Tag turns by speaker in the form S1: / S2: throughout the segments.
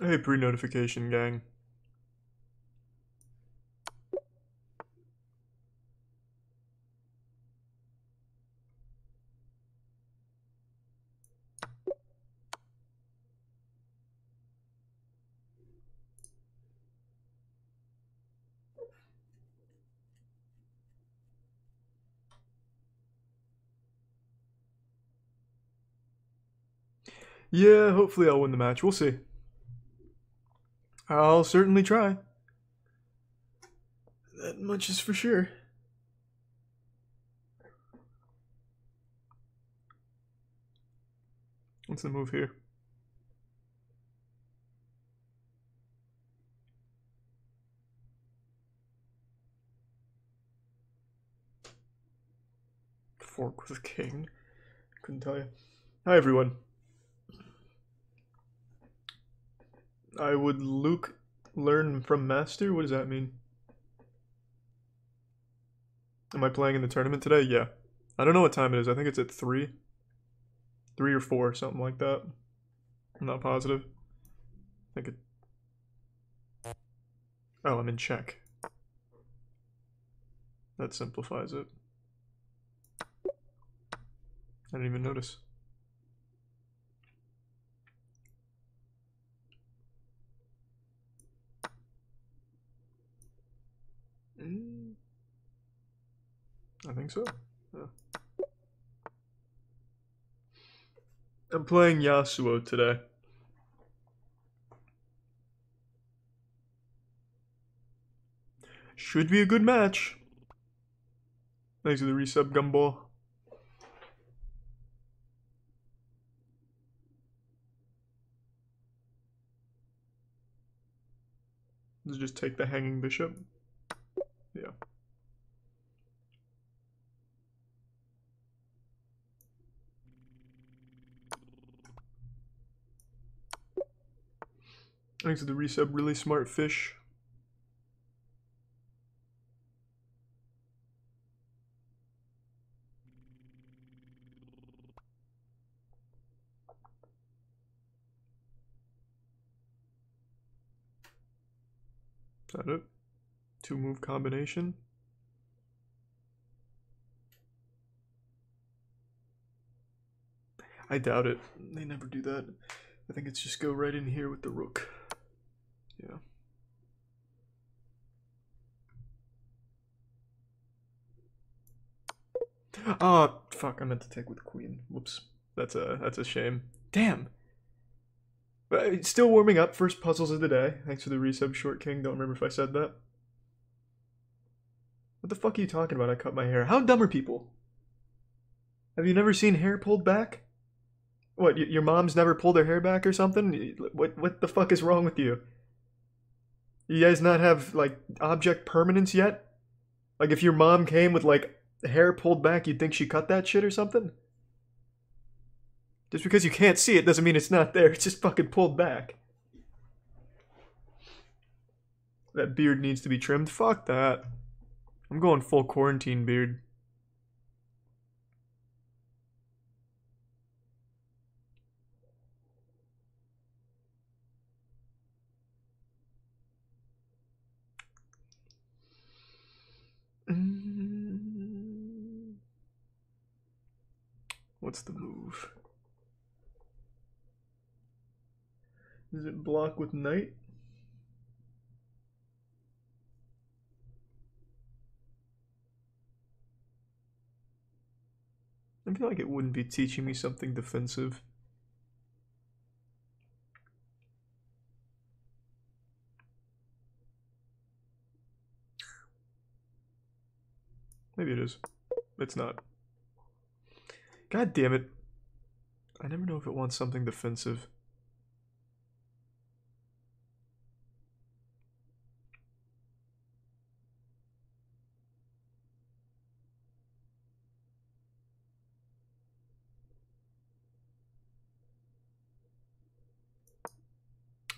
S1: Hey, pre-notification gang. Yeah, hopefully I'll win the match. We'll see. I'll certainly try. That much is for sure. What's the move here? Fork with king. Couldn't tell you. Hi everyone. I would Luke learn from master? What does that mean? Am I playing in the tournament today? Yeah. I don't know what time it is. I think it's at 3. 3 or 4, something like that. I'm not positive. I think it... Oh, I'm in check. That simplifies it. I didn't even notice. I think so. Yeah. I'm playing Yasuo today. Should be a good match. Thanks for the resub, Gumball. Let's just take the hanging bishop. Yeah. Thanks for the resub, really smart fish. Is that it? 2-move combination. I doubt it. They never do that. I think it's just go right in here with the rook. Yeah. Oh, fuck, I meant to take with queen. Whoops. That's a shame. Damn. But still warming up. First puzzles of the day. Thanks for the resub, Short King. Don't remember if I said that. What the fuck are you talking about? I cut my hair. How dumb are people? Have you never seen hair pulled back? What, your mom's never pulled her hair back or something? What the fuck is wrong with you? You guys not have, like, object permanence yet? Like, if your mom came with, like, hair pulled back, you'd think she cut that shit or something? Just because you can't see it doesn't mean it's not there. It's just fucking pulled back. That beard needs to be trimmed. Fuck that. I'm going full quarantine beard. What's the move? Is it block with knight? I feel like it wouldn't be teaching me something defensive. Maybe it is. It's not. God damn it. I never know if it wants something defensive.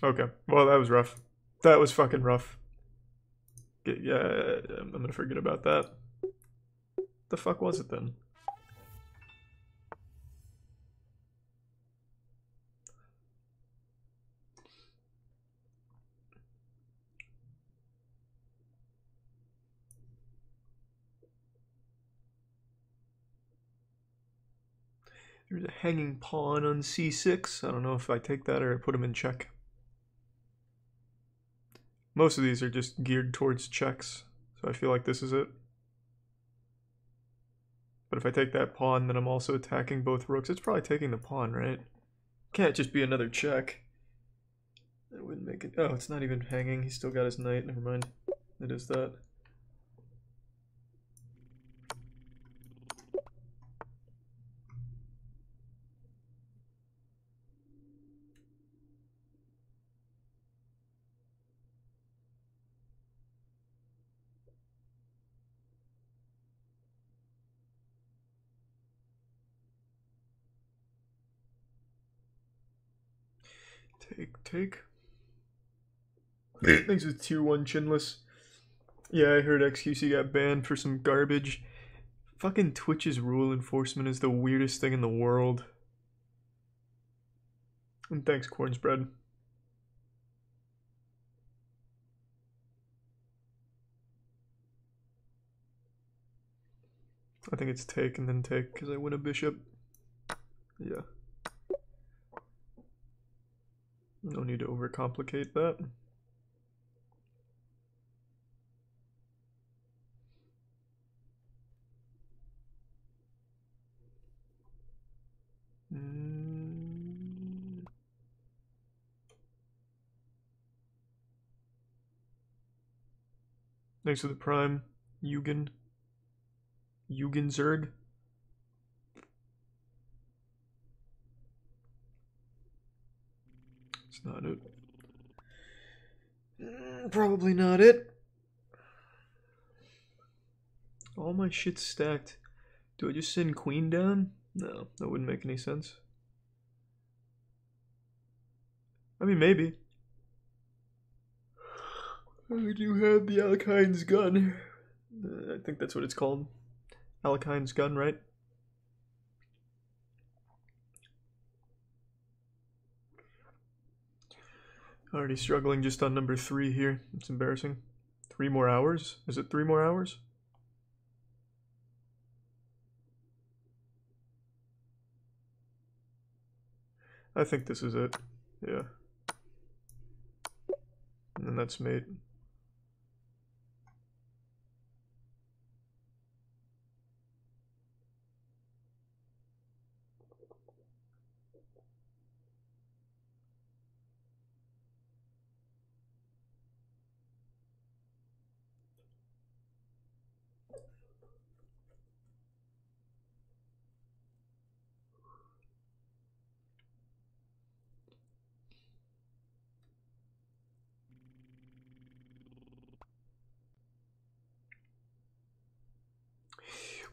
S1: Okay. Well, that was rough. That was fucking rough. Yeah, I'm gonna forget about that. The fuck was it then? There's a hanging pawn on c6. I don't know if I take that or I put him in check. Most of these are just geared towards checks, so I feel like this is it. But if I take that pawn, then I'm also attacking both rooks. It's probably taking the pawn, right? Can't just be another check. That wouldn't make it. Oh, it's not even hanging. He's still got his knight. Never mind. It is that. Take. Thanks with tier 1 chinless. Yeah, I heard XQC got banned for some garbage. Fucking Twitch's rule enforcement is the weirdest thing in the world. And thanks, Cornsbread. I think it's take and then take because I win a bishop. Yeah. No need to overcomplicate that. Thanks for the prime, Eugen. Zerg. It's not it. Probably not it. All my shit's stacked. Do I just send queen down? No, that wouldn't make any sense. I mean, maybe. I do have the Alkine's gun. I think that's what it's called. Alkine's gun, right? Already struggling just on number 3 here. It's embarrassing. 3 more hours? Is it 3 more hours? I think this is it. Yeah. And then that's mate.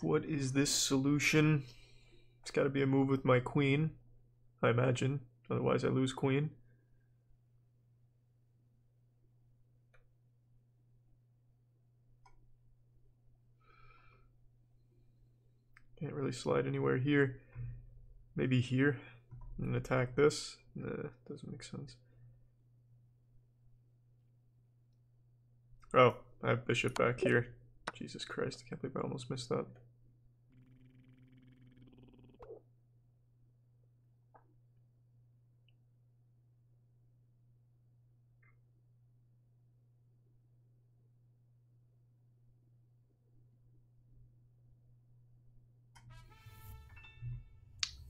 S1: What is this solution? It's got to be a move with my queen, I imagine. Otherwise I lose queen. Can't really slide anywhere here. Maybe here. And attack this. Nah, doesn't make sense. Oh, I have bishop back here. Jesus Christ, I can't believe I almost missed that.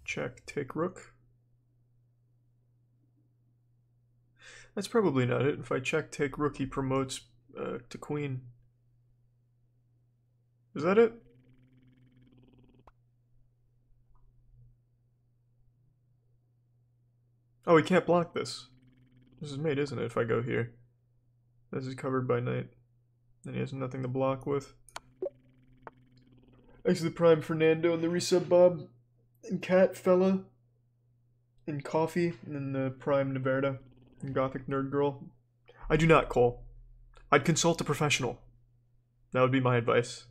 S1: Check, take rook. That's probably not it. If I check, take rook, he promotes to queen. Is that it? Oh, he can't block this. This is mate, isn't it, if I go here? This is covered by knight. And he has nothing to block with. Thanks to the prime Fernando and the resub Bob. And Cat Fella. And Coffee. And then the prime Neverda. And Gothic Nerd Girl. I do not, Cole. I'd consult a professional. That would be my advice.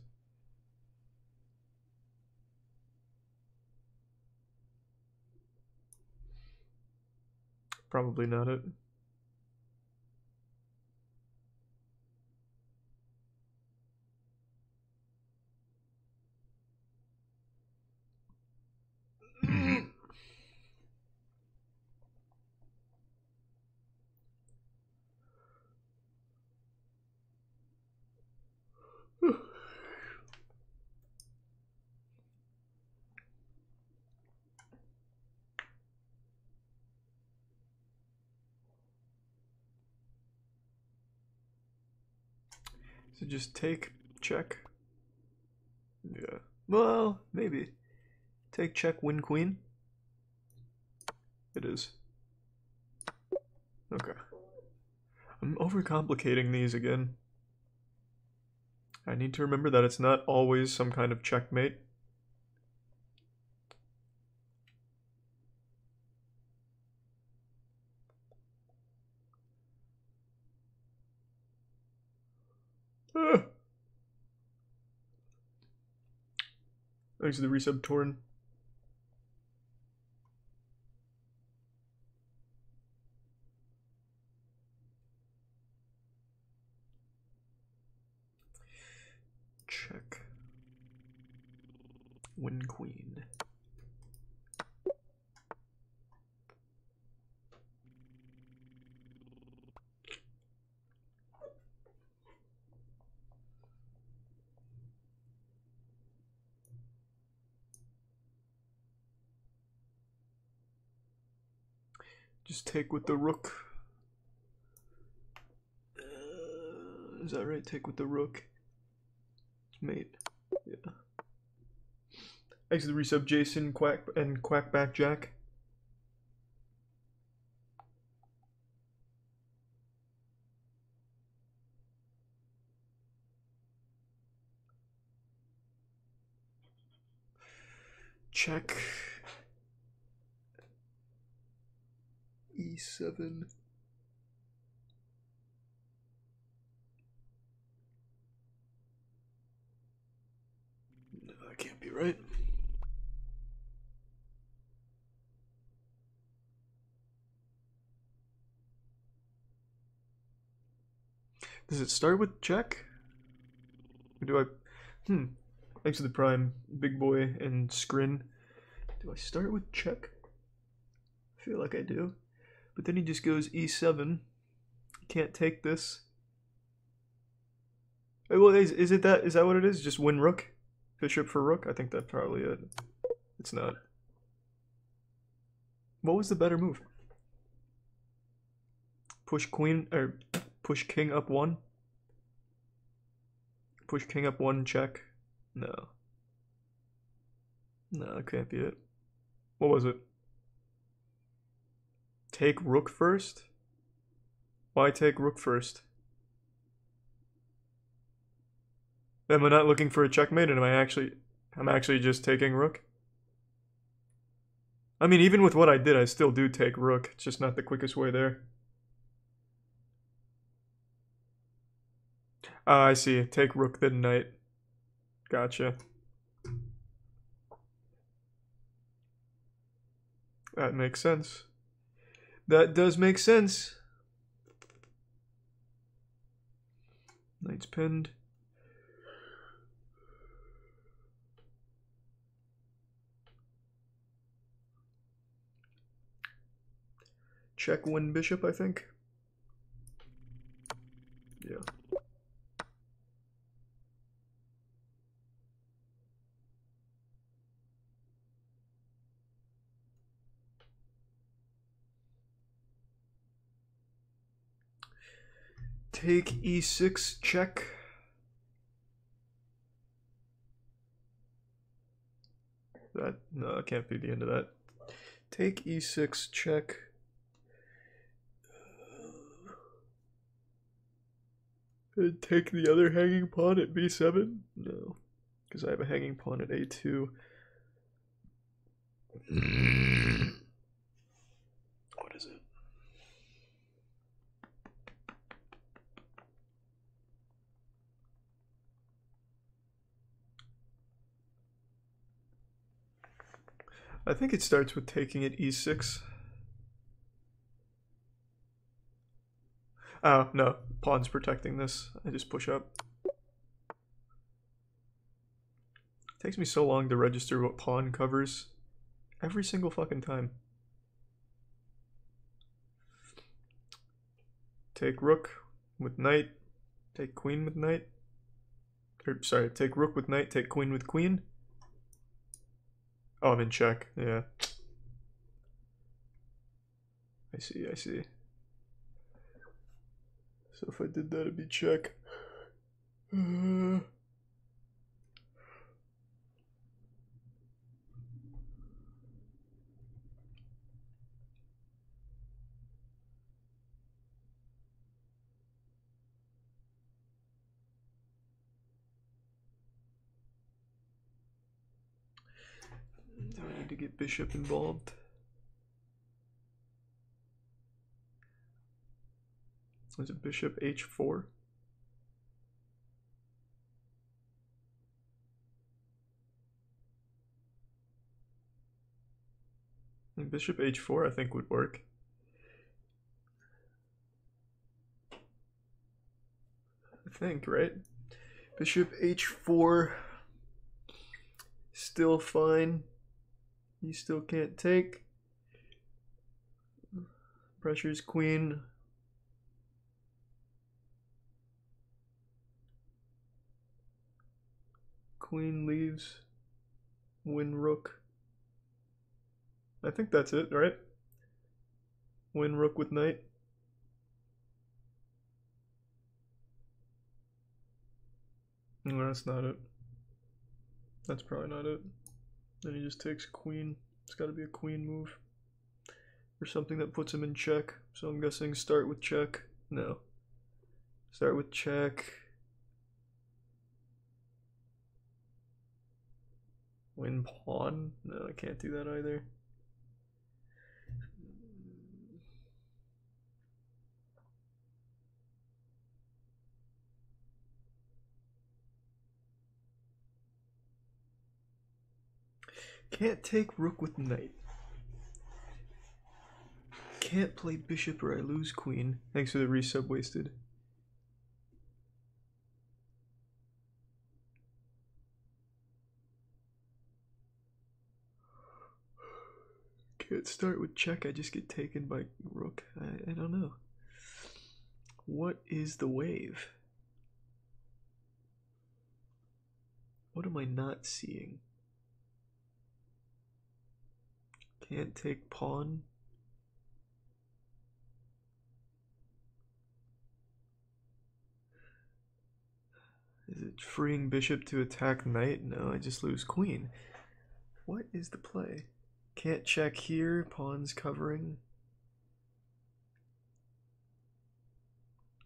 S1: Probably not it. So just take, check. Yeah. Well, maybe. Take, check, win, queen. It is. Okay. I'm overcomplicating these again. I need to remember that it's not always some kind of checkmate. Ah. Thanks to the resub Torn. Check. Win queen. Just take with the rook. Is that right? Take with the rook. It's mate. Yeah. Thanks to the resub Jason, Quack, and Quackback Jack. Check. E7. No, that can't be right. Does it start with check? Or do I... Thanks to the prime, Big Boy, and Scrin. Do I start with check? I feel like I do. But then he just goes E7. Can't take this. Well, is it that? Is that what it is? Just win rook? Bishop for rook? I think that's probably it. It's not. What was the better move? Push queen, or push king up one? Push king up one, check. No. No, that can't be it. What was it? Take rook first? Why take rook first? Am I not looking for a checkmate, and I'm actually just taking rook? I mean, even with what I did, I still do take rook. It's just not the quickest way there. Ah, I see. Take rook, then knight. Gotcha. That makes sense. That does make sense. Knight's pinned. Check win bishop, I think. Yeah. Take e6, check. No, it can't be the end of that. Take e6, check. And take the other hanging pawn at b7? No, because I have a hanging pawn at a2. What is it? I think it starts with taking at e6. Oh, no. Pawn's protecting this. I just push up. It takes me so long to register what pawn covers. Every single fucking time. Take rook with knight. Take queen with knight. Or, sorry, take rook with knight. Take queen with queen. Oh, I'm in check. Yeah. I see, I see. So if I did that, it'd be check. Uh, do I need to get bishop involved? Is it bishop h4? And bishop h4 I think would work. I think, right? Bishop h4, still fine. You still can't take. Pressure's queen. Queen leaves. Win rook. I think that's it, right? Win rook with knight. No, that's not it. That's probably not it. Then he just takes queen. It's got to be a queen move. Or something that puts him in check. So I'm guessing start with check. No. Start with check. Win pawn? No, I can't do that either. Can't take rook with knight. Can't play bishop or I lose queen. Thanks for the resub, wasted. Can't start with check, I just get taken by rook. I don't know. What is the wave? What am I not seeing? Can't take pawn. Is it freeing bishop to attack knight? No, I just lose queen. What is the play? Can't check here, pawn's covering.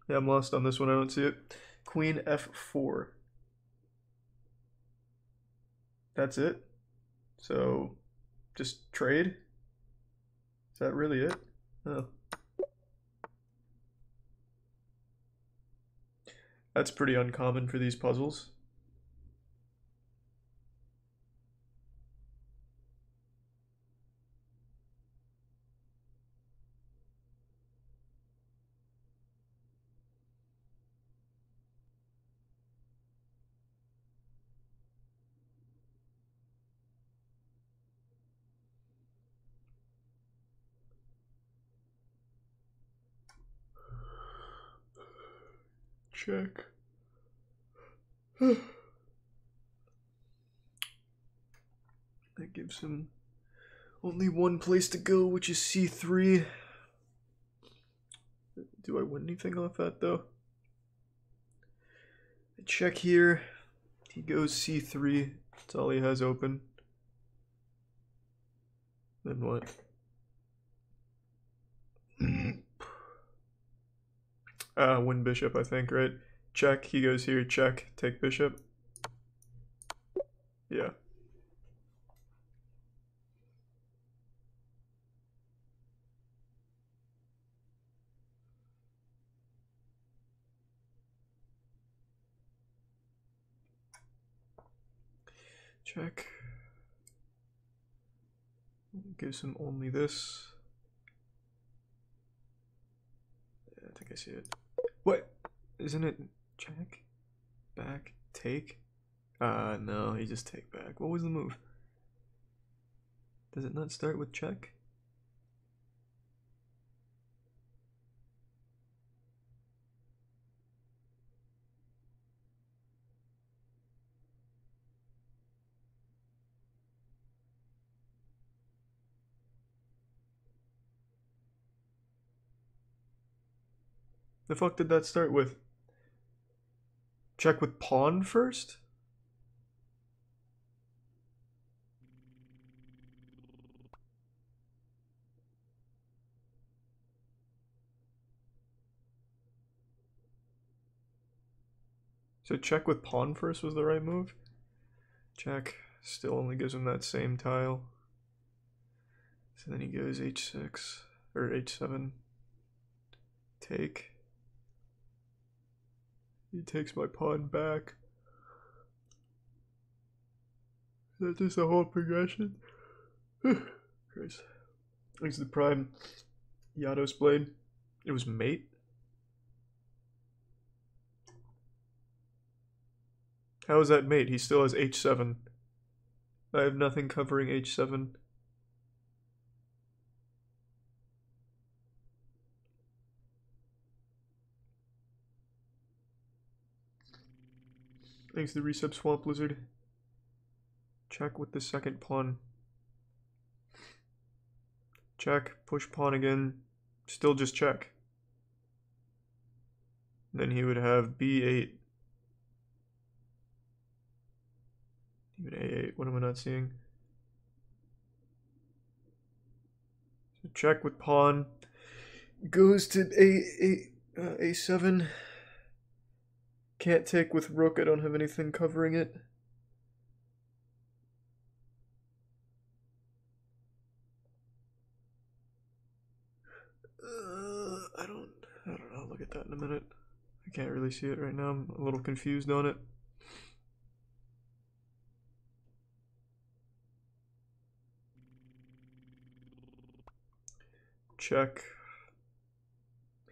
S1: Yeah, I'm lost on this one, I don't see it. Queen f4. That's it? So, just trade? Is that really it? Oh. That's pretty uncommon for these puzzles. Check. That gives him only one place to go, which is c3. Do I win anything off that, though? I check here. He goes c3. That's all he has open. Then what? Win bishop, I think, right? Check, he goes here, check, take bishop. Yeah. Check. Gives him only this. Yeah, I think I see it. What? Isn't it check? Back? Take? No, he just take back. What was the move? Does it not start with check? The fuck did that start with? Check with pawn first? So check with pawn first was the right move? Check. Still only gives him that same tile. So then he goes h6 or h7. Take. He takes my pawn back. Is that just a whole progression? Christ. Thanks to the prime Yados blade. It was mate. How is that mate? He still has h7. I have nothing covering h7. Thanks to the resub Swamp Lizard. Check with the second pawn. Check, push pawn again. Still just check. Then he would have b8. Even a8, what am I not seeing? So check with pawn. Goes to a7. Can't take with rook, I don't have anything covering it. I don't know, I'll look at that in a minute. I can't really see it right now, I'm a little confused on it. Check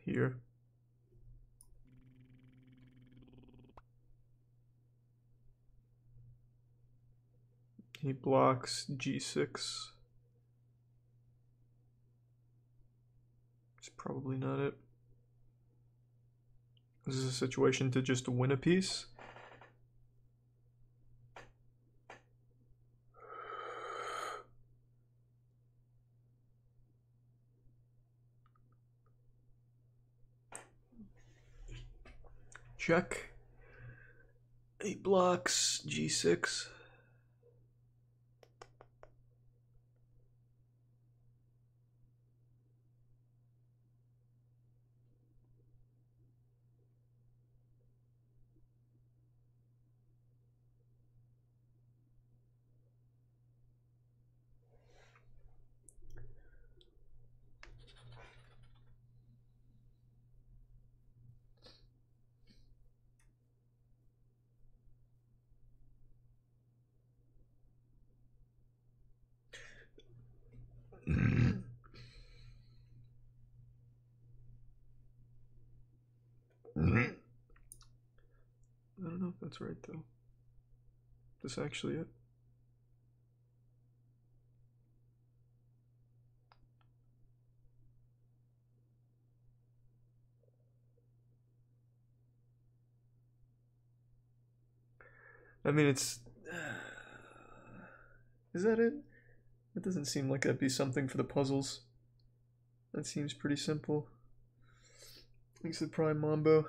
S1: here. He blocks g6. It's probably not it. This is a situation to just win a piece. Check. He blocks g6. I don't know if that's right though. Is this actually it? I mean, it's... Is that it? It doesn't seem like that'd be something for the puzzles. That seems pretty simple. Thanks to the Prime Mambo.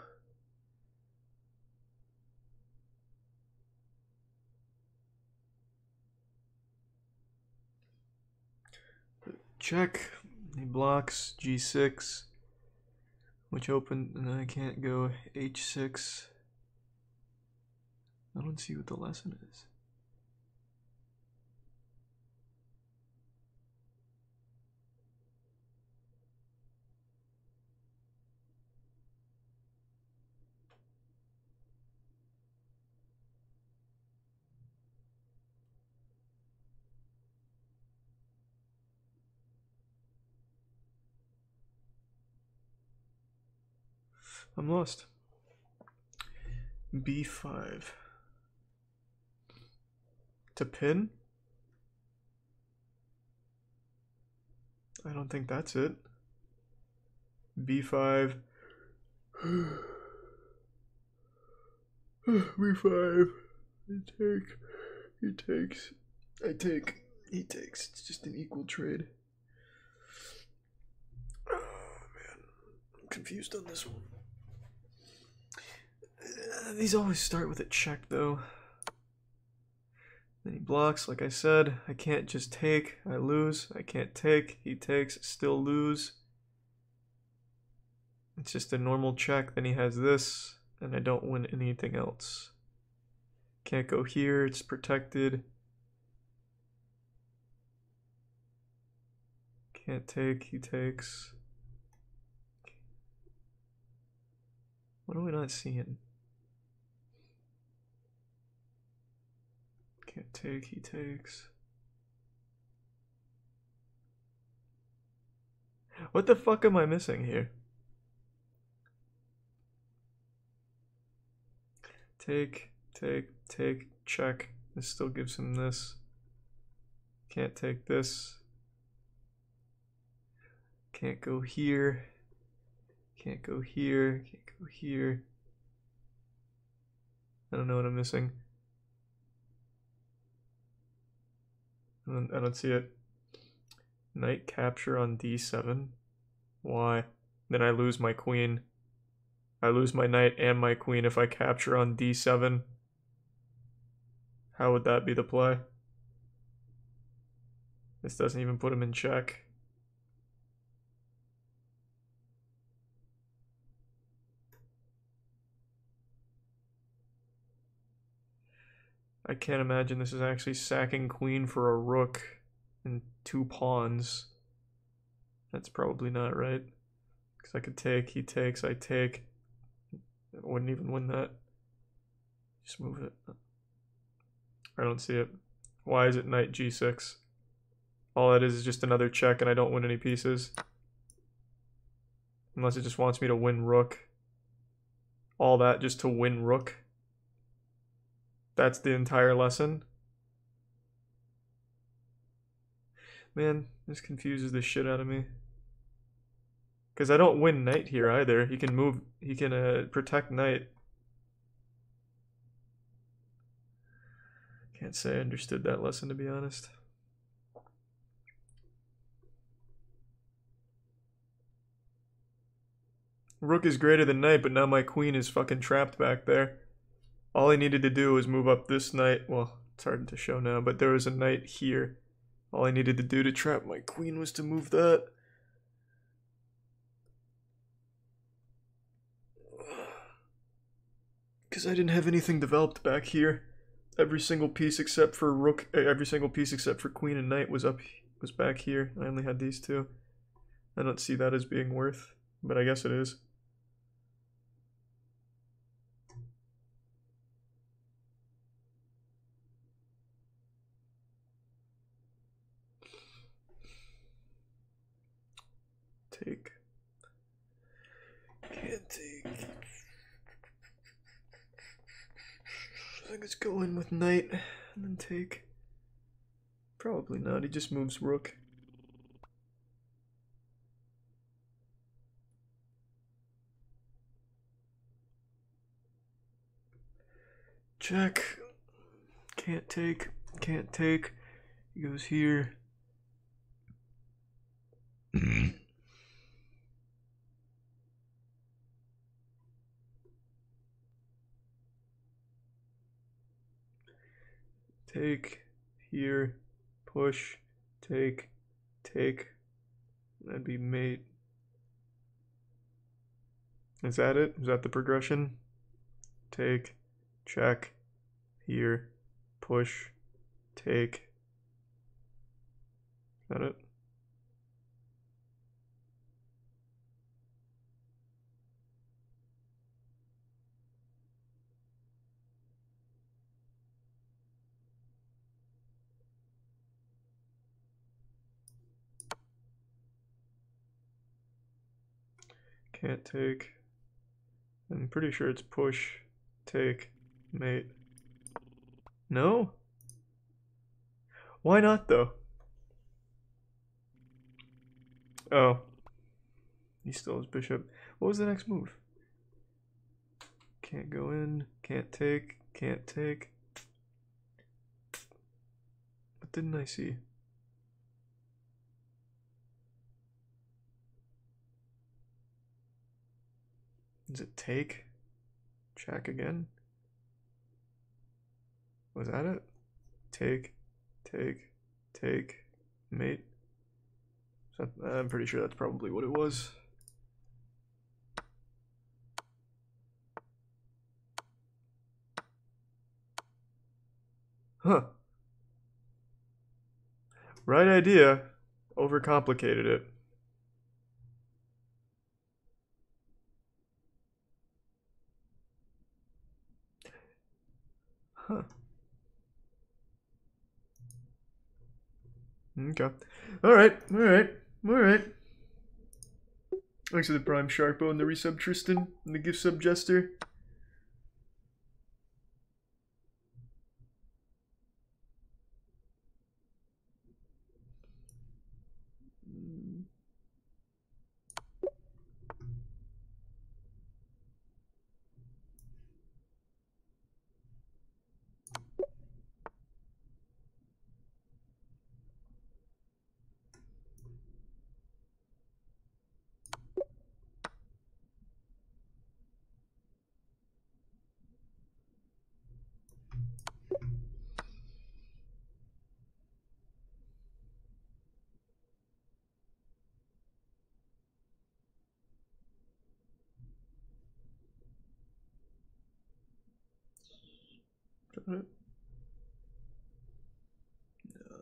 S1: Check. He blocks g6, which opened, and I can't go h6. I don't see what the lesson is. I'm lost. b5. To pin? I don't think that's it. b5. b5. He takes. I take. He takes. It's just an equal trade. Oh man, I'm confused on this one. These always start with a check, though. Then he blocks, like I said. I can't just take, I lose. I can't take, he takes, still lose. It's just a normal check. Then he has this, and I don't win anything else. Can't go here, it's protected. Can't take, he takes. What are we not seeing? Can't take, he takes. What the fuck am I missing here? Take, check. This still gives him this. Can't take this. Can't go here. Can't go here. Can't go here. I don't know what I'm missing. I don't see it. Knight capture on d7. Why? Then I lose my queen. I lose my knight and my queen if I capture on d7. How would that be the play? This doesn't even put him in check. I can't imagine this is actually sacking queen for a rook and 2 pawns. That's probably not right. Because I could take, he takes, I take. I wouldn't even win that. Just move it. I don't see it. Why is it knight g6? All that is just another check and I don't win any pieces. Unless it just wants me to win rook. All that just to win rook. That's the entire lesson. Man, this confuses the shit out of me. Because I don't win knight here either. He can move, he can protect knight. Can't say I understood that lesson, to be honest. Rook is greater than knight, but now my queen is fucking trapped back there. All I needed to do was move up this knight. Well, it's hard to show now, but there was a knight here. All I needed to do to trap my queen was to move that. Because I didn't have anything developed back here. Every single piece except for rook, every single piece except for queen and knight was back here. I only had these two. I don't see that as being worth, but I guess it is. Take. Can't take. I think let's go in with knight and then take. Probably not, he just moves rook. Check. Can't take. Can't take. He goes here. Take. Here. Push. Take. Take. That'd be mate. Is that it? Is that the progression? Take. Check. Here. Push. Take. Is that it? Can't take. I'm pretty sure it's push, take, mate. No? Why not though? Oh. He still has bishop. What was the next move? Can't go in, can't take, can't take. What didn't I see? Is it take? Check again? Was that it? Take, mate. I'm pretty sure that's probably what it was. Huh. Right idea. Overcomplicated it. Huh. Okay. Alright, alright, alright. Thanks for the Prime Sharpo and the resub Tristan and the gift sub Jester. No,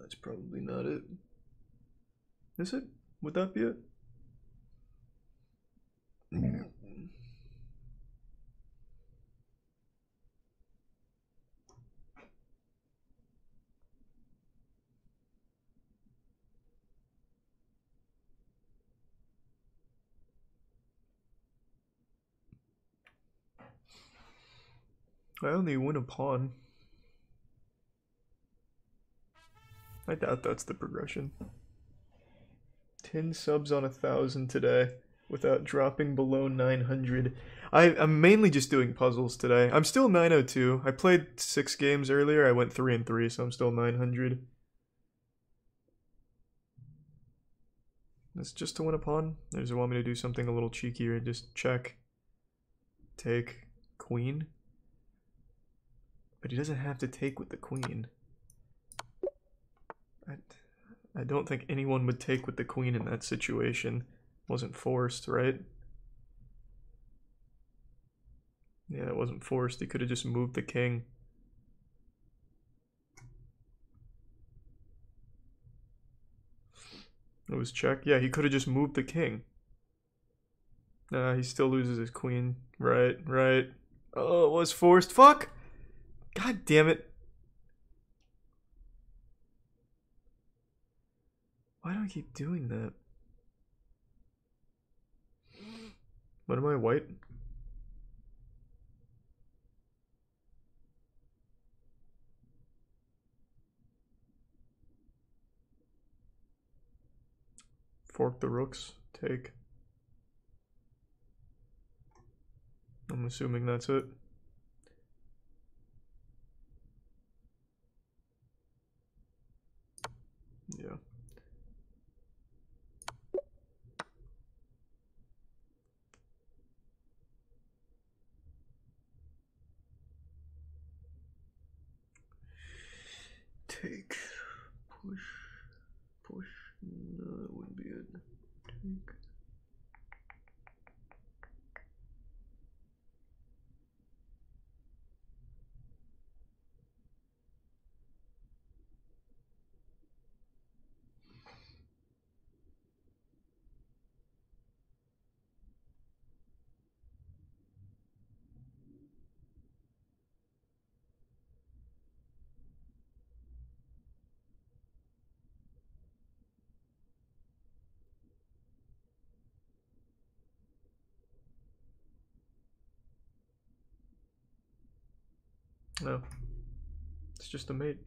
S1: that's probably not it. Is it? Would that be it? I only win a pawn. I doubt that's the progression. 10 subs on 1,000 today without dropping below 900. I'm mainly just doing puzzles today. I'm still 902. I played 6 games earlier. I went 3 and 3, so I'm still 900. That's just to win a pawn. There's want me to do something a little cheekier. Just check. Take. Queen. But he doesn't have to take with the queen. I don't think anyone would take with the queen in that situation. Wasn't forced, right? Yeah, it wasn't forced. He could have just moved the king. It was check. Yeah, he could have just moved the king. Nah, he still loses his queen. Right, right. Oh, it was forced. Fuck! God damn it. Why do I keep doing that? What am I, white? Fork the rooks. Take. I'm assuming that's it. Yeah. Take. Push. Push. No, that wouldn't be it. Take. No. It's just a mate.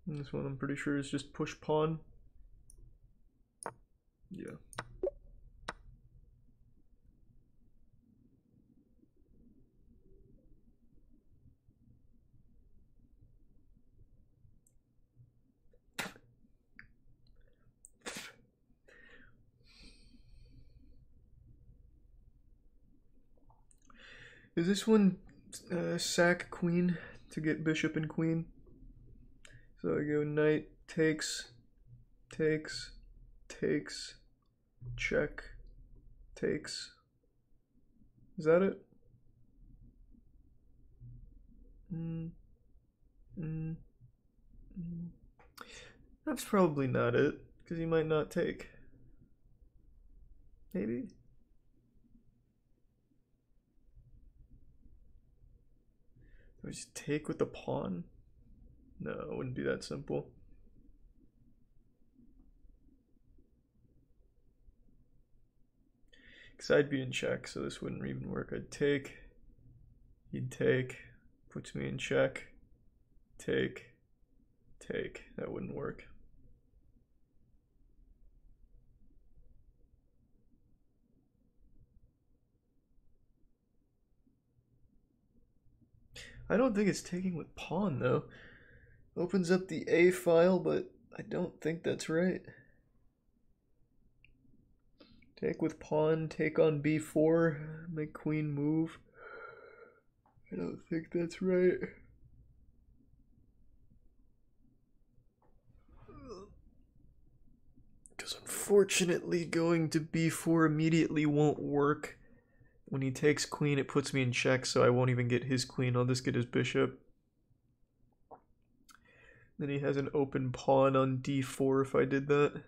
S1: And this one I'm pretty sure is just push pawn. Yeah. Is this one sack queen to get bishop and queen? So I go knight takes, takes, takes, check, takes. Is that it? That's probably not it, because he might not take. Maybe? Do I just take with the pawn? No, it wouldn't be that simple. Because I'd be in check, so this wouldn't even work. I'd take, he'd take, puts me in check, take, take. That wouldn't work. I don't think it's taking with pawn, though. Opens up the A file, but I don't think that's right. Take with pawn, take on b4, make queen move. I don't think that's right. Because unfortunately going to b4 immediately won't work. When he takes queen, it puts me in check, so I won't even get his queen. I'll just get his bishop. Then he has an open pawn on d4 if I did that.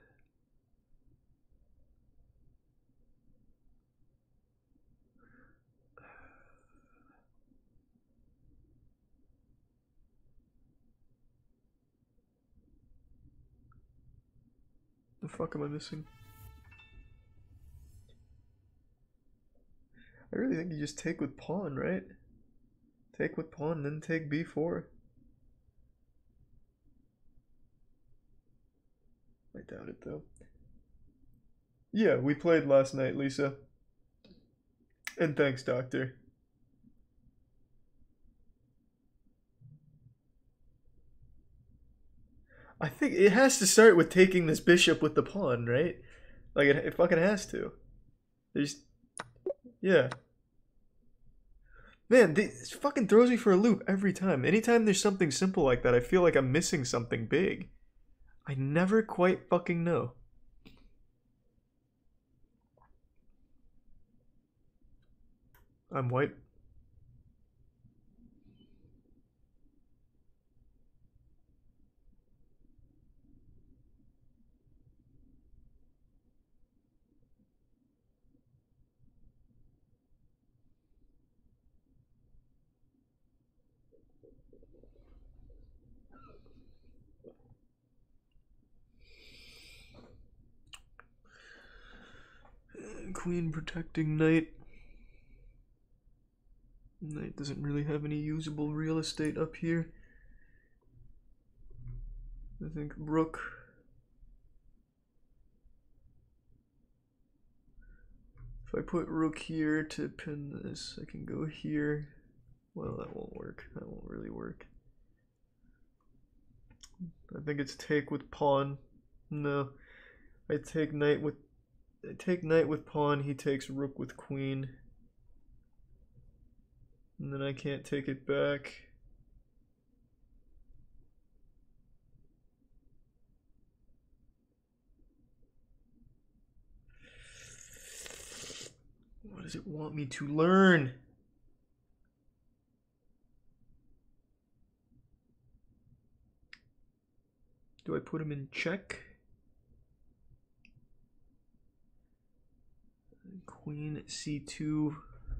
S1: The fuck am I missing? I really think you just take with pawn, right? Take with pawn, then take b4. I doubt it, though. Yeah, we played last night, Lisa. And thanks, Doctor. I think it has to start with taking this bishop with the pawn, right? Like, it fucking has to. There's... Yeah. Man, this fucking throws me for a loop every time. Anytime there's something simple like that, I feel like I'm missing something big. I never quite fucking know. I'm white. Queen protecting knight. Knight doesn't really have any usable real estate up here. I think rook. If I put rook here to pin this, I can go here. Well, that won't work. That won't really work. I think it's take with pawn. No. I take knight with pawn, he takes rook with queen. And then I can't take it back. What does it want me to learn? Do I put him in check? Queen c2,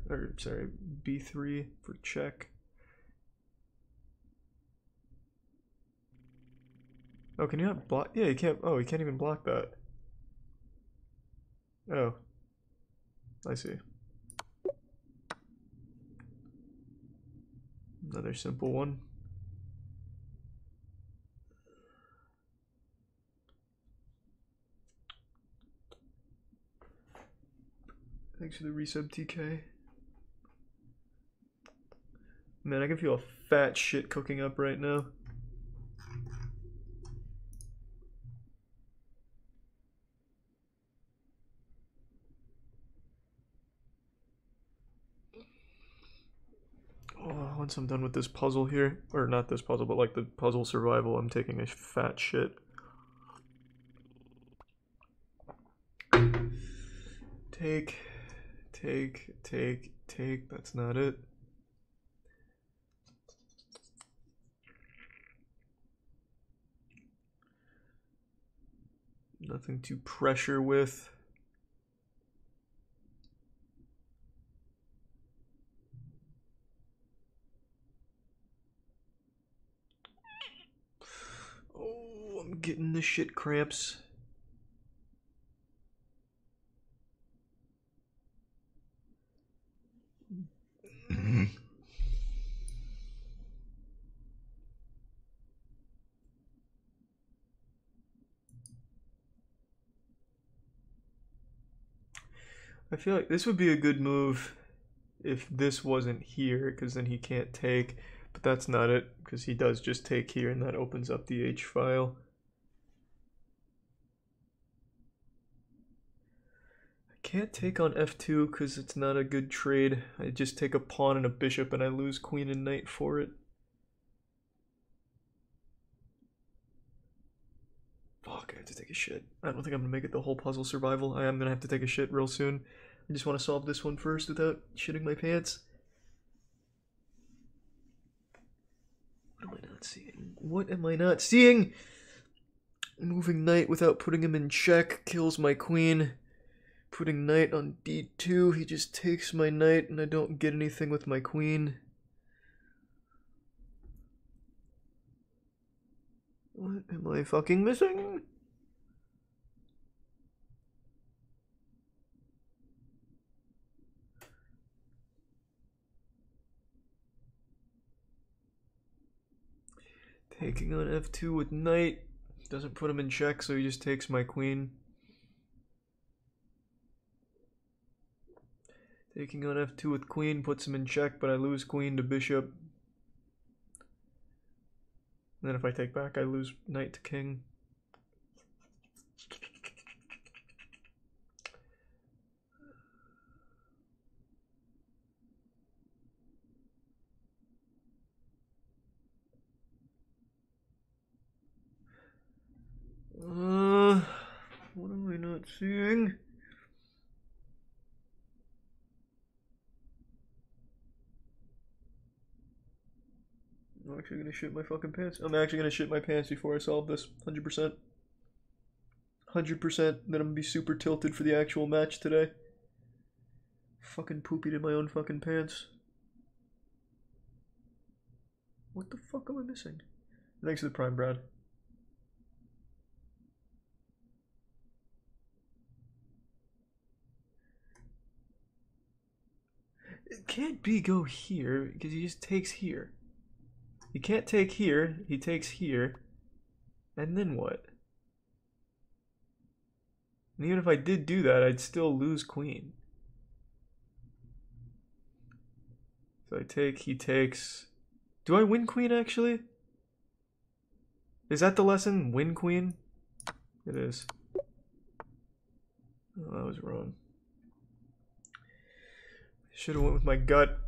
S1: or sorry, b3 for check. Oh, can you not block? Yeah, you can't. Oh, you can't even block that. Oh, I see. Another simple one. Thanks for the resub, TK. Man, I can feel a fat shit cooking up right now. once I'm done with this puzzle here, or not this puzzle, but like the puzzle survival, I'm taking a fat shit. Take, that's not it. Nothing to pressure with. Oh, I'm getting the shit cramps. I feel like this would be a good move if this wasn't here, because then he can't take. But that's not it, because he does just take here, and that opens up the H file. I can't take on F2 because it's not a good trade. I just take a pawn and a bishop, and I lose queen and knight for it. Fuck, I have to take a shit. I don't think I'm gonna make it the whole puzzle survival. I am gonna have to take a shit real soon. I just want to solve this one first without shitting my pants. What am I not seeing? What am I not seeing? Moving knight without putting him in check kills my queen. Putting knight on d2, he just takes my knight and I don't get anything with my queen. What am I fucking missing? Taking on f2 with knight. Doesn't put him in check, so he just takes my queen. Taking on f2 with queen puts him in check, but I lose queen to bishop. And then if I take back, I lose knight to king. What am I not seeing? I'm actually gonna shit my fucking pants. I'm actually gonna shit my pants before I solve this. 100%. 100% that I'm gonna be super tilted for the actual match today. Fucking poopied in my own fucking pants. What the fuck am I missing? Thanks to the prime, Brad. It can't be go here, because he just takes here. He can't take here, he takes here. And then what? And even if I did do that, I'd still lose queen. So I take, he takes. Do I win queen actually? Is that the lesson? Win queen? It is. Oh, I was wrong. Should have went with my gut.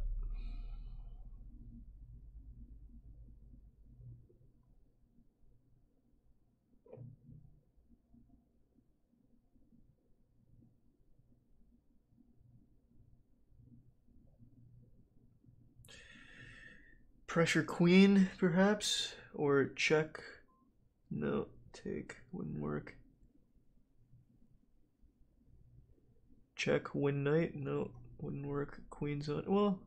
S1: Pressure queen, perhaps? Or check? No, take. Wouldn't work. Check, win knight? No, wouldn't work. Queen's on. Well,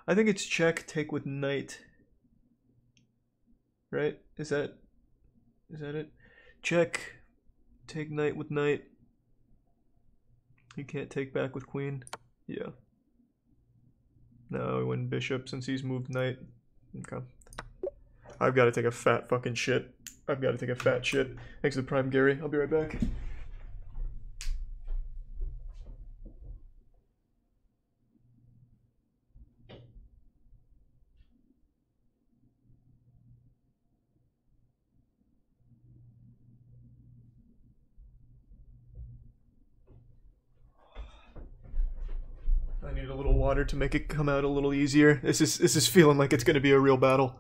S1: I think it's check, take with knight. Right? Is that it? Check, take knight with knight. He can't take back with queen. Yeah. No, I win bishop since he's moved knight. Okay. I've got to take a fat fucking shit. I've got to take a fat shit. Thanks to the prime, Gary. I'll be right back. I need a little water. water to make it come out a little easier. This is feeling like it's gonna be a real battle.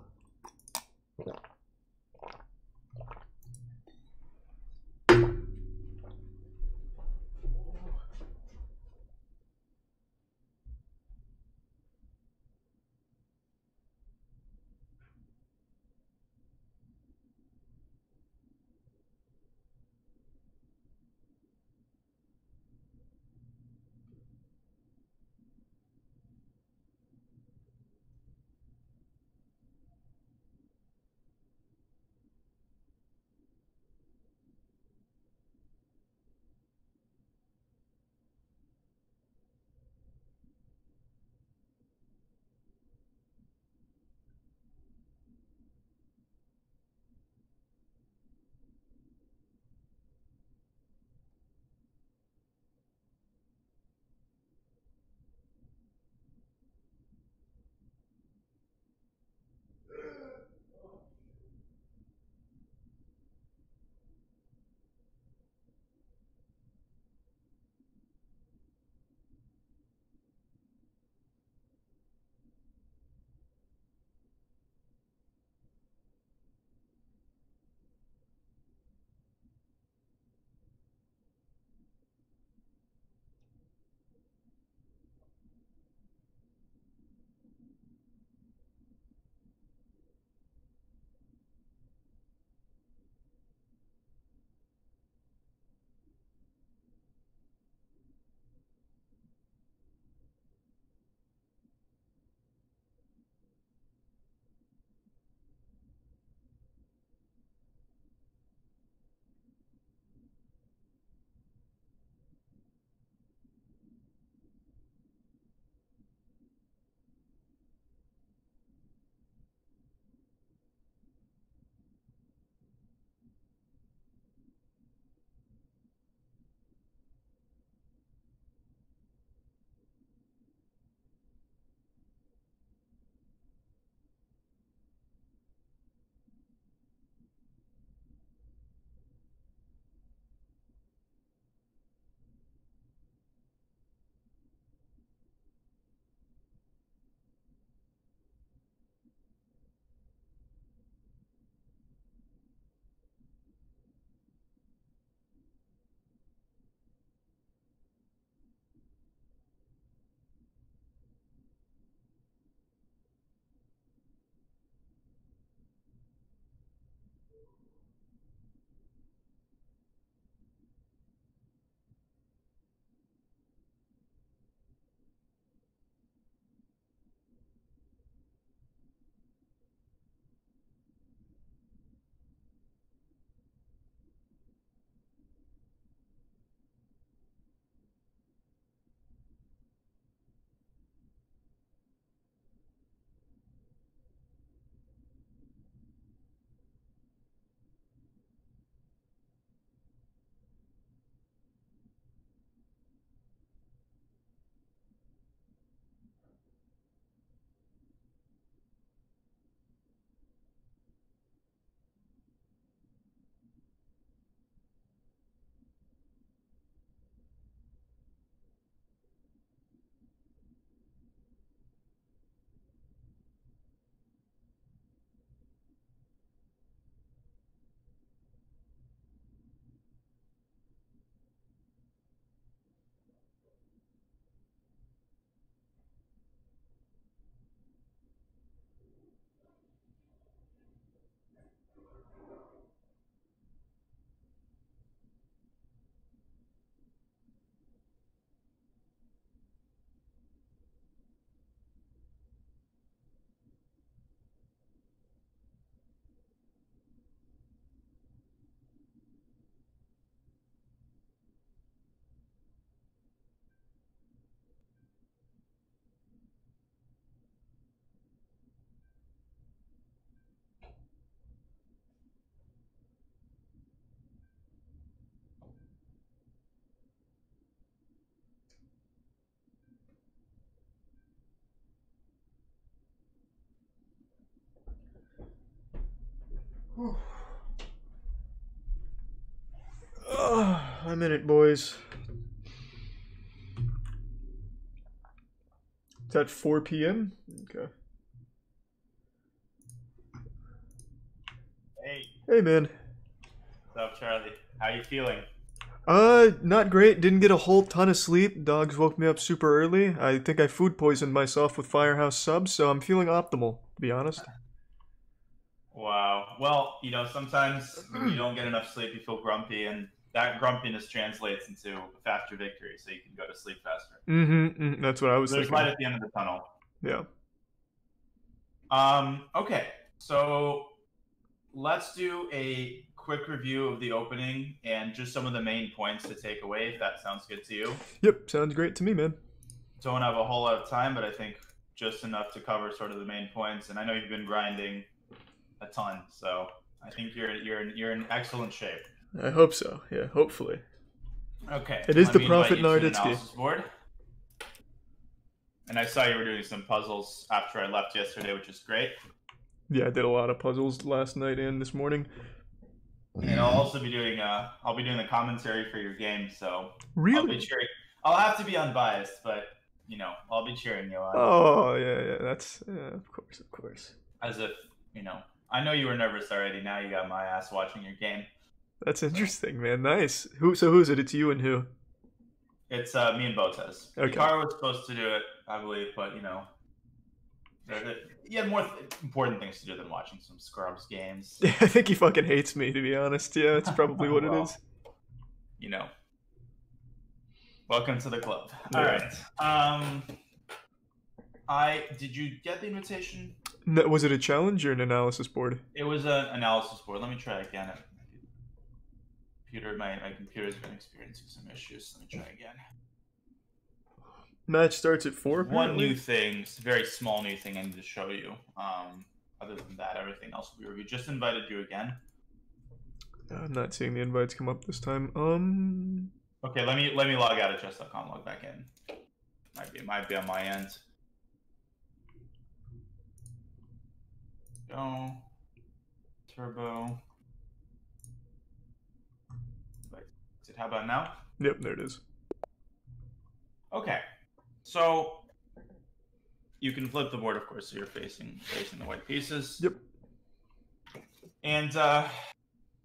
S1: I'm in it, boys. It's at 4 p.m. Okay.
S2: Hey,
S1: Hey, man.
S2: what's up, Charlie? How you feeling?
S1: Not great. Didn't get a whole ton of sleep. Dogs woke me up super early. I think I food poisoned myself with Firehouse subs, so I'm feeling optimal, to be honest.
S2: Wow. Well, sometimes when you don't get enough sleep, you feel grumpy, and that grumpiness translates into a faster victory, so you can go to sleep faster.
S1: That's what I was
S2: There's light
S1: thinking.
S2: at the end of the tunnel.
S1: Yeah.
S2: Okay. So let's do a quick review of the opening and just some of the main points to take away, if that sounds good to you.
S1: Yep, sounds great to me, man.
S2: Don't have a whole lot of time, but I think just enough to cover sort of the main points. And I know you've been grinding a ton, so I think you're in excellent shape.
S1: I hope so. Yeah, hopefully.
S2: Okay,
S1: It is
S2: let
S1: the
S2: me invite
S1: Prophet
S2: you to an
S1: Narditsky.
S2: analysis board. And I saw you were doing some puzzles after I left yesterday, which is great.
S1: Yeah, I did a lot of puzzles last night and this morning.
S2: And I'll also be doing I'll be doing the commentary for your game, so I'll be
S1: Really?
S2: cheering. I'll have to be unbiased, but I'll be cheering you on
S1: Oh, yeah. That's of course, of course.
S2: as if I know you were nervous already. Now you got my ass watching your game.
S1: That's
S2: So
S1: interesting, man. Nice. Who? So who's it? It's you and who?
S2: it's me and Botes.
S1: Okay.
S2: Hikaru was supposed to do it, I believe, but he had more important things to do than watching some Scrubs games.
S1: Yeah, I think he fucking hates me, to be honest. Yeah, that's probably what it
S2: Well,
S1: is.
S2: you know, welcome to the club. All
S1: Yeah.
S2: right. Did you get the invitation?
S1: No, was it a challenge or an analysis board?
S2: It was an analysis board. Let me try again. My computer's been experiencing some issues. Let me try again.
S1: Match starts at 4,
S2: One
S1: apparently?
S2: new thing, very small new thing I need to show you. Other than that, everything else will be reviewed. Just invited you again.
S1: I'm not seeing the invites come up this time.
S2: Okay, let me log out of chess.com, log back in. Might be on my end. Go. Turbo. How about now?
S1: Yep, there it is.
S2: Okay. So you can flip the board, of course, so you're facing the white pieces.
S1: Yep.
S2: And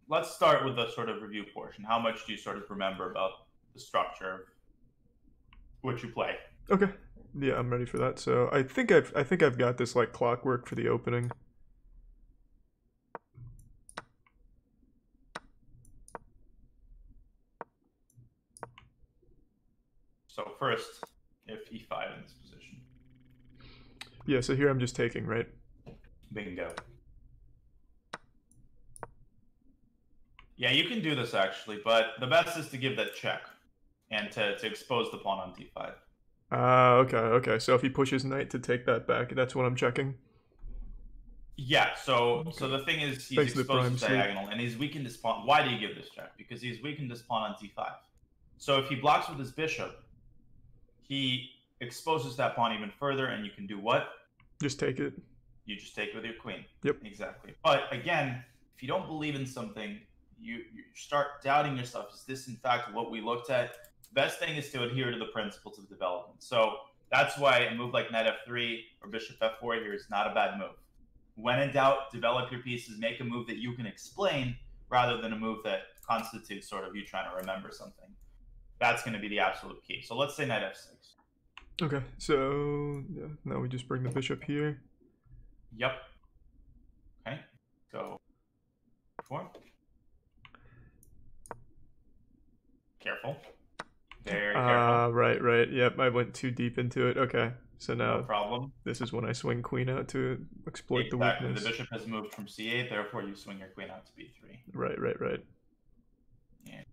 S2: let's start with the sort of review portion. How much do you sort of remember about the structure of what you play?
S1: Okay. Yeah, I'm ready for that. So I think I've got this like clockwork for the opening.
S2: So first, if e5 in this position.
S1: Yeah, so here I'm just taking, right?
S2: Bingo. Yeah, you can do this actually, but the best is to give that check and to expose the pawn on d5.
S1: Okay. So if he pushes knight to take that back, that's what I'm checking.
S2: Yeah, so the thing is he's
S1: Thanks to the
S2: exposed
S1: prime
S2: his
S1: sleep.
S2: diagonal and he's weakened his pawn. Why do you give this check? Because he's weakened his pawn on d5. So if he blocks with his bishop, he exposes that pawn even further, and you can do what?
S1: Just take it.
S2: You just take it with your queen.
S1: Yep.
S2: Exactly. But again, if you don't believe in something, you start doubting yourself. Is this in fact what we looked at? Best thing is to adhere to the principles of development. So that's why a move like knight f3 or bishop f4 here is not a bad move. When in doubt, develop your pieces, make a move that you can explain rather than a move that constitutes sort of you trying to remember something. That's going to be the absolute key. So let's say knight f6.
S1: Okay, so yeah, now we just bring the bishop here.
S2: Yep. Okay, go 4. Careful. Very careful.
S1: Right. Yep, I went too deep into it. Okay, so now
S2: No problem.
S1: this is when I swing queen out to exploit the
S2: Exactly.
S1: weakness.
S2: The bishop has moved from c8, therefore you swing your queen out to b3.
S1: Right.
S2: And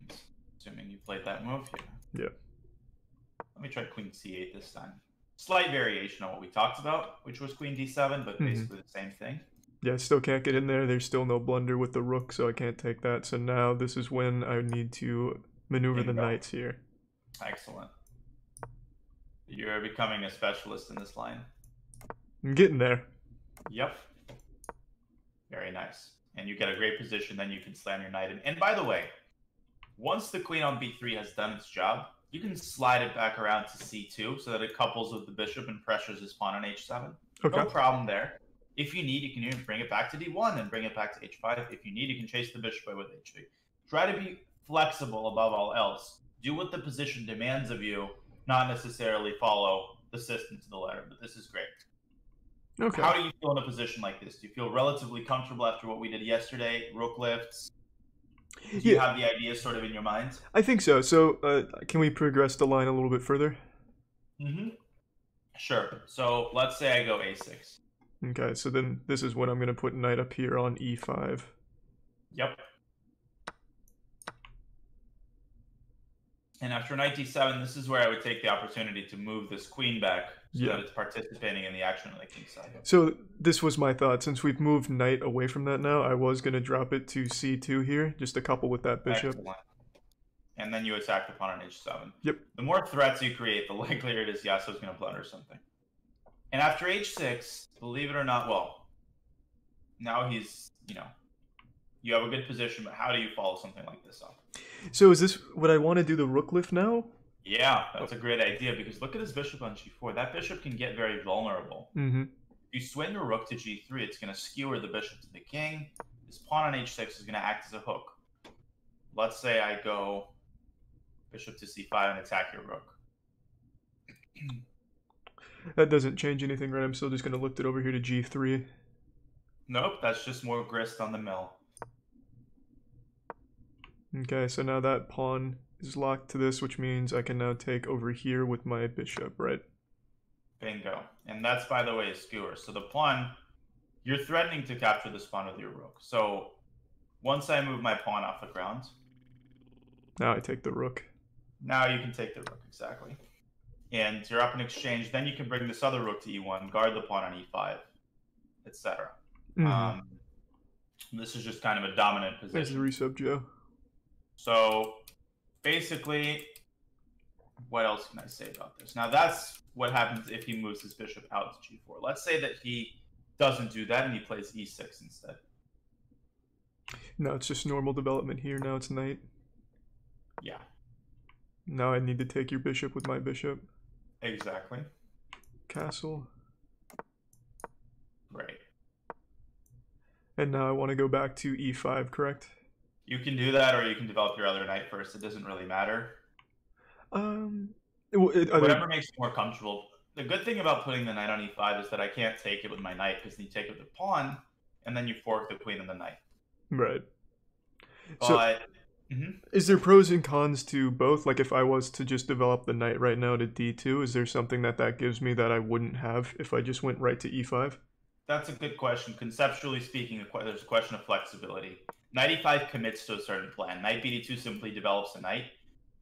S2: assuming you played that move here.
S1: Yep.
S2: Let me try queen c8 this time. Slight variation on what we talked about, which was queen d7, but basically the same thing.
S1: Yeah, I still can't get in there. There's still no blunder with the rook, so I can't take that. So now this is when I need to maneuver the knights here.
S2: Excellent. You're becoming a specialist in this line.
S1: I'm getting there.
S2: Yep. Very nice. And you get a great position, then you can slam your knight in. And by the way, once the queen on b3 has done its job, you can slide it back around to c2 so that it couples with the bishop and pressures his pawn on h7.
S1: Okay.
S2: No problem there. If you need, you can even bring it back to d1 and bring it back to h5. If you need, you can chase the bishop away with h3. Try to be flexible above all else. Do what the position demands of you, not necessarily follow the system to the letter, but this is great.
S1: Okay.
S2: How do you feel in a position like this? Do you feel relatively comfortable after what we did yesterday? Rook lifts? Do you have the ideas sort of in your mind?
S1: I think so. So can we progress the line a little bit further?
S2: Sure. So let's say I go a6.
S1: Okay, so then this is when I'm going to put knight up here on e5.
S2: Yep. And after knight d7, this is where I would take the opportunity to move this queen back so that it's participating in the action on the king side.
S1: So this was my thought. Since we've moved knight away from that now, I was going to drop it to c2 here, just to couple with that bishop.
S2: Excellent. And then you attack the pawn on h7.
S1: Yep.
S2: The more threats you create, the likelier it is Yasuo's going to blunder something. And after h6, believe it or not, well, now he's, you have a good position, but how do you follow something like this up?
S1: So is this what I want to do, the rook lift now?
S2: Yeah, that's a great idea, because look at his bishop on g4. That bishop can get very vulnerable.
S1: Mm-hmm.
S2: If you swing your rook to g3, it's going to skewer the bishop to the king. His pawn on h6 is going to act as a hook. Let's say I go bishop to c5 and attack your rook.
S1: That doesn't change anything, right? I'm still just going to lift it over here to g3.
S2: Nope, that's just more grist on the mill.
S1: Okay, so now that pawn is locked to this, which means I can now take over here with my bishop, right?
S2: Bingo. And that's, by the way, a skewer. So the pawn, you're threatening to capture this pawn with your rook. So once I move my pawn off the ground...
S1: Now I take the rook.
S2: Now you can take the rook, exactly. And you're up in exchange. Then you can bring this other rook to e1, guard the pawn on e5, etc.
S1: Mm-hmm.
S2: This is just kind of a dominant position.
S1: There's the resub, Joe.
S2: So basically, what else can I say about this? Now that's what happens if he moves his bishop out to g4. Let's say that he doesn't do that and he plays e6 instead.
S1: No, it's just normal development here. Now it's knight.
S2: Yeah.
S1: Now I need to take your bishop with my bishop.
S2: Exactly.
S1: Castle.
S2: Right.
S1: And now I want to go back to e5, correct?
S2: You can do that, or you can develop your other knight first. It doesn't really matter. Whatever makes you more comfortable. The good thing about putting the knight on e5 is that I can't take it with my knight, because then you take it with the pawn, and then you fork the queen and the knight.
S1: Right.
S2: But...
S1: So, is there pros and cons to both? Like if I was to just develop the knight right now to d2, is there something that gives me that I wouldn't have if I just went right to e5?
S2: That's a good question. Conceptually speaking, there's a question of flexibility. Knight e5 commits to a certain plan. Knight bd2 simply develops a knight.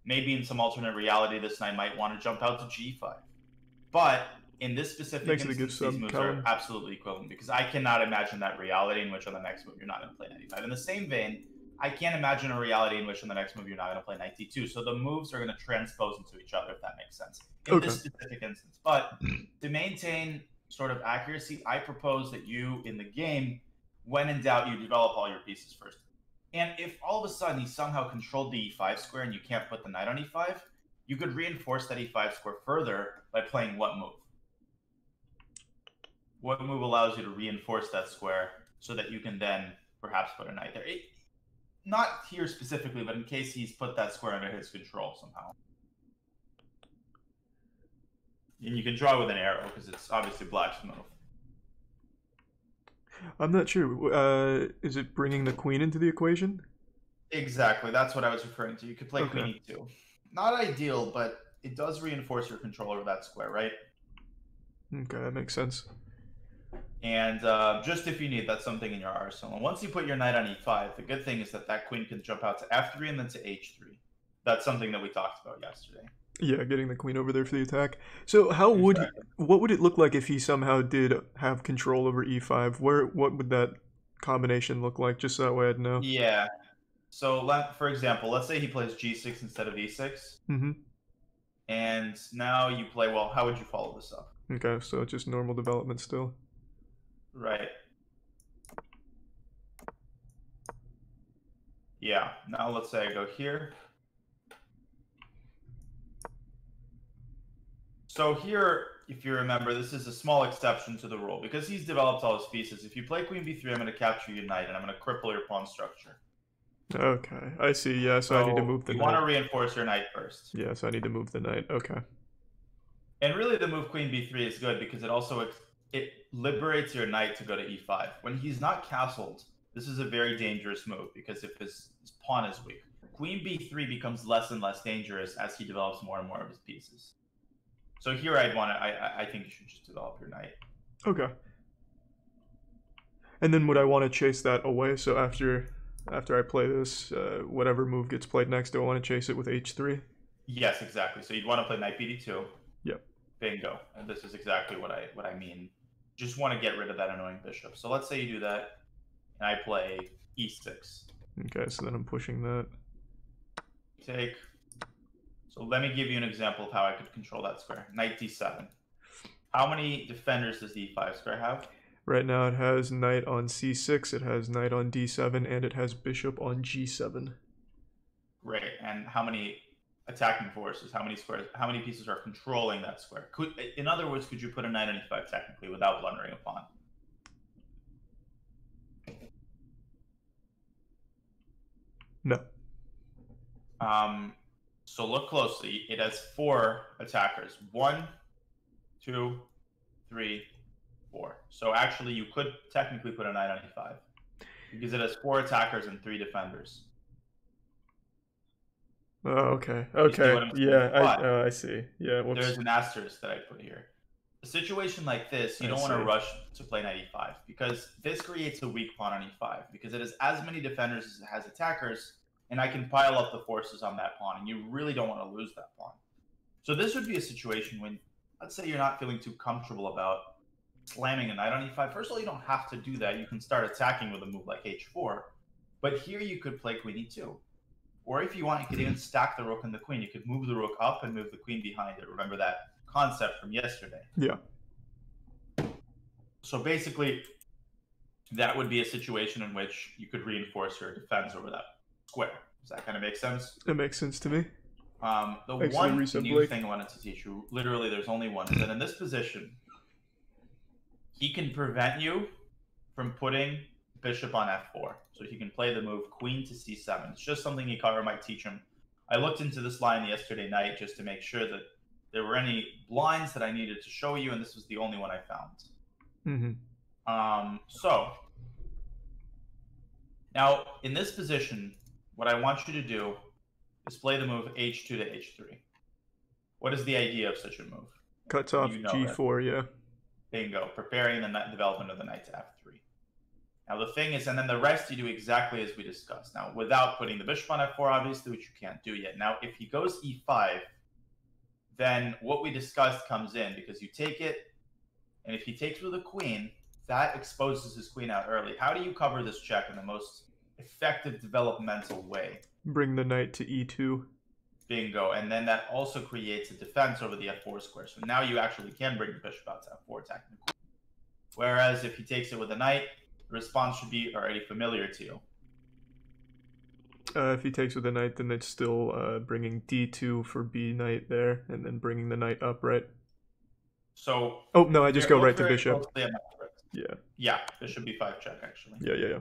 S2: Maybe in some alternate reality, this knight might want to jump out to g5. But in this specific instance, these moves are absolutely equivalent, because I cannot imagine that reality in which on the next move you're not going to play knight e5. In the same vein, I can't imagine a reality in which on the next move you're not going to play knight d2. So the moves are going to transpose into each other, if that makes sense, in this specific instance. But to maintain sort of accuracy, I propose that you, in the game, when in doubt, you develop all your pieces first. And if all of a sudden he somehow controlled the e5 square and you can't put the knight on e5, you could reinforce that e5 square further by playing what move? What move allows you to reinforce that square so that you can then perhaps put a knight there? Not here specifically, but in case he's put that square under his control somehow. And you can draw with an arrow, because it's obviously black's move.
S1: I'm not sure. Is it bringing the queen into the equation?
S2: Exactly. That's what I was referring to. You could play queen e2. Not ideal, but it does reinforce your control over that square, right?
S1: Okay, that makes sense.
S2: And just if you need, that's something in your arsenal. And once you put your knight on e5, the good thing is that queen can jump out to f3 and then to h3. That's something that we talked about yesterday.
S1: Yeah, getting the queen over there for the attack. So what would it look like if he somehow did have control over e5? What would that combination look like? Just so that way I'd know.
S2: Yeah. So for example, let's say he plays g6 instead of e6.
S1: Mm-hmm.
S2: And now you play, well, how would you follow this up?
S1: Okay, so just normal development still.
S2: Right. Yeah. Now let's say I go here. So here, if you remember, this is a small exception to the rule. Because he's developed all his pieces, if you play queen b3, I'm going to capture your knight, and I'm going to cripple your pawn structure.
S1: Okay, I see. Yeah, so I need to move the
S2: you
S1: knight.
S2: Want to reinforce your knight first.
S1: Yeah, so I need to move the knight. Okay.
S2: And really, the move queen b3 is good because it also it liberates your knight to go to e5. When he's not castled, this is a very dangerous move because if his pawn is weak, queen b3 becomes less and less dangerous as he develops more and more of his pieces. So here, I think you should just develop your knight.
S1: Okay. And then would I want to chase that away? So after I play this, whatever move gets played next, do I want to chase it with h3?
S2: Yes, exactly. So you'd want to play knight bd2.
S1: Yep.
S2: Bingo. And this is exactly what I mean. Just want to get rid of that annoying bishop. So let's say you do that, and I play e6.
S1: Okay, so then I'm pushing that.
S2: Take. So let me give you an example of how I could control that square. Knight d7. How many defenders does the e5 square have?
S1: Right now it has knight on c6, it has knight on d7, and it has bishop on g7.
S2: Great. And how many attacking forces? How many pieces are controlling that square? In other words, could you put a knight on e5 technically without blundering a pawn?
S1: No.
S2: So look closely. It has 4 attackers. 1, 2, 3, 4. So actually, you could technically put a knight on e5 because it has 4 attackers and 3 defenders.
S1: Oh, okay. Okay. Yeah, I see. Yeah. Whoops.
S2: There's an asterisk that I put here. A situation like this, you don't want to rush to play knight e5 because this creates a weak pawn on e5 because it has as many defenders as it has attackers, and I can pile up the forces on that pawn, and you really don't want to lose that pawn. So this would be a situation when, let's say you're not feeling too comfortable about slamming a knight on e5. First of all, you don't have to do that. You can start attacking with a move like h4, but here you could play queen e2. Or if you want, you could even stack the rook and the queen. You could move the rook up and move the queen behind it. Remember that concept from yesterday?
S1: Yeah.
S2: So basically, that would be a situation in which you could reinforce your defense over that square. Does that kind of make sense?
S1: It makes sense to me.
S2: The one new thing I wanted to teach you, literally there's only one, is that in this position, he can prevent you from putting bishop on f4. So he can play the move queen to c7. It's just something Hikaru might teach him. I looked into this line yesterday night just to make sure that there were any blinds that I needed to show you, and this was the only one I found. So now in this position, what I want you to do is play the move h2 to h3. What is the idea of such a move?
S1: Cuts off g4, yeah.
S2: Bingo. Preparing the development of the knight to f3. Now the thing is, and then the rest you do exactly as we discussed. Now, without putting the bishop on f4, obviously, which you can't do yet. Now, if he goes e5, then what we discussed comes in, because you take it, and if he takes with a queen, that exposes his queen out early. How do you cover this check in the most effective developmental way?
S1: Bring the knight to e2.
S2: Bingo. And then that also creates a defense over the f4 square. So now you actually can bring the bishop out to f4, attacking the queen. Whereas if he takes it with a knight, the response should be already familiar to you.
S1: If he takes with a knight, then it's still bringing d2 for b knight there, and then bringing the knight up, right?
S2: So...
S1: Oh, no, I just go right to bishop. Yeah.
S2: Yeah, bishop b5 check, actually.
S1: Yeah.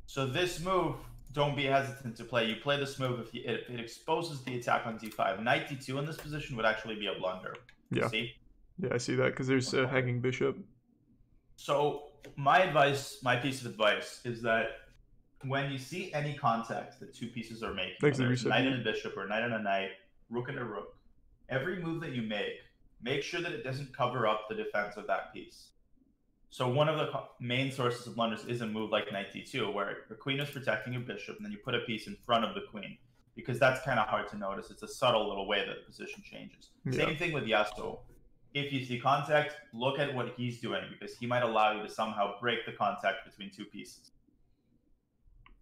S2: So this move, don't be hesitant to play. You play this move if it exposes the attack on d5. Knight d2 in this position would actually be a blunder.
S1: Yeah.
S2: See?
S1: Yeah, I see that, because there's a hanging bishop.
S2: So my advice, my piece of advice, is that when you see any contact that two pieces are making, whether it's knight and a bishop or knight and a knight, rook and a rook, every move that you make sure that it doesn't cover up the defense of that piece. So one of the main sources of blunders is a move like knight d2, where the queen is protecting a bishop, and then you put a piece in front of the queen, because that's kind of hard to notice. It's a subtle little way that the position changes. Yeah. Same thing with Yasuo. If you see contact, look at what he's doing, because he might allow you to somehow break the contact between two pieces.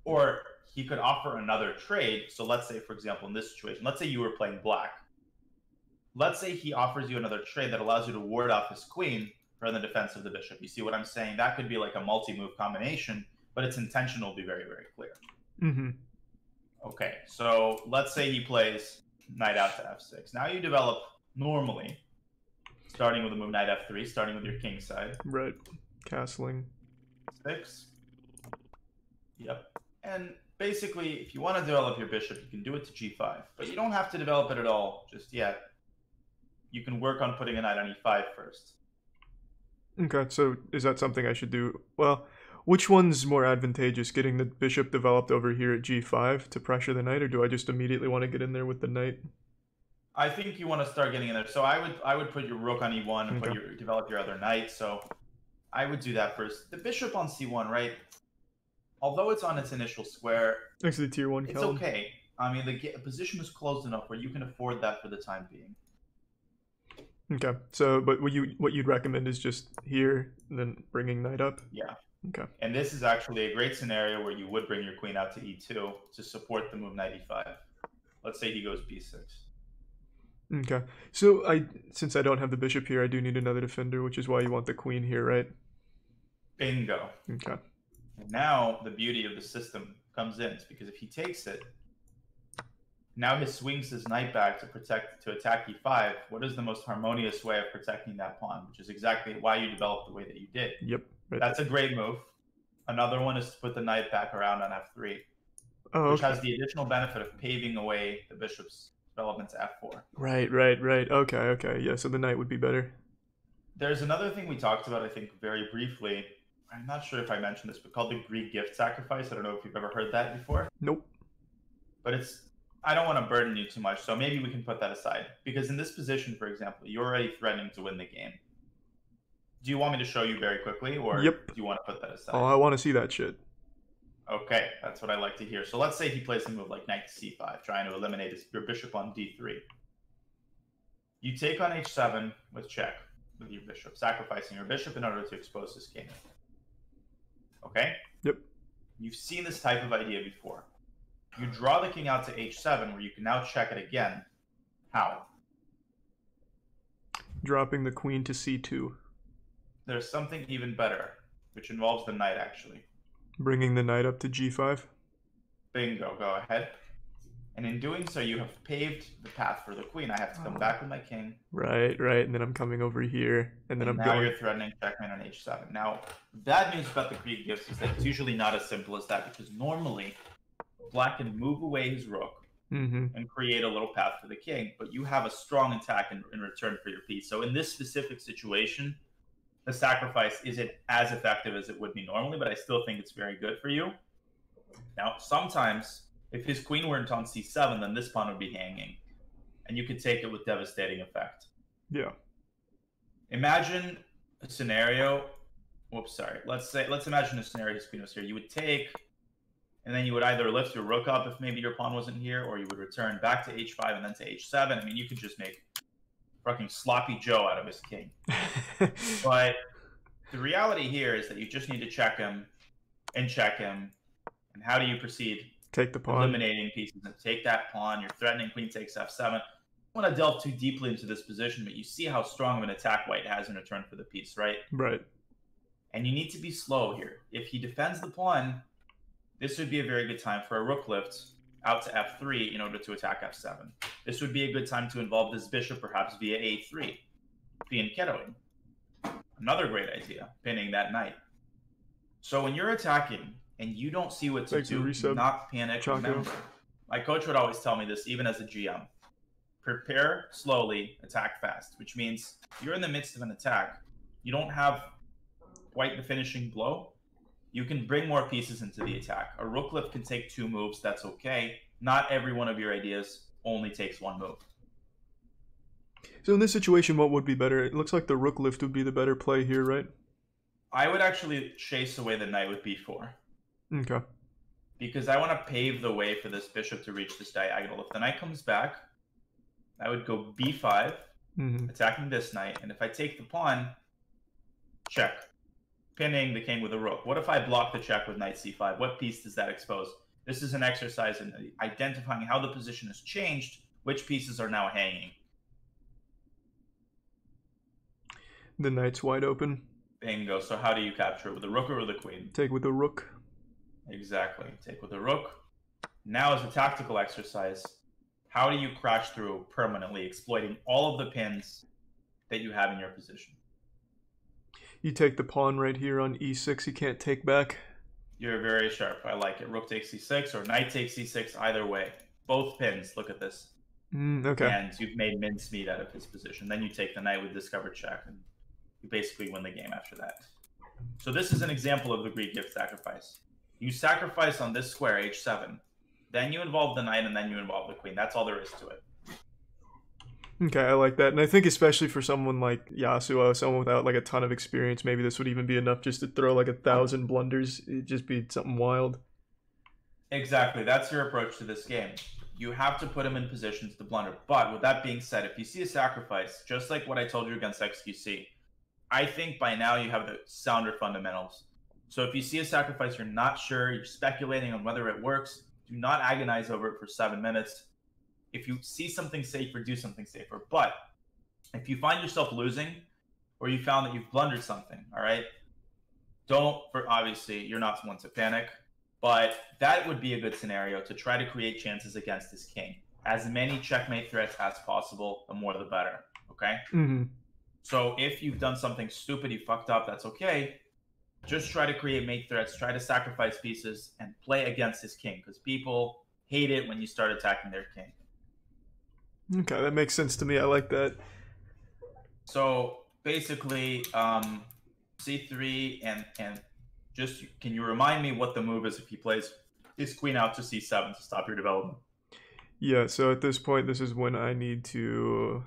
S2: Or he could offer another trade. So let's say, for example, in this situation, let's say you were playing black. Let's say he offers you another trade that allows you to ward off his queen for the defense of the bishop. You see what I'm saying? That could be like a multi-move combination, but its intention will be very, very clear.
S1: Mm-hmm.
S2: Okay, so let's say he plays knight out to f6. Now you develop normally, starting with a move knight f3, starting with your king side.
S1: Right. Castling.
S2: 6. Yep. And basically, if you want to develop your bishop, you can do it to g5. But you don't have to develop it at all just yet. You can work on putting a knight on e5 first.
S1: Okay, so is that something I should do? Well, which one's more advantageous, getting the bishop developed over here at g5 to pressure the knight, or do I just immediately want to get in there with the knight?
S2: I think you want to start getting in there. So I would put your rook on e1 and
S1: Okay.
S2: develop your other knight. So I would do that first. The bishop on c1, right? Although it's on its initial square,
S1: Next to the tier 1
S2: it's
S1: column.
S2: okay. I mean, the position is closed enough where you can afford that for the time being.
S1: Okay, so but what you'd recommend is just here, and then bringing knight up?
S2: Yeah.
S1: Okay.
S2: And this is actually a great scenario where you would bring your queen out to e2 to support the move knight e5. Let's say he goes b6.
S1: Okay, so since I don't have the bishop here, I do need another defender, which is why you want the queen here, right?
S2: Bingo.
S1: Okay.
S2: And now the beauty of the system comes in, because if he takes it, now he swings his knight back to attack e5. What is the most harmonious way of protecting that pawn? Which is exactly why you developed the way that you did.
S1: Yep. Right.
S2: That's a great move. Another one is to put the knight back around on f3, which
S1: okay.
S2: has the additional benefit of paving away the bishop's development to f4.
S1: Right. Okay. Yeah, so the knight would be better.
S2: There's another thing we talked about, I think, very briefly. I'm not sure if I mentioned this, but called the Greek gift sacrifice. I don't know if you've ever heard that before.
S1: Nope.
S2: But I don't want to burden you too much, so maybe we can put that aside. Because in this position, for example, you're already threatening to win the game. Do you want me to show you very quickly, or
S1: Yep.
S2: do you want to put that aside?
S1: Oh, I want to see that shit.
S2: Okay, that's what I like to hear. So let's say he plays a move like knight to c5, trying to eliminate your bishop on d3. You take on h7 with check with your bishop, sacrificing your bishop in order to expose his king. Okay?
S1: Yep.
S2: You've seen this type of idea before. You draw the king out to h7, where you can now check it again. How?
S1: Dropping the queen to c2.
S2: There's something even better, which involves the knight, actually.
S1: Bringing the knight up to g5.
S2: Bingo, go ahead. And in doing so, you have paved the path for the queen. I have to come back with my king.
S1: Right, and then I'm coming over here, and then I'm
S2: now
S1: going...
S2: you're threatening checkmate on h7. Now, the bad news about the Greek gifts is that it's usually not as simple as that, because normally, black can move away his rook and create a little path for the king, but you have a strong attack in return for your piece. So in this specific situation, the sacrifice isn't as effective as it would be normally, but I still think it's very good for you. Now, sometimes, if his queen weren't on c7, then this pawn would be hanging, and you could take it with devastating effect.
S1: Yeah.
S2: Imagine a scenario. Let's imagine a scenario his queen was here. You would take, and then you would either lift your rook up if maybe your pawn wasn't here, or you would return back to h5 and then to h7. I mean, you could just make fucking sloppy Joe out of his king. But the reality here is that you just need to check him and check him. And how do you proceed?
S1: Take the pawn.
S2: Eliminating pieces and take that pawn. You're threatening queen takes f7. I don't want to delve too deeply into this position, but you see how strong of an attack white has in return for the piece, right?
S1: Right.
S2: And you need to be slow here. If he defends the pawn, this would be a very good time for a rook lift out to f3 in order to attack f7. This would be a good time to involve this bishop perhaps via a3, fianchettoing. Another great idea, pinning that knight. So when you're attacking and you don't see what to do, do not panic. Remember, my coach would always tell me this, even as a GM. Prepare slowly, attack fast, which means you're in the midst of an attack. You don't have quite the finishing blow. You can bring more pieces into the attack. A rook lift can take 2 moves. That's okay. Not every one of your ideas only takes 1 move.
S1: So in this situation, what would be better? It looks like the rook lift would be the better play here, right?
S2: I would actually chase away the knight with b4.
S1: Okay.
S2: Because I want to pave the way for this bishop to reach this diagonal. If the knight comes back, I would go b5, attacking this knight. And if I take the pawn, check. Pinning the king with a rook. What if I block the check with knight c5? What piece does that expose? This is an exercise in identifying how the position has changed, which pieces are now hanging.
S1: The knight's wide open.
S2: Bingo. So how do you capture it? With the rook or with the queen?
S1: Take with the rook.
S2: Exactly. Take with the rook. Now as a tactical exercise, How do you crash through permanently, exploiting all of the pins that you have in your position?
S1: You take the pawn right here on e6. You can't take back.
S2: You're very sharp. I like it. Rook takes c6 or knight takes c6. Either way, both pins. Look at this.
S1: Okay.
S2: And you've made mincemeat out of his position. Then you take the knight with discovered check, and you basically win the game after that. So this is an example of the Greek gift sacrifice. You sacrifice on this square, h7. Then you involve the knight, and then you involve the queen. That's all there is to it.
S1: Okay, I like that. And I think especially for someone like Yasuo, someone without like a ton of experience, maybe this would even be enough just to throw like 1,000 blunders. It'd just be something wild.
S2: Exactly. That's your approach to this game. You have to put him in positions to blunder. But with that being said, if you see a sacrifice, just like what I told you against XQC, I think by now you have the sounder fundamentals. So if you see a sacrifice, you're not sure, you're speculating on whether it works, do not agonize over it for 7 minutes. If you see something safer, do something safer. But if you find yourself losing, or you found that you've blundered something, all right, obviously, you're not one to panic, but that would be a good scenario to try to create chances against this king. As many checkmate threats as possible, the more the better, okay? So if you've done something stupid, you fucked up, that's okay. Just try to create mate threats, try to sacrifice pieces, and play against his king, because people hate it when you start attacking their king.
S1: Okay, that makes sense to me. I like that.
S2: So basically, c3 and just can you remind me what the move is if he plays his queen out to c7 to stop your development?
S1: Yeah, so at this point, this is when I need to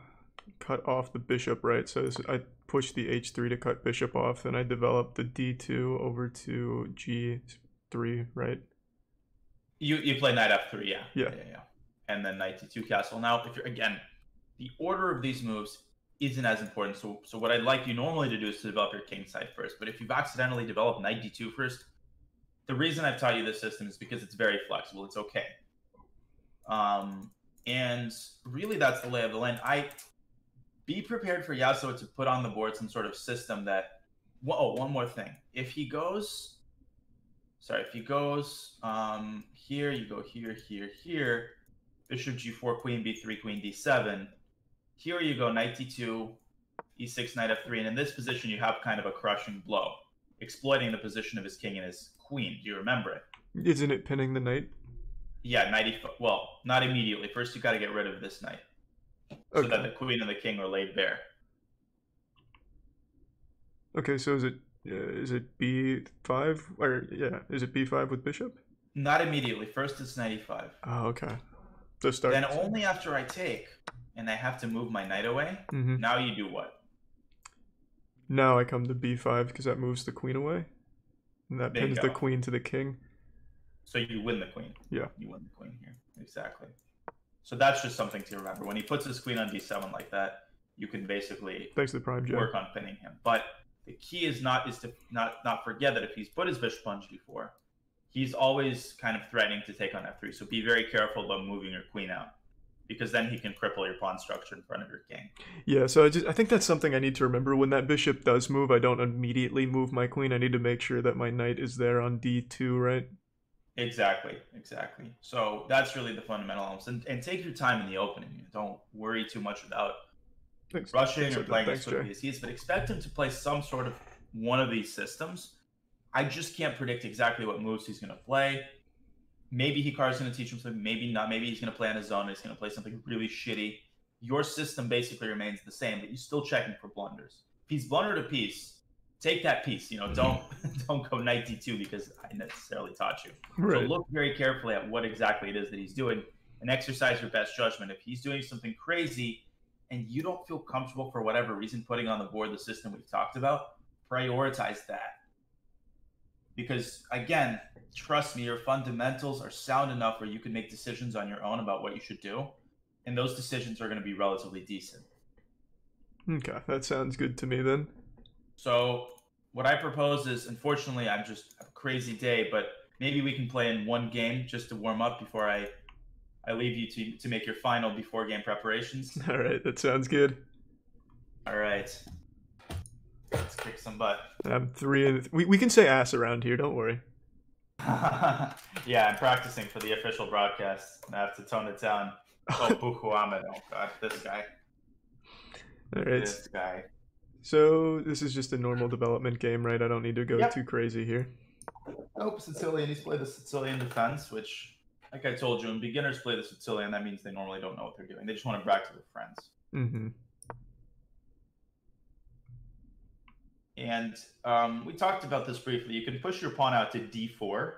S1: cut off the bishop, right? So I push the h3 to cut bishop off, and I develop the d2 over to g3, right?
S2: You play knight f3, yeah.
S1: Yeah.
S2: And then knight d2 castle. Now, if you're again, the order of these moves isn't as important. So what I'd like you normally to do is to develop your king side first. But if you've accidentally developed knight d2 first, the reason I've taught you this system is because it's very flexible. It's okay. And really, that's the lay of the land. Be prepared for Yasuo to put on the board some sort of system that. Oh, one more thing. If he goes here, you go here, here, here. Bishop g4, queen b3, queen d7. Here you go, knight d2, e6, knight f3, and in this position you have kind of a crushing blow, exploiting the position of his king and his queen. Do you remember it?
S1: Isn't it pinning the knight?
S2: Yeah, knight e4. Well, not immediately. First you got to get rid of this knight, so that the queen and the king are laid bare.
S1: Okay, so is it b5 or yeah? Is it b5 with bishop?
S2: Not immediately. First it's knight e5.
S1: Oh, okay. So start.
S2: Then only after I take and I have to move my knight away. Now you do what?
S1: Now I come to b5 because that moves the queen away, and that
S2: Bingo.
S1: pins the queen to the king.
S2: So you win the queen.
S1: Yeah.
S2: You win the queen here. Exactly. So that's just something to remember. When he puts his queen on d7 like that, you can basically
S1: thanks to the prime
S2: work on pinning him. But the key is to not forget that if he's put his bishop on g4, he's always kind of threatening to take on f3. So be very careful about moving your queen out, because then he can cripple your pawn structure in front of your king.
S1: Yeah, so I think that's something I need to remember. When that bishop does move, I don't immediately move my queen. I need to make sure that my knight is there on d2, right?
S2: Exactly. So that's really the fundamental elements. And take your time in the opening. Don't worry too much about rushing or playing a sort of PCs, but expect him to play some sort of one of these systems. I just can't predict exactly what moves he's going to play. Maybe Hikaru's going to teach him something, maybe not. Maybe he's going to play on his own and he's going to play something really shitty. Your system basically remains the same, but you're still checking for blunders. If he's blundered a piece, take that piece. Don't go knight d2 because I necessarily taught you. Right. So look very carefully at what exactly it is that he's doing and exercise your best judgment. If he's doing something crazy and you don't feel comfortable for whatever reason putting on the board the system we've talked about, prioritize that. Because, again, trust me, your fundamentals are sound enough where you can make decisions on your own about what you should do. And those decisions are going to be relatively decent.
S1: Okay, that sounds good to me then.
S2: So what I propose is, unfortunately, I'm just a crazy day, but maybe we can play in one game just to warm up before I leave you to make your final before game preparations.
S1: All right, that sounds good.
S2: All right. Let's kick some butt.
S1: I'm 3 and we can say ass around here. Don't worry.
S2: Yeah, I'm practicing for the official broadcast. I have to tone it down. Oh, Bukuame. Oh, God. This guy.
S1: All right.
S2: This guy.
S1: So this is just a normal development game, right? I don't need to go
S2: Yep.
S1: too crazy here.
S2: Nope, Sicilian. He's played the Sicilian defense, which, like I told you, when beginners play the Sicilian, that means they normally don't know what they're doing. They just want to brag to their friends.
S1: Mm-hmm.
S2: And we talked about this briefly. You can push your pawn out to d4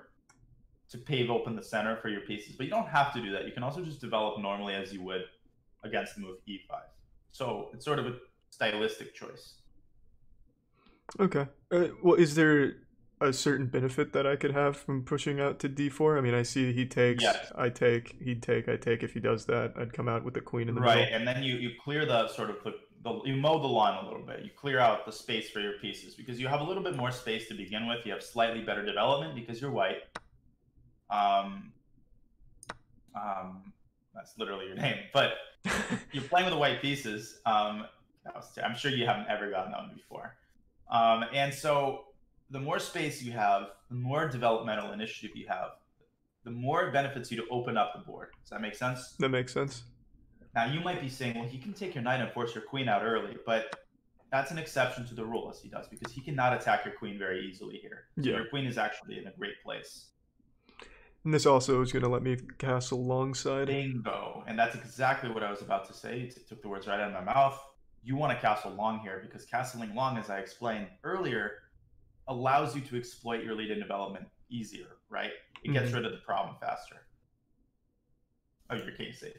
S2: to pave open the center for your pieces, but you don't have to do that. You can also just develop normally as you would against the move e5. So it's sort of a stylistic choice.
S1: Okay. Well, is there a certain benefit that I could have from pushing out to d4? I mean, I see he takes,
S2: Yes.
S1: I take, he'd take, I take. If he does that, I'd come out with the queen in the
S2: Right,
S1: middle.
S2: and then you clear the sort of you mow the lawn a little bit. You clear out the space for your pieces because you have a little bit more space to begin with. You have slightly better development because you're white. That's literally your name, but you're playing with the white pieces. I'm sure you haven't ever gotten that one before. And so the more space you have, the more developmental initiative you have, the more it benefits you to open up the board. Does that make sense?
S1: That makes sense.
S2: Now, you might be saying, well, he can take your knight and force your queen out early, but that's an exception to the rule, as he does, because he cannot attack your queen very easily here. So
S1: Yeah.
S2: your queen is actually in a great place.
S1: And this also is going to let me castle longside.
S2: Bingo. And that's exactly what I was about to say. You took the words right out of my mouth. You want to castle long here, because castling long, as I explained earlier, allows you to exploit your lead in development easier, right? It gets rid of the problem faster. Oh, your king safety.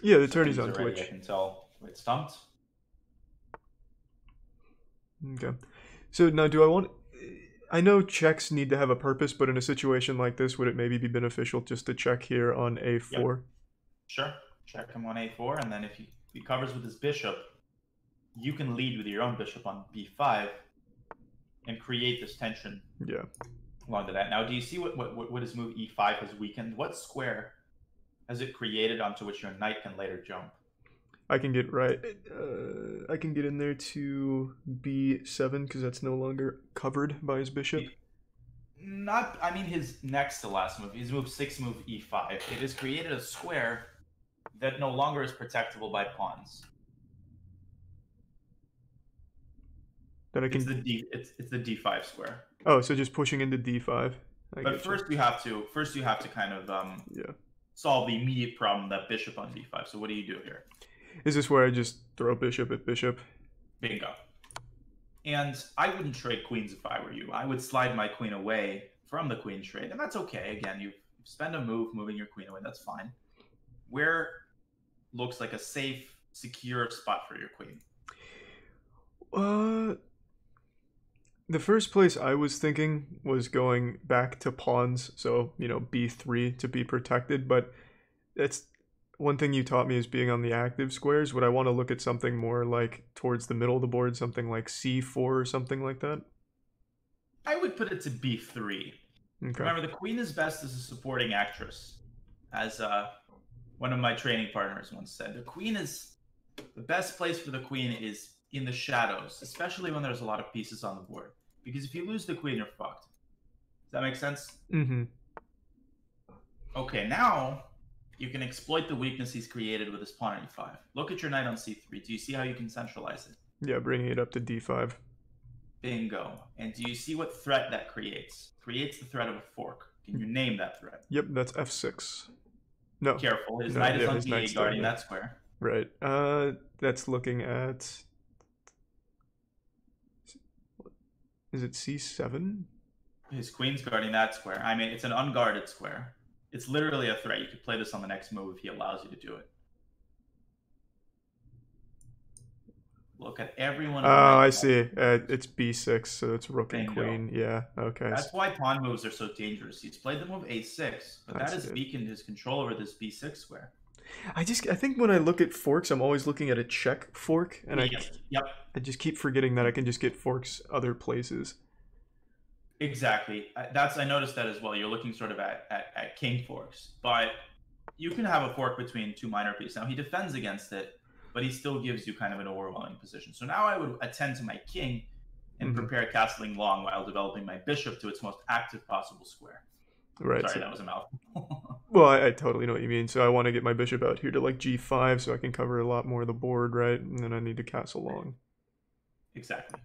S1: Yeah, the tourney's on
S2: Already,
S1: Twitch.
S2: I can tell. Wait, stumped?
S1: Okay. So now do I want... I know checks need to have a purpose, but in a situation like this, would it maybe be beneficial just to check here on a4?
S2: Yep. Sure. Check him on a4, and then if he covers with his bishop, you can lead with your own bishop on b5 and create this tension.
S1: Yeah.
S2: Along to that. Now, do you see what his move e5 has weakened? What square has it created onto which your knight can later jump?
S1: I can get right. I can get in there to b7 because that's no longer covered by his bishop.
S2: I mean his next to last move. His move 6, move e5. It has created a square that no longer is protectable by pawns.
S1: That I can.
S2: It's the d5 square.
S1: Oh, so just pushing into d5.
S2: But first you have to kind of solve the immediate problem, that bishop on d5. So what do you do here?
S1: Is this where I just throw bishop at bishop?
S2: Bingo. And I wouldn't trade queens if I were you. I would slide my queen away from the queen trade, and that's okay. Again, you spend a move moving your queen away. That's fine. Where looks like a safe, secure spot for your queen?
S1: The first place I was thinking was going back to pawns, so, you know, b3 to be protected, but that's one thing you taught me is being on the active squares. Would I want to look at something more like towards the middle of the board, something like c4 or something like that?
S2: I would put it to b3.
S1: Okay.
S2: Remember, the queen is best as a supporting actress. As one of my training partners once said, the best place for the queen is in the shadows, especially when there's a lot of pieces on the board. Because if you lose the queen, you're fucked. Does that make sense?
S1: Mm-hmm.
S2: Okay, now you can exploit the weakness he's created with his pawn on e5. Look at your knight on c3. Do you see how you can centralize it?
S1: Yeah, bringing it up to d5.
S2: Bingo. And do you see what threat that creates? Creates the threat of a fork. Can you name that threat?
S1: Yep, that's f6. No.
S2: Careful, his knight is on d8 guarding that square.
S1: Right. That's looking at... Is it c7?
S2: His queen's guarding that square. I mean, it's an unguarded square. It's literally a threat. You could play this on the next move if he allows you to do it. Look at everyone.
S1: Oh, I see. It's b6, so it's rook and
S2: Bingo.
S1: queen. Yeah, okay.
S2: That's why pawn moves are so dangerous. He's played the move a6, but that has weakened his control over this b6 square.
S1: I think when I look at forks, I'm always looking at a check fork, and I just keep forgetting that I can just get forks other places.
S2: Exactly. I noticed that as well. You're looking sort of at king forks, but you can have a fork between two minor pieces. Now he defends against it, but he still gives you kind of an overwhelming position. So now I would attend to my king and prepare castling long while developing my bishop to its most active possible square.
S1: Right.
S2: Sorry, that was a mouthful.
S1: Well, I totally know what you mean. So I want to get my bishop out here to like g5 so I can cover a lot more of the board, right? And then I need to castle long.
S2: Exactly.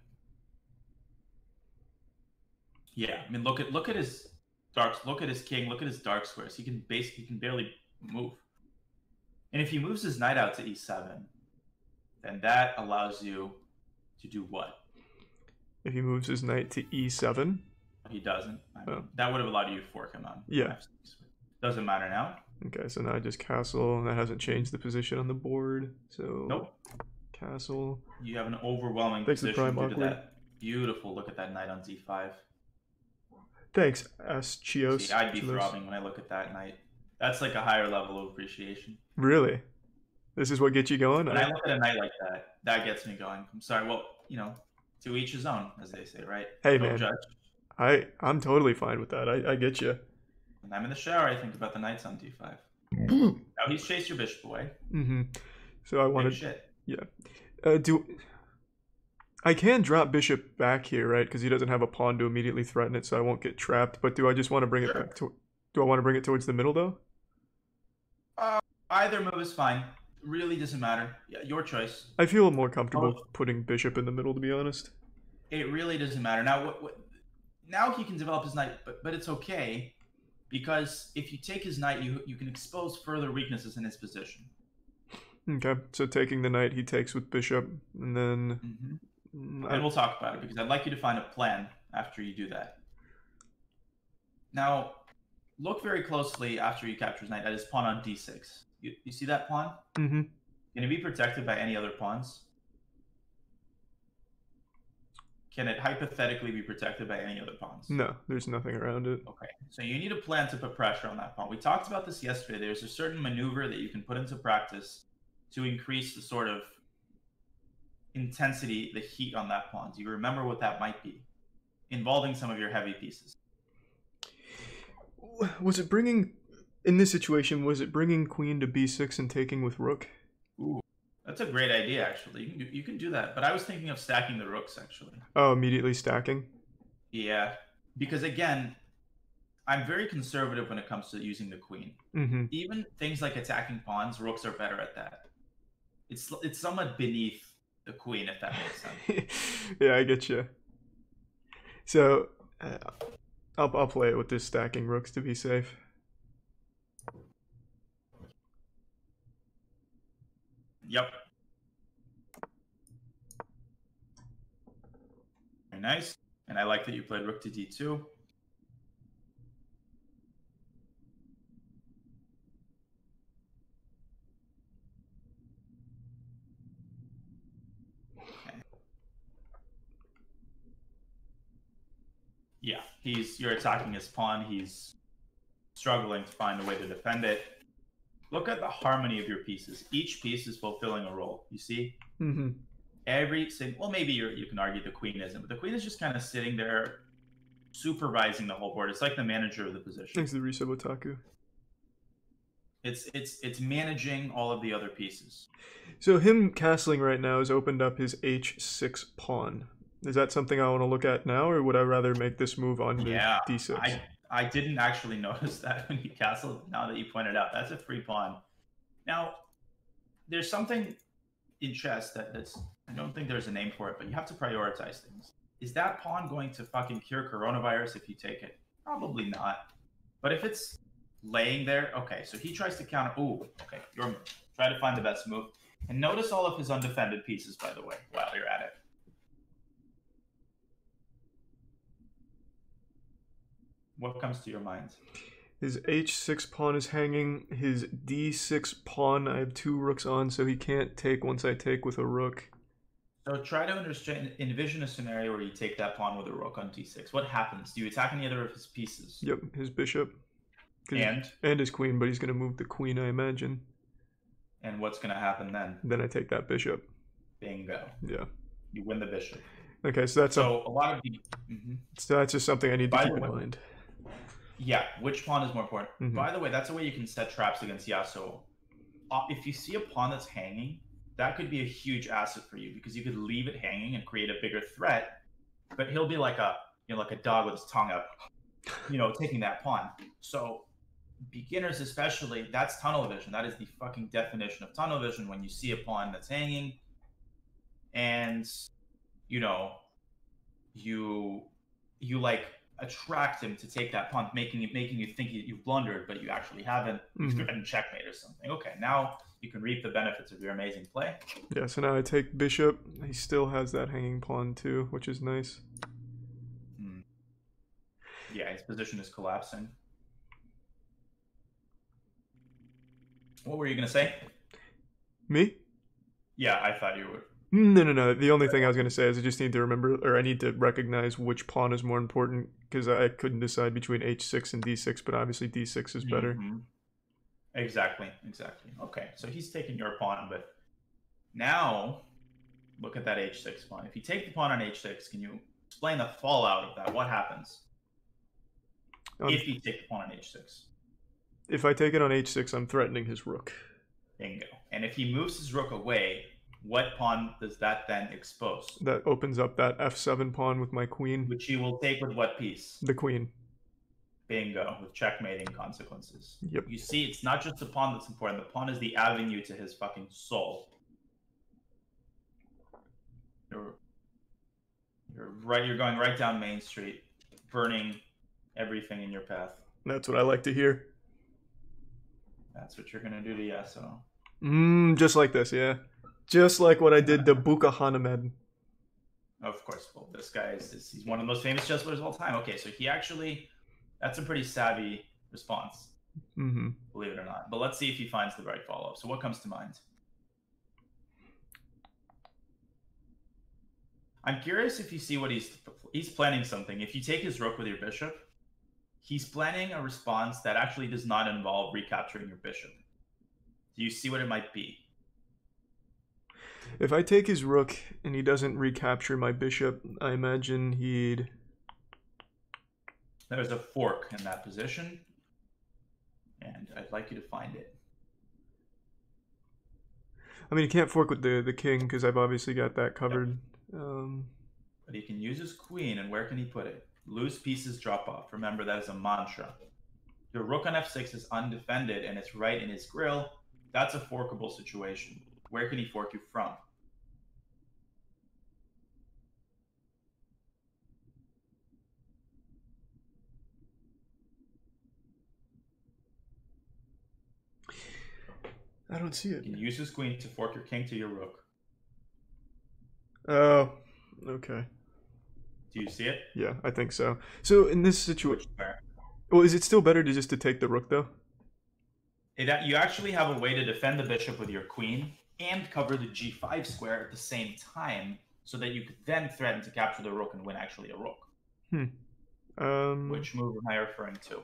S2: Yeah, I mean, look at his darks. Look at his king. Look at his dark squares. He can barely move. And if he moves his knight out to e7, then that allows you to do what?
S1: If he moves his knight to e7?
S2: He doesn't. I mean, that would have allowed you to fork him on.
S1: Yeah.
S2: Doesn't matter now.
S1: Okay, so now I just castle. That hasn't changed the position on the board. So
S2: nope.
S1: Castle.
S2: You have an overwhelming position due to that. Beautiful. Look at that knight on d5.
S1: Thanks, Chios.
S2: See, I'd be throbbing when I look at that knight. That's like a higher level of appreciation.
S1: Really? This is what gets you going?
S2: When I look at a knight like that, that gets me going. I'm sorry. Well, to each his own, as they say, right?
S1: Hey,
S2: Don't
S1: man.
S2: Judge.
S1: I'm totally fine with that. I get you.
S2: When I'm in the shower, I think about the knights on d5. Now he's chased your bishop away.
S1: So I wanted...
S2: Shit.
S1: Yeah. I can drop bishop back here, right? Because he doesn't have a pawn to immediately threaten it, so I won't get trapped. But do I just want to bring it back to... Do I want to bring it towards the middle, though?
S2: Either move is fine. Really doesn't matter. Yeah, your choice.
S1: I feel more comfortable putting bishop in the middle, to be honest.
S2: It really doesn't matter. Now, now he can develop his knight, but it's okay. Because if you take his knight, you can expose further weaknesses in his position.
S1: Okay, so taking the knight he takes with bishop, and then...
S2: And we'll talk about it, because I'd like you to find a plan after you do that. Now, look very closely after you capture his knight at his pawn on d6. You see that pawn?
S1: Mm-hmm.
S2: Can it be protected by any other pawns? Can it hypothetically be protected by any other pawns?
S1: No, there's nothing around it.
S2: Okay, so you need a plan to put pressure on that pawn. We talked about this yesterday. There's a certain maneuver that you can put into practice to increase the sort of intensity, the heat on that pawn. Do you remember what that might be? Involving some of your heavy pieces.
S1: Was it bringing... In this situation, was it bringing queen to b6 and taking with rook?
S2: Ooh, that's a great idea, actually. You can do that. But I was thinking of stacking the rooks, actually.
S1: Oh, immediately stacking?
S2: Yeah, because again, I'm very conservative when it comes to using the queen. Even things like attacking pawns, rooks are better at that. It's somewhat beneath the queen, if that makes sense.
S1: Yeah, I get you. So, I'll play it with this stacking rooks to be safe.
S2: Yep. Very nice. And I like that you played rook to d2. Okay. Yeah, you're attacking his pawn. He's struggling to find a way to defend it. Look at the harmony of your pieces. Each piece is fulfilling a role. You see? Well, maybe you can argue the queen isn't, but the queen is just kind of sitting there supervising the whole board. It's like the manager of the position.
S1: Thanks to Risa Otaku.
S2: It's managing all of the other pieces.
S1: So him castling right now has opened up his h6 pawn. Is that something I want to look at now, or would I rather make this move on to d6?
S2: I didn't actually notice that when you castled, now that you pointed out. That's a free pawn. Now, there's something in chess that's... I don't think there's a name for it, but you have to prioritize things. Is that pawn going to fucking cure coronavirus if you take it? Probably not. But if it's laying there... Okay, so he tries to counter... Ooh, okay, your move. Try to find the best move. And notice all of his undefended pieces, by the way, while you're at it. What comes to your mind?
S1: His h6 pawn is hanging. His d6 pawn, I have 2 rooks on, so he can't take once I take with a rook.
S2: So try to envision a scenario where you take that pawn with a rook on d6. What happens? Do you attack any other of his pieces?
S1: Yep, his bishop.
S2: And
S1: his queen, but he's going to move the queen, I imagine.
S2: And what's going to happen then?
S1: Then I take that bishop.
S2: Bingo.
S1: Yeah.
S2: You win the bishop.
S1: Okay, so that's
S2: a lot of the...
S1: So that's just something I need to keep in mind.
S2: Yeah, which pawn is more important? By the way, that's a way you can set traps against Yasuo. If you see a pawn that's hanging, that could be a huge asset for you, because you could leave it hanging and create a bigger threat but he'll be like a like a dog with his tongue out, taking that pawn. So beginners especially, that's tunnel vision. That is the fucking definition of tunnel vision. When you see a pawn that's hanging, and you know you like attract him to take that pawn, making you think you've blundered, but you actually haven't. You've threatened checkmate or something. Okay, now you can reap the benefits of your amazing play.
S1: Yeah, so now I take bishop. He still has that hanging pawn too, which is nice.
S2: Yeah, his position is collapsing. What were you gonna say?
S1: Me?
S2: Yeah, I thought you would.
S1: No. The only thing I was going to say is I just need to remember, or I need to recognize which pawn is more important, because I couldn't decide between h6 and d6, but obviously d6 is better.
S2: Exactly. Okay, so he's taking your pawn, but now look at that h6 pawn. If you take the pawn on h6, can you explain the fallout of that? What happens if you take the pawn on h6?
S1: If I take it on h6, I'm threatening his rook.
S2: Bingo. And if he moves his rook away, what pawn does that then expose?
S1: That opens up that f7 pawn with my queen.
S2: Which he will take with what piece?
S1: The queen.
S2: Bingo, with checkmating consequences.
S1: Yep.
S2: You see, it's not just the pawn that's important. The pawn is the avenue to his fucking soul. You're going right down Main Street, burning everything in your path.
S1: That's what I like to hear.
S2: That's what you're gonna do to Yasuo.
S1: Just like this, yeah. Just like what I did to Buka Hanamed.
S2: Of course. Well, this guy he's one of the most famous chess players of all time. Okay, so he actually, that's a pretty savvy response. Believe it or not. But let's see if he finds the right follow-up. So what comes to mind? I'm curious if you see what he's planning something. If you take his rook with your bishop, he's planning a response that actually does not involve recapturing your bishop. Do you see what it might be?
S1: If I take his rook and he doesn't recapture my bishop, I imagine he'd...
S2: There's a fork in that position, and I'd like you to find it.
S1: I mean, he can't fork with the king, because I've obviously got that covered.
S2: But he can use his queen, and where can he put it? Loose pieces drop off. Remember, that is a mantra. Your rook on f6 is undefended, and it's right in his grill. That's a forkable situation. Where can he fork you from?
S1: I don't see it.
S2: You can use his queen to fork your king to your rook.
S1: Oh, okay.
S2: Do you see it?
S1: Yeah, I think so. So in this situation... Well, is it still better to just to take the rook, though?
S2: You actually have a way to defend the bishop with your queen and cover the g5 square at the same time, so that you could then threaten to capture the rook and win actually a rook. Which move am I referring to?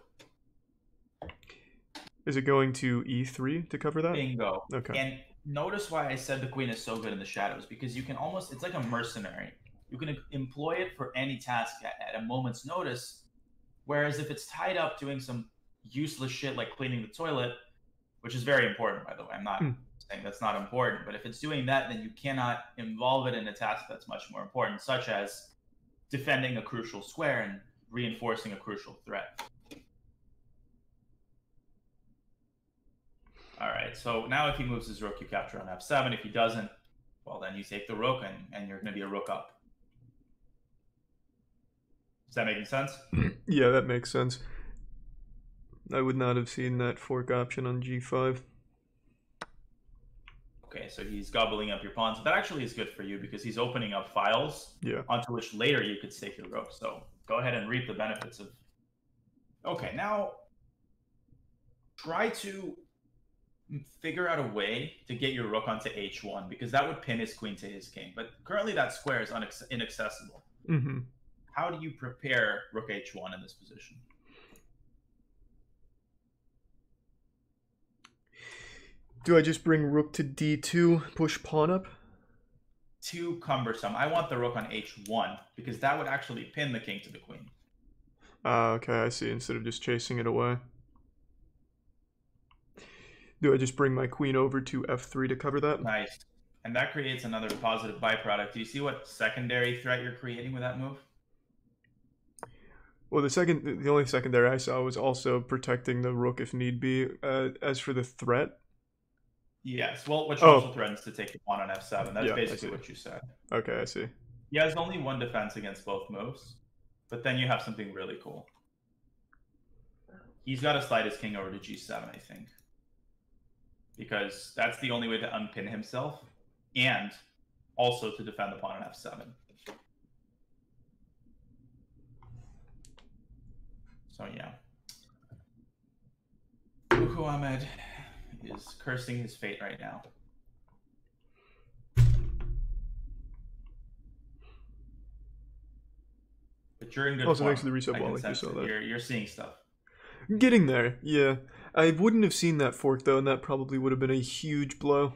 S1: Is it going to e3 to cover that?
S2: Bingo.
S1: Okay.
S2: And notice why I said the queen is so good in the shadows, because you can almost, it's like a mercenary. You can employ it for any task at a moment's notice, whereas if it's tied up doing some useless shit like cleaning the toilet, which is very important, by the way, I'm not saying that's not important, but if it's doing that, then you cannot involve it in a task that's much more important, such as defending a crucial square and reinforcing a crucial threat. All right, so now if he moves his rook, you capture on f7. If he doesn't, well, then you take the rook, and you're going to be a rook up. Is that making sense?
S1: Yeah, that makes sense. I would not have seen that fork option on g5.
S2: Okay, so he's gobbling up your pawns. That actually is good for you, because he's opening up files onto which later you could stake your rook. So go ahead and reap the benefits of... Okay, now try to figure out a way to get your rook onto h1, because that would pin his queen to his king. But currently that square is inaccessible. How do you prepare rook h1 in this position?
S1: Do I just bring rook to d2, push pawn up?
S2: Too cumbersome. I want the rook on h1, because that would actually pin the king to the queen.
S1: Okay, I see. Instead of just chasing it away. Do I just bring my queen over to f3 to cover that?
S2: Nice. And that creates another positive byproduct. Do you see what secondary threat you're creating with that move?
S1: Well, the only secondary I saw was also protecting the rook if need be. As for the threat,
S2: Yes, well, which
S1: oh,
S2: also threatens to take the pawn on f7. That's
S1: yeah, I
S2: basically
S1: see.
S2: what you said.
S1: Okay, I see.
S2: He has only one defense against both moves, but then you have something really cool. He's got to slide his king over to g7, I think, because that's the only way to unpin himself and also to defend the pawn on f7. So yeah, Uku Ahmed is cursing his fate right now. But you're in good
S1: Also,
S2: form.
S1: thanks to the reset ball, like you saw that.
S2: You're seeing stuff.
S1: Getting there, yeah. I wouldn't have seen that fork though, and that probably would have been a huge blow.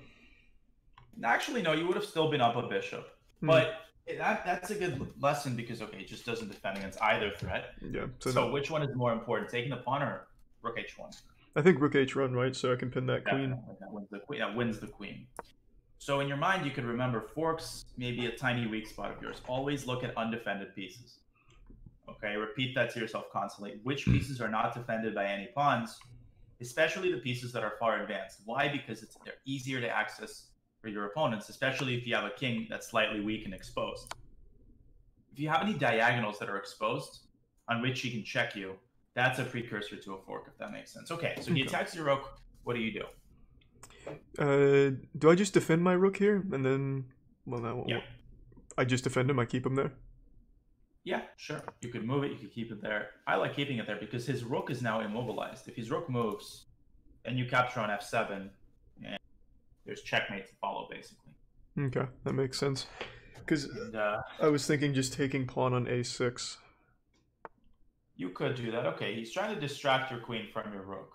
S2: Actually, no, you would have still been up a bishop. But that's a good lesson because, okay, it just doesn't defend against either threat.
S1: Yeah.
S2: So which one is more important, taking the pawn or rook h1?
S1: I think rook h1, right? So I can pin that queen.
S2: That wins the queen. That wins the queen. So in your mind, you could remember forks may be a tiny weak spot of yours. Always look at undefended pieces. Okay, repeat that to yourself constantly. Which pieces are not defended by any pawns, especially the pieces that are far advanced. Why? Because they're easier to access for your opponents, especially if you have a king that's slightly weak and exposed. If you have any diagonals that are exposed on which he can check you, that's a precursor to a fork, if that makes sense. Okay, so he attacks your rook. What do you do?
S1: Do I just defend my rook here, and then, well, that won't.
S2: Yeah.
S1: I just defend him. I keep him there.
S2: Yeah, sure. You could move it. You could keep it there. I like keeping it there because his rook is now immobilized. If his rook moves, and you capture on f7, and there's checkmate to follow, basically.
S1: Okay, that makes sense. Because I was thinking just taking pawn on a6.
S2: You could do that. Okay, he's trying to distract your queen from your rook.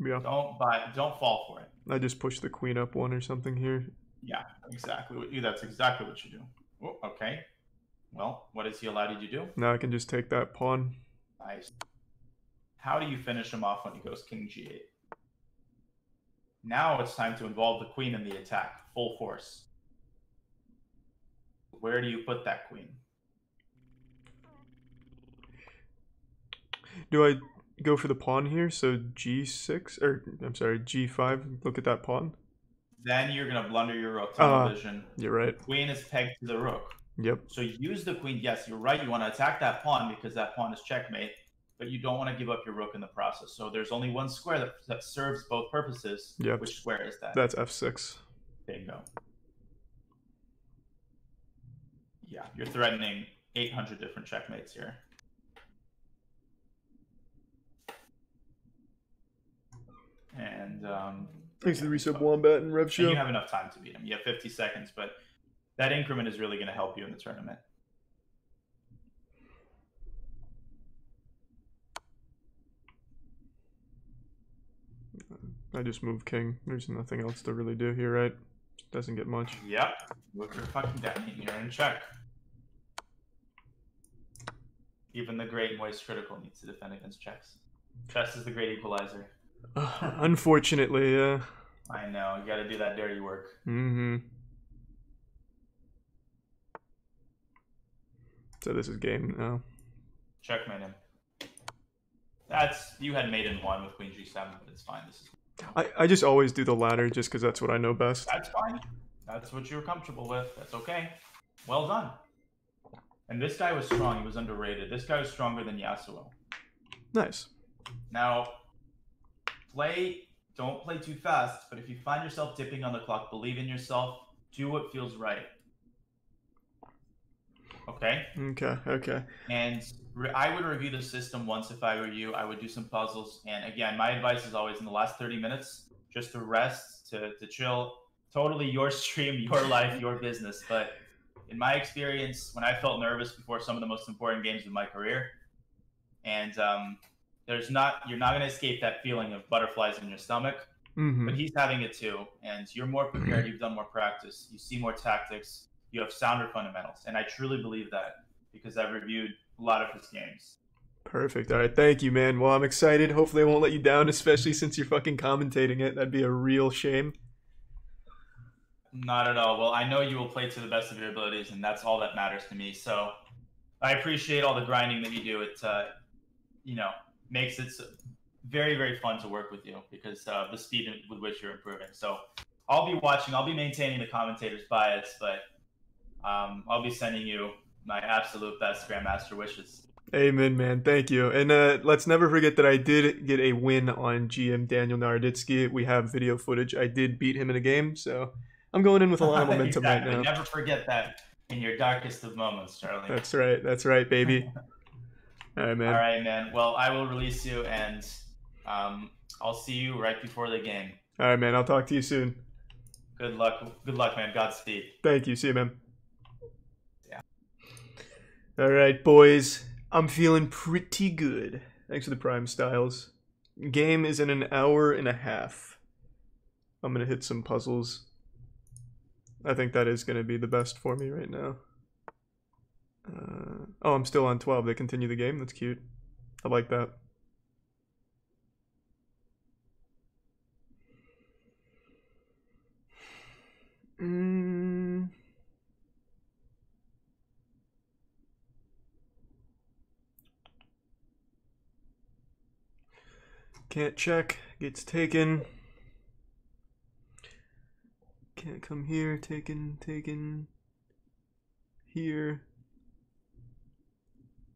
S1: Yeah.
S2: Don't fall for it.
S1: I just push the queen up one or something here.
S2: Yeah, exactly. That's exactly what you do. Oh, okay. Well, what has he allowed you to do?
S1: Now I can just take that pawn.
S2: Nice. How do you finish him off when he goes king g8? Now it's time to involve the queen in the attack, full force. Where do you put that queen?
S1: Do I go for the pawn here? So g6, or I'm sorry, g5, look at that pawn?
S2: Then you're going to blunder your rook, tunnel vision.
S1: You're right.
S2: Queen is pegged to the rook.
S1: Yep.
S2: So use the queen. Yes, you're right. You want to attack that pawn because that pawn is checkmate, but you don't want to give up your rook in the process. So there's only one square that serves both purposes.
S1: Yep.
S2: Which square is that?
S1: That's f6.
S2: Bingo. Yeah, you're threatening 800 different checkmates here. And
S1: thanks to the resub Wombat and Rev Show.
S2: You have enough time to beat him. You have 50 seconds, but that increment is really going to help you in the tournament.
S1: I just move king. There's nothing else to really do here, right? Doesn't get much.
S2: Yep. Move your fucking down. You're in check. Even the great Moist Critical needs to defend against checks. Chess is the great equalizer.
S1: Unfortunately, yeah.
S2: I know. You got to do that dirty work.
S1: Mm-hmm. So this is game now.
S2: Checkmate him. You had mate in one with queen g7, but it's fine. This is.
S1: I just always do the latter just because that's what I know best.
S2: That's fine. That's what you're comfortable with. That's okay. Well done. And this guy was strong. He was underrated. This guy was stronger than Yasuo.
S1: Nice.
S2: Now, don't play too fast, but if you find yourself dipping on the clock, believe in yourself. Do what feels right. Okay?
S1: Okay.
S2: And I would review the system once if I were you. I would do some puzzles. And again, my advice is always in the last 30 minutes, just to rest, to chill. Totally your stream, your life, your business. But in my experience, when I felt nervous before some of the most important games of my career, and you're not going to escape that feeling of butterflies in your stomach, but he's having it too. And you're more prepared. You've done more practice. You see more tactics. You have sounder fundamentals. And I truly believe that because I've reviewed a lot of his games.
S1: Perfect. All right. Thank you, man. Well, I'm excited. Hopefully I won't let you down, especially since you're fucking commentating it. That'd be a real shame.
S2: Not at all. Well, I know you will play to the best of your abilities, and that's all that matters to me. So I appreciate all the grinding that you do. It you know, makes it very, very fun to work with you because the speed with which you're improving. So I'll be watching. I'll be maintaining the commentator's bias, but I'll be sending you my absolute best Grandmaster wishes.
S1: Amen, man. Thank you. And let's never forget that I did get a win on GM Daniel Naroditsky. We have video footage. I did beat him in a game, so I'm going in with a lot of momentum
S2: exactly.
S1: right now.
S2: Never forget that in your darkest of moments, Charlie.
S1: That's right. That's right, baby. All right, man.
S2: All right, man. Well, I will release you, and I'll see you right before the game.
S1: All right, man. I'll talk to you soon.
S2: Good luck. Good luck, man. Godspeed.
S1: Thank you. See you, man.
S2: Yeah.
S1: All right, boys. I'm feeling pretty good. Thanks for the Prime Styles. Game is in an hour and a half. I'm going to hit some puzzles. I think that is going to be the best for me right now. Oh, I'm still on 12. They continue the game. That's cute. I like that. Can't check. Gets taken. Can't come here. Taken. Here.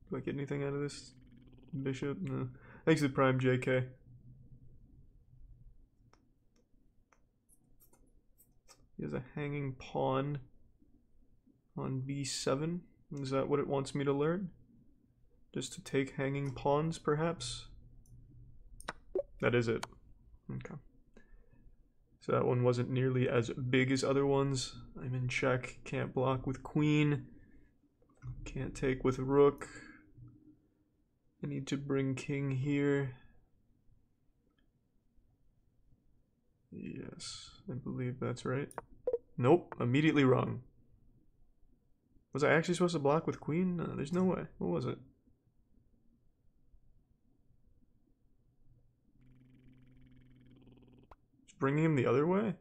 S1: Do I get anything out of this? Bishop? No. Thanks to the Prime JK. He has a hanging pawn on b7. Is that what it wants me to learn? Just to take hanging pawns, perhaps? That is it. Okay. So that one wasn't nearly as big as other ones. I'm in check. Can't block with queen. Can't take with rook. I need to bring king here. Yes, I believe that's right. Nope, immediately wrong. Was I actually supposed to block with queen? No, there's no way. What was it? Just bringing him the other way?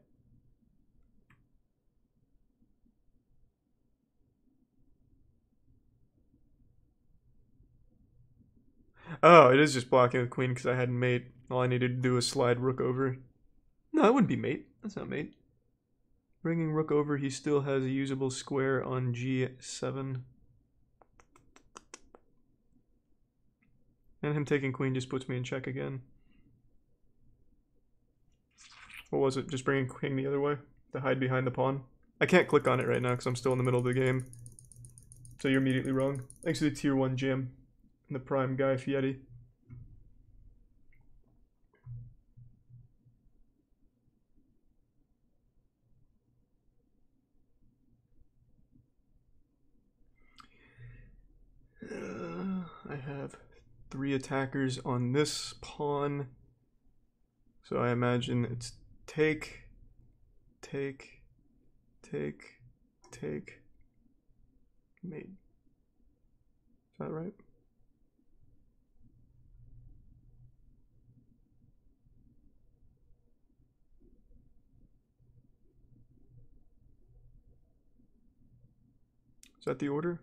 S1: Oh, it is just blocking with queen because I hadn't mate. All I needed to do was slide rook over. No, that wouldn't be mate. That's not mate. Bringing rook over, he still has a usable square on g7. And him taking queen just puts me in check again. What was it? Just bringing king the other way? To hide behind the pawn? I can't click on it right now because I'm still in the middle of the game. So you're immediately wrong. Thanks to the tier 1 gem. And the prime guy, Fieri. I have 3 attackers on this pawn. So I imagine it's take, mate. Is that right? Is that the order?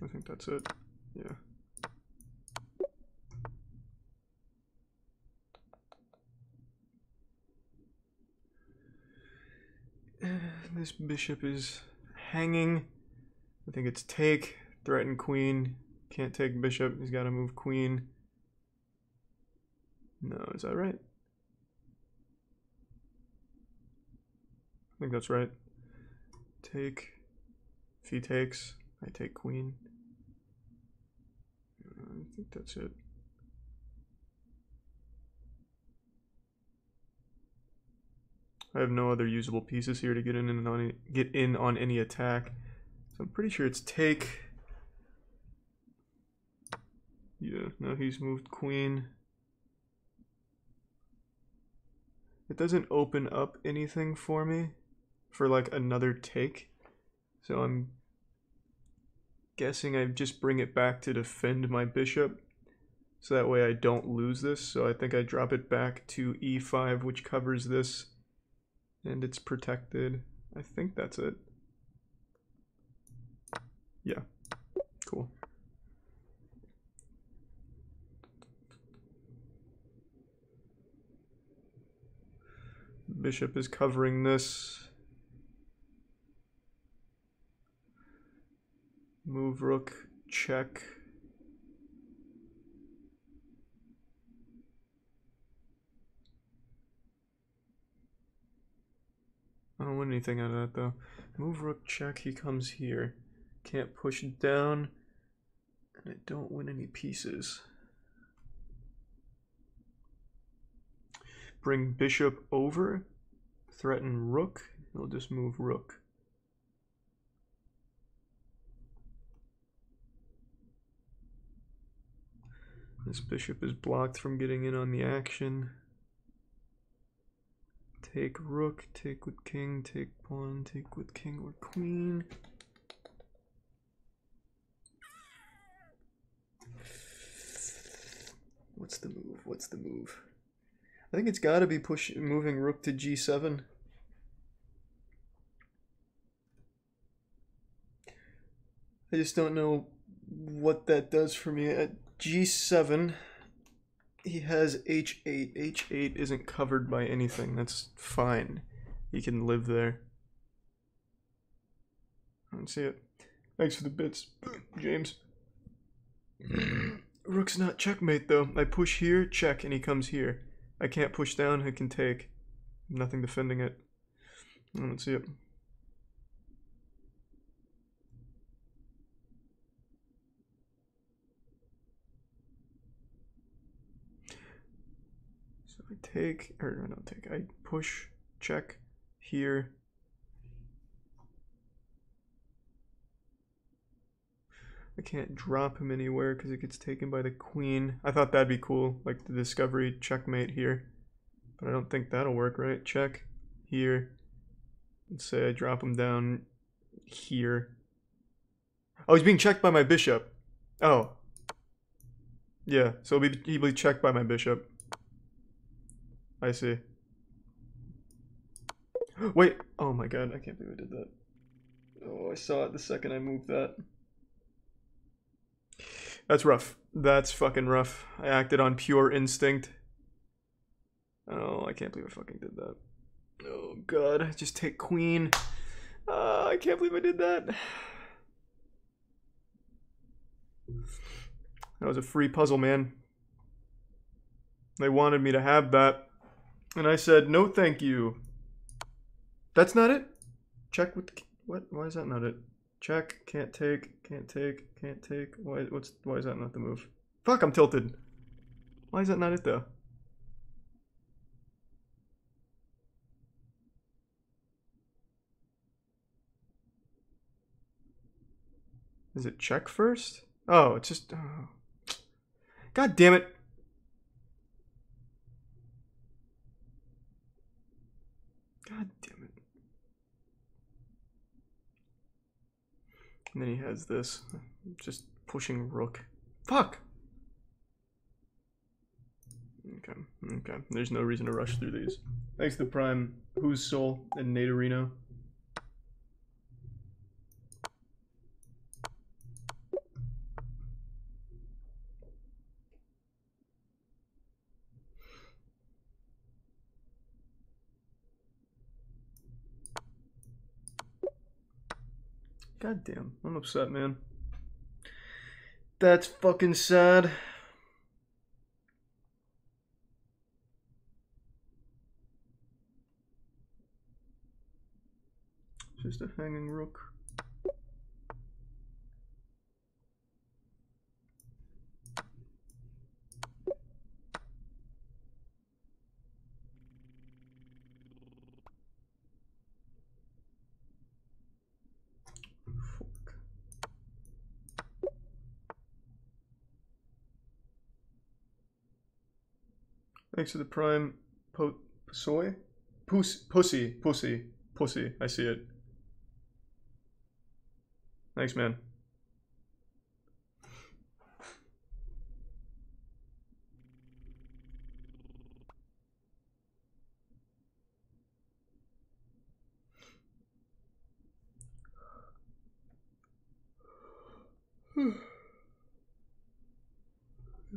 S1: I think that's it. Yeah. This bishop is hanging. I think it's take, threaten queen. Can't take bishop. He's got to move queen. No, is that right? I think that's right. Take. If he takes, I take queen. I think that's it. I have no other usable pieces here to get in on any attack. So I'm pretty sure it's take. Yeah, no, he's moved queen. It doesn't open up anything for me for like another take. So I'm guessing I just bring it back to defend my bishop. So that way I don't lose this. So I think I drop it back to e5, which covers this. And it's protected. I think that's it. Yeah, cool. Bishop is covering this. Move rook, check. I don't win anything out of that though. Move rook, check, he comes here. Can't push it down. And I don't win any pieces. Bring bishop over. Threaten rook. He'll just move rook. This bishop is blocked from getting in on the action. Take rook, take with king, take pawn, take with king or queen. What's the move? What's the move? I think it's got to be moving rook to g7. I just don't know what that does for me. At g7, he has h8. h8 isn't covered by anything. That's fine. He can live there. I don't see it. Thanks for the bits, James. Rook's not checkmate though. I push here, check, and he comes here. I can't push down, I can take. Nothing defending it. I don't see it. So I take, or I don't take, I push, check, here. I can't drop him anywhere because it gets taken by the queen. I thought that'd be cool, like the discovery checkmate here. But I don't think that'll work, right? Check, here. Let's say I drop him down here. Oh, he's being checked by my bishop. Oh. Yeah, so he'll be checked by my bishop. I see. Wait. Oh my god, I can't believe I did that. Oh, I saw it the second I moved that. That's rough. That's fucking rough. I acted on pure instinct. Oh, I can't believe I fucking did that. Oh god, just take queen. I can't believe I did that. That was a free puzzle, man. They wanted me to have that. And I said, no thank you. That's not it? Check with, what? Why is that not it? Check, can't take, can't take, can't take. Why is that not the move? Fuck, I'm tilted. Why is that not it though? Is it check first? Oh, it's just, oh. God damn it. God damn it. And then he has this. Just pushing rook. Fuck! Okay, okay. There's no reason to rush through these. Thanks to Prime, Who's Soul, and Naderino. God damn, I'm upset, man. That's fucking sad. Just a hanging rook. Thanks to the Prime, Pussy? Pussy. I see it. Thanks, man.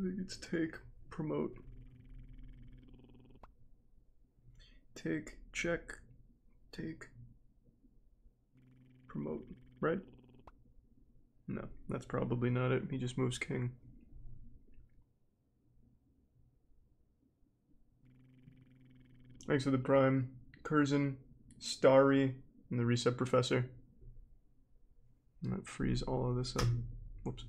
S1: think it's take, promote. Take, check, take, promote, right? No, that's probably not it. He just moves king. Thanks for the prime. Curzon, Starry, and the Reset Professor. And that frees all of this up. Whoops.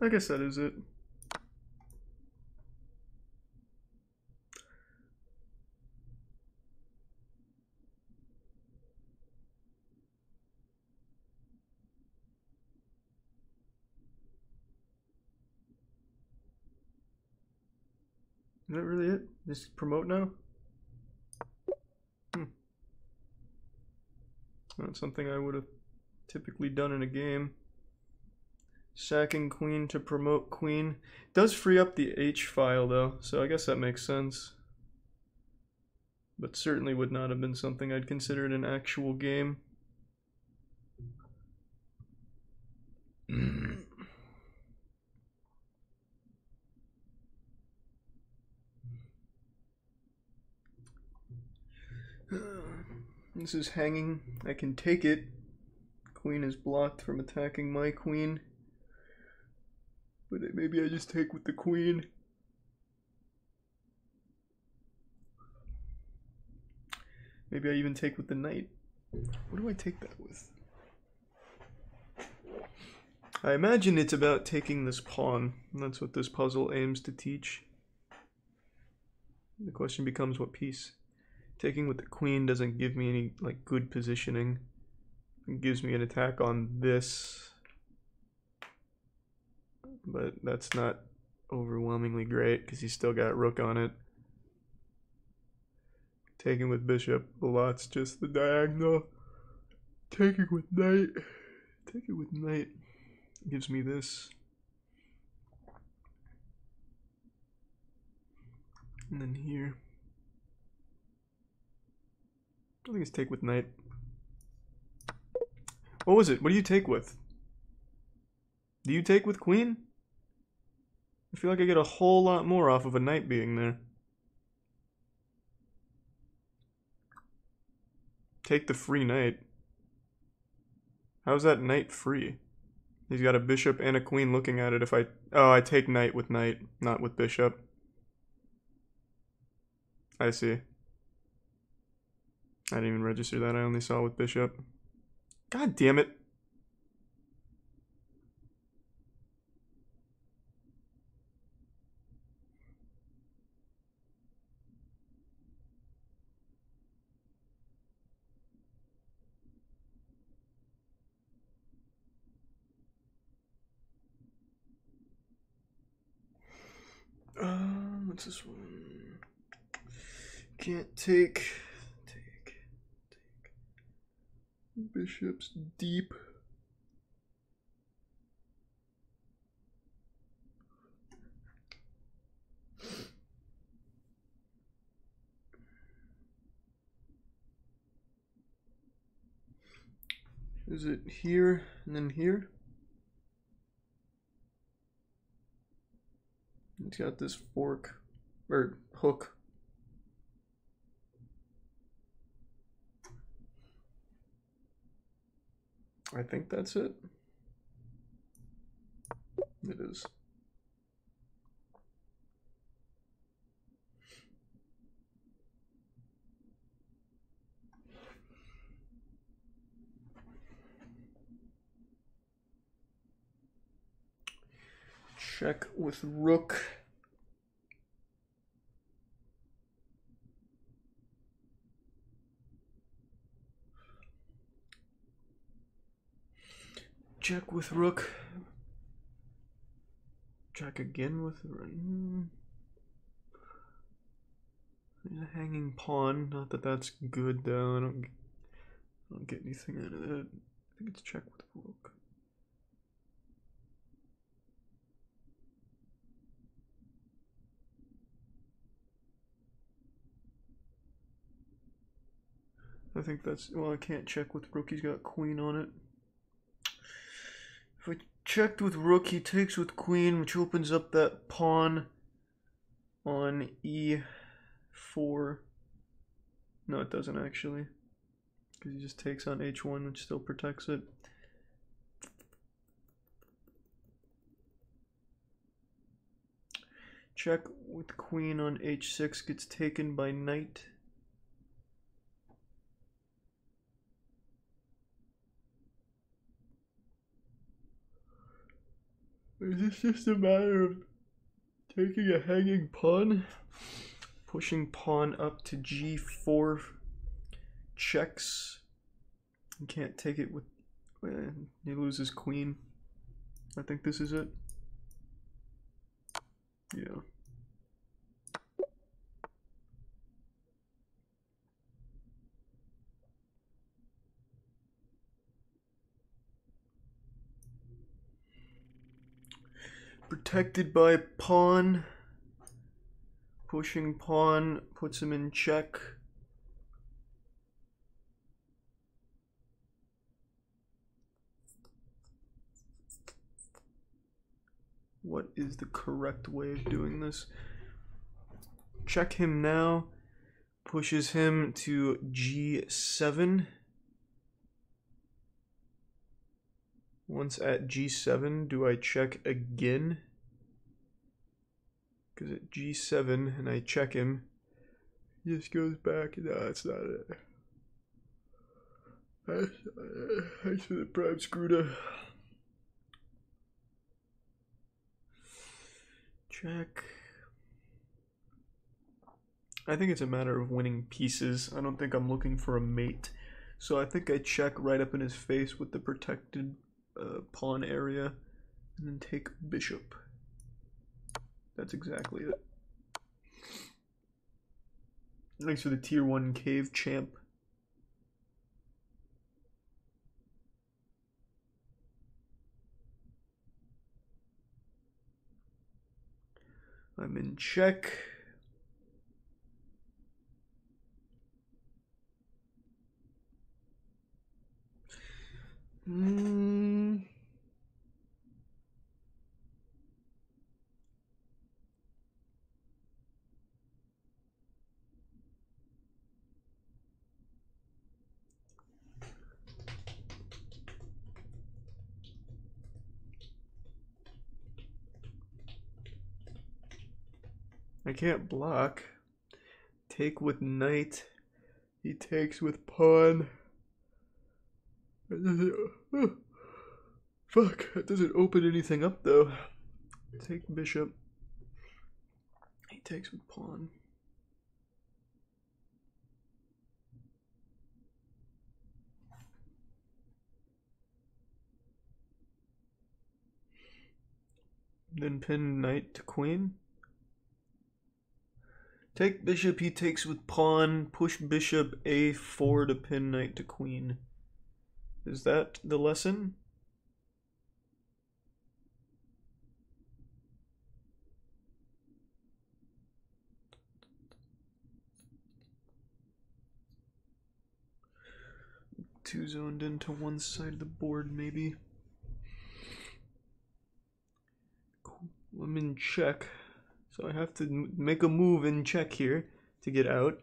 S1: I guess that is it. Is that really it? Just promote now? That's something I would have typically done in a game. Sacking queen to promote queen. Does free up the H file though, so I guess that makes sense. But certainly would not have been something I'd considered an actual game. This is hanging. I can take it. Queen is blocked from attacking my queen. But maybe I just take with the queen. Maybe I even take with the knight. What do I take that with? I imagine it's about taking this pawn. That's what this puzzle aims to teach. The question becomes what piece? Taking with the queen doesn't give me any like good positioning. It gives me an attack on this. But that's not overwhelmingly great because he's still got rook on it. Taking with bishop, a lot's just the diagonal. Taking with knight. Take it with knight. Gives me this. And then here. I think it's take with knight. What was it? What do you take with? Do you take with queen? I feel like I get a whole lot more off of a knight being there. Take the free knight. How's that knight free? He's got a bishop and a queen looking at it. If I... Oh, I take knight with knight, not with bishop. I see. I didn't even register that. I only saw with bishop. God damn it. What's this one? Can't take. Bishop's deep. Is it here and then here? It's got this fork, or hook. I think that's it. It is. Check with rook. Check with rook. Check again with rook. There's a hanging pawn. Not that that's good though. I don't get anything out of that. I think it's check with rook. I think that's... Well, I can't check with rook. He's got queen on it. If I checked with rook, he takes with queen, which opens up that pawn on e4. No, it doesn't actually. Because he just takes on h1, which still protects it. Check with queen on h6 gets taken by knight. Is this just a matter of taking a hanging pawn? Pushing pawn up to g4 checks. You can't take it with... he loses queen. I think this is it. Yeah. Protected by pawn. Pushing pawn puts him in check. What is the correct way of doing this? Check him now. Pushes him to g7. Once at g7, do I check again? Because at g7 and I check him, he just goes back. No, that's not it. That's not it. I should have prime screwed up. Check. I think it's a matter of winning pieces. I don't think I'm looking for a mate. So I think I check right up in his face with the protected pawn area and then take bishop. That's exactly it. Thanks for the tier 1 cave champ. I'm in check. I can't block. Take with knight. He takes with pawn. Fuck, that doesn't open anything up though. Take bishop. He takes with pawn. Then pin knight to queen. Take bishop, he takes with pawn. Push bishop a4 to pin knight to queen. Is that the lesson? Two zoned into one side of the board, maybe. Cool. I'm in check. So I have to make a move in check here to get out.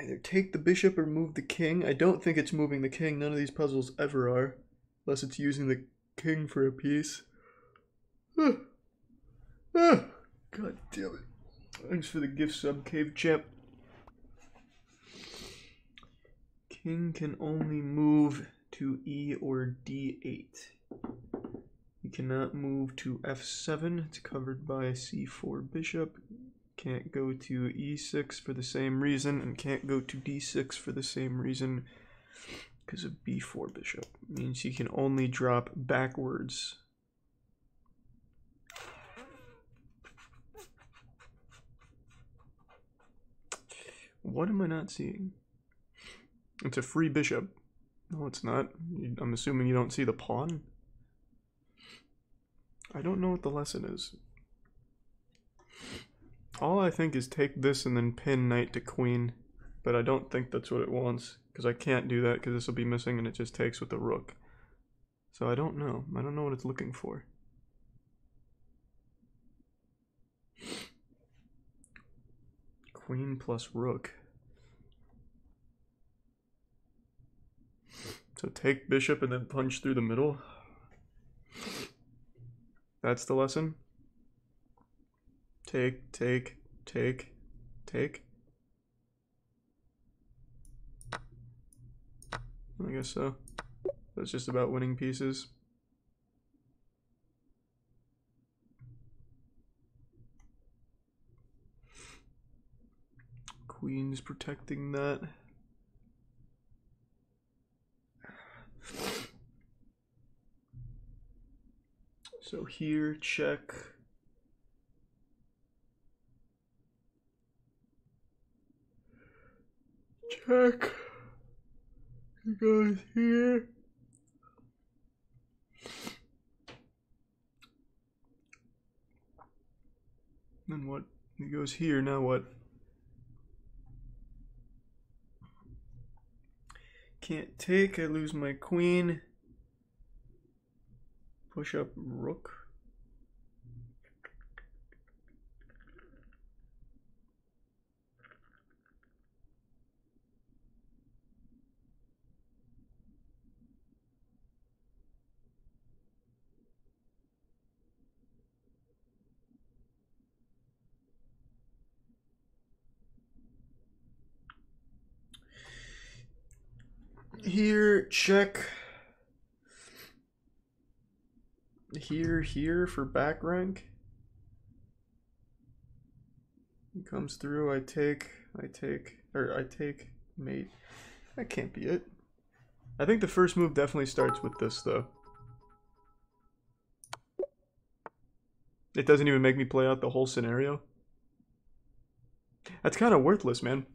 S1: Either take the bishop or move the king. I don't think it's moving the king. None of these puzzles ever are. Unless it's using the king for a piece. God damn it. Thanks for the gift sub, Cave Champ. King can only move to E or D8. You cannot move to F7, it's covered by C4 bishop. Can't go to E6 for the same reason, and can't go to D6 for the same reason because of B4 bishop. It means you can only drop backwards. What am I not seeing? It's a free bishop. No, it's not. I'm assuming you don't see the pawn. I don't know what the lesson is. All I think is take this and then pin knight to queen. But I don't think that's what it wants, because I can't do that, because this will be missing and it just takes with the rook. So I don't know. I don't know what it's looking for. Queen plus rook. So take bishop and then punch through the middle. That's the lesson. Take, take, take, take. I guess so. That's just about winning pieces. Queen's protecting that. So here, check. Check. He goes here. Then what? He goes here, now what? Can't take, I lose my queen. Push up rook. Here, check. Here for back rank. He comes through, I take mate. That can't be it. I think the first move definitely starts with this, though. It doesn't even make me play out the whole scenario. That's kind of worthless, man.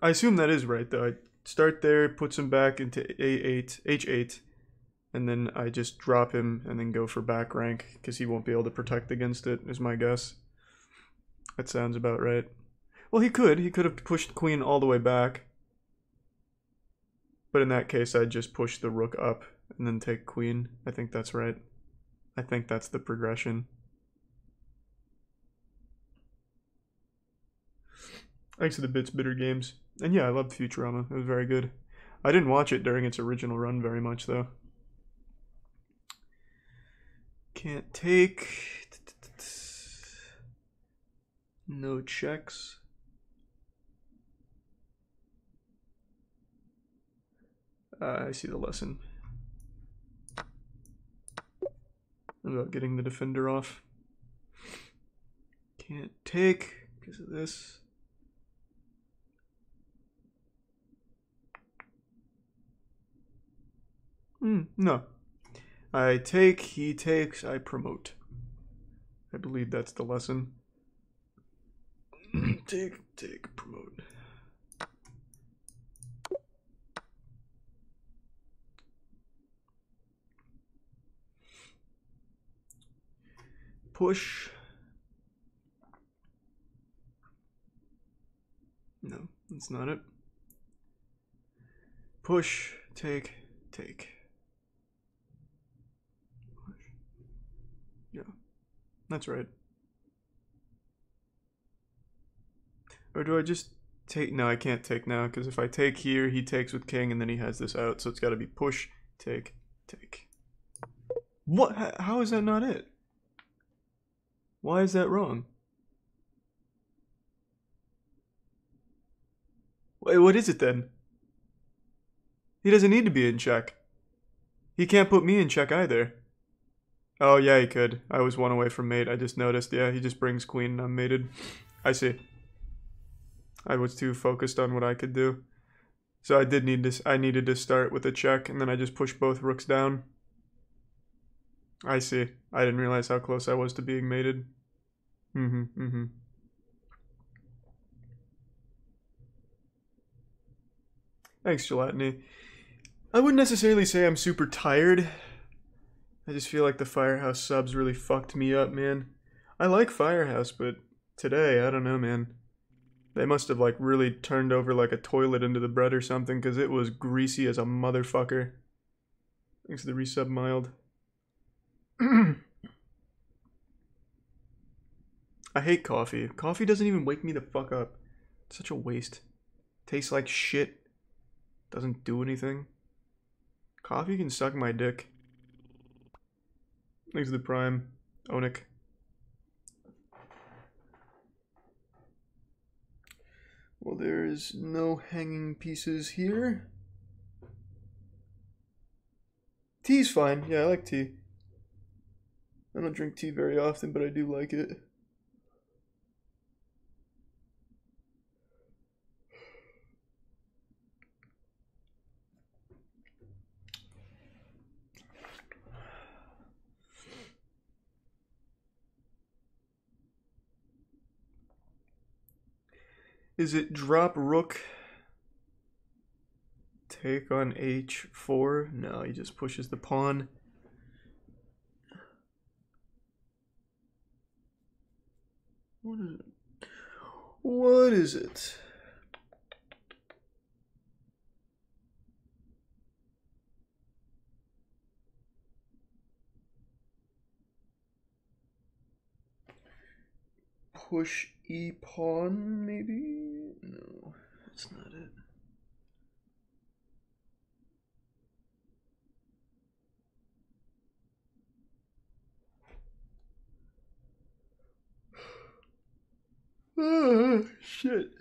S1: I assume that is right, though. I start there, puts him back into A8, H8, and then I just drop him and then go for back rank, because he won't be able to protect against it, is my guess. That sounds about right. Well, he could have pushed the queen all the way back. But in that case, I'd just push the rook up and then take queen. I think that's right. I think that's the progression. Thanks to the Bits Bitter Games. And yeah, I loved Futurama. It was very good. I didn't watch it during its original run very much, though. Can't take. No checks. I see the lesson. About getting the defender off. Can't take because of this. No. I take, he takes, I promote. I believe that's the lesson. Take, promote. Push. No, that's not it. Push, take. Push. Yeah, that's right. Or do I just take? No, I can't take now, because if I take here, he takes with king, and then he has this out, so it's got to be push, take. What? How is that not it? Why is that wrong? Wait, what is it then? He doesn't need to be in check. He can't put me in check either. Oh, yeah, he could. I was one away from mate. I just noticed. Yeah, he just brings queen and I'm mated. I see. I was too focused on what I could do. So I did need this. I needed to start with a check, and then I just pushed both rooks down. I see. I didn't realize how close I was to being mated. Thanks, Gelatiny. I wouldn't necessarily say I'm super tired. I just feel like the Firehouse subs really fucked me up, man. I like Firehouse, but today, I don't know, man. They must have like really turned over like a toilet into the bread or something because it was greasy as a motherfucker. Thanks to the resub mild. I hate coffee. Coffee doesn't even wake me the fuck up. It's such a waste. Tastes like shit. Doesn't do anything. Coffee can suck my dick. Thanks to the prime. Onik. Well, there's no hanging pieces here. Tea's fine. Yeah, I like tea. I don't drink tea very often, but I do like it. Is it drop rook? Take on h4? No, he just pushes the pawn. What is it? What is it? Push e pawn, maybe? No, that's not it. Ah, shit.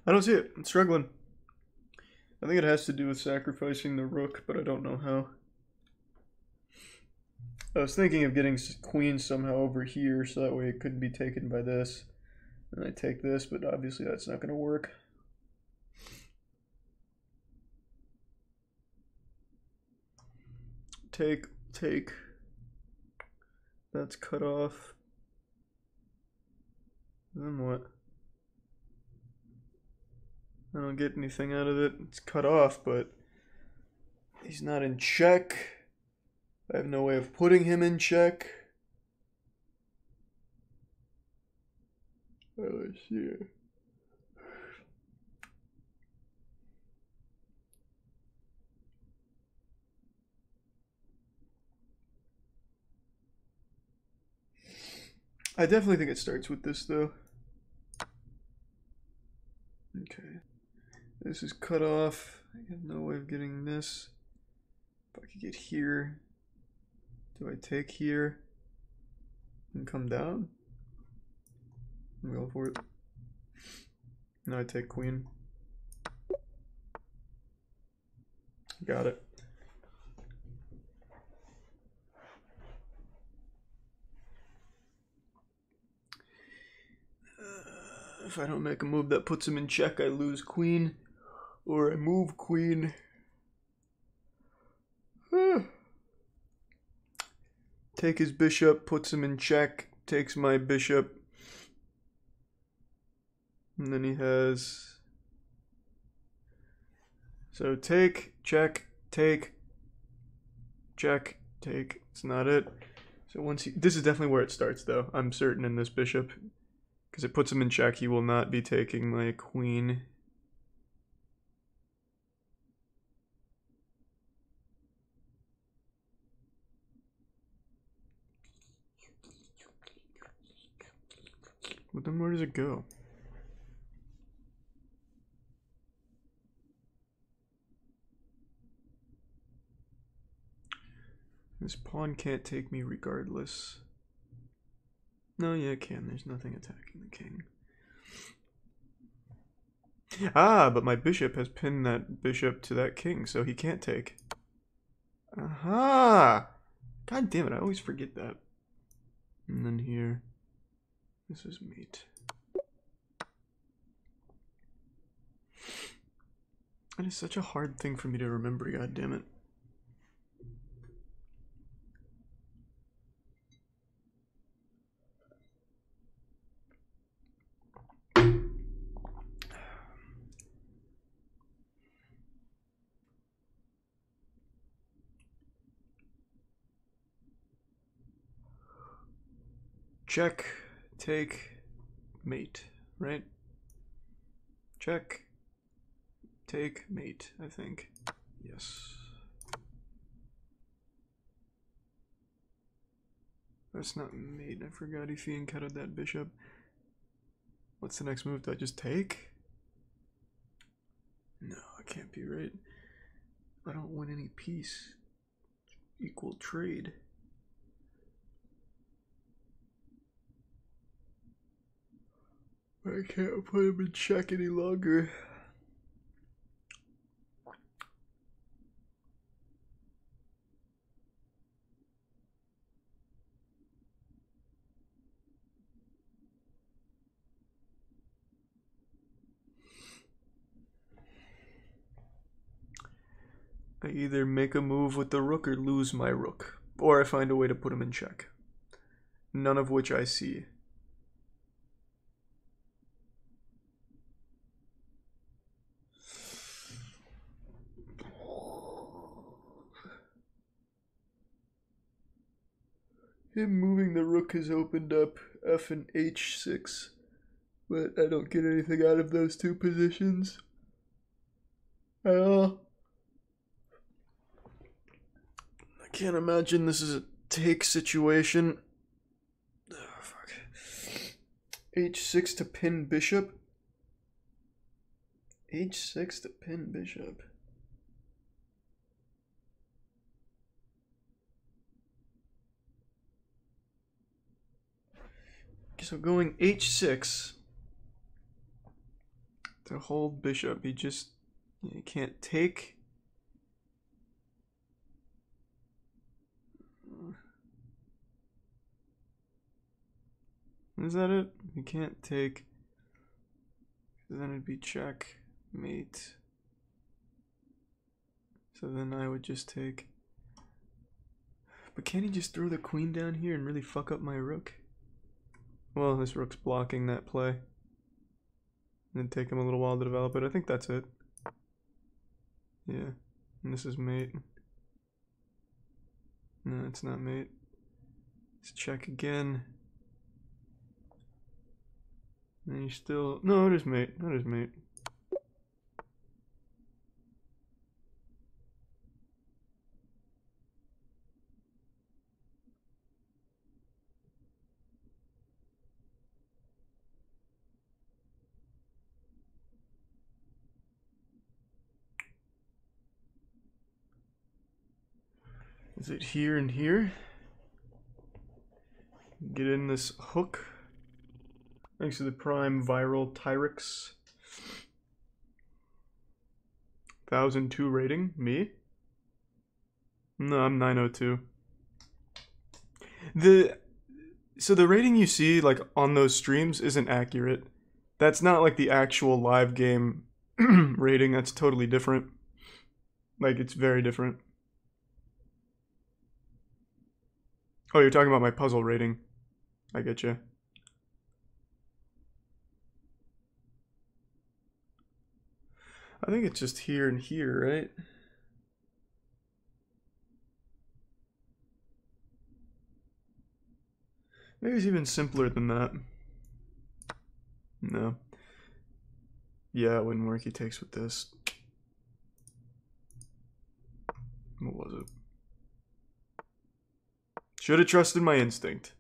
S1: I don't see it. I'm struggling. I think it has to do with sacrificing the rook, but I don't know how. I was thinking of getting queen somehow over here, so that way it couldn't be taken by this. And I take this, but obviously that's not going to work. Take. That's cut off. Then what? I don't get anything out of it. It's cut off, but he's not in check. I have no way of putting him in check. Let's see. I definitely think it starts with this, though. Okay. This is cut off. I have no way of getting this. If I could get here. Do I take here and come down? I'm going for it. No, I take queen. Got it. If I don't make a move that puts him in check, I lose queen. Or I move queen. Take his bishop, puts him in check, takes my bishop. And then he has... So take, check, take, check, take. It's not it. So once he... This is definitely where it starts, though. I'm certain in this bishop. Because it puts him in check. He will not be taking my queen. But then where does it go? This pawn can't take me regardless. No, yeah, it can. There's nothing attacking the king. Ah, but my bishop has pinned that bishop to that king, so he can't take. Aha! God damn it, I always forget that. And then here, this is mate. That is such a hard thing for me to remember, god damn it. Check, take, mate, right? Check, take, mate, I think. Yes. That's not mate. I forgot if he encountered that bishop. What's the next move? Do I just take? No, it can't be right. I don't win any piece. Equal trade. I can't put him in check any longer. I either make a move with the rook or lose my rook, or I find a way to put him in check. None of which I see. Him moving the rook has opened up f and h6, but I don't get anything out of those two positions at all. I can't imagine this is a take situation. Oh, fuck. h6 to pin bishop. h6 to pin bishop. So going h6 to hold bishop, he can't take. Is that it? You can't take. Then it'd be check, mate. So then I would just take. But can't he just throw the queen down here and really fuck up my rook? Well, this rook's blocking that play. And it'd take him a little while to develop it. I think that's it. Yeah. And this is mate. No, it's not mate. Let's check again. And he's still... No, it is mate. That is mate. Is it here and here? Get in this hook. Thanks to the prime viral Tyrix. 1002 rating. Me? No, I'm 902. So the rating you see like on those streams isn't accurate. That's not like the actual live game rating. That's totally different. Like it's very different. Oh, you're talking about my puzzle rating. I get you. I think it's just here and here, right? Maybe it's even simpler than that. No. Yeah, it wouldn't work. He takes with this. What was it? Should have trusted my instinct.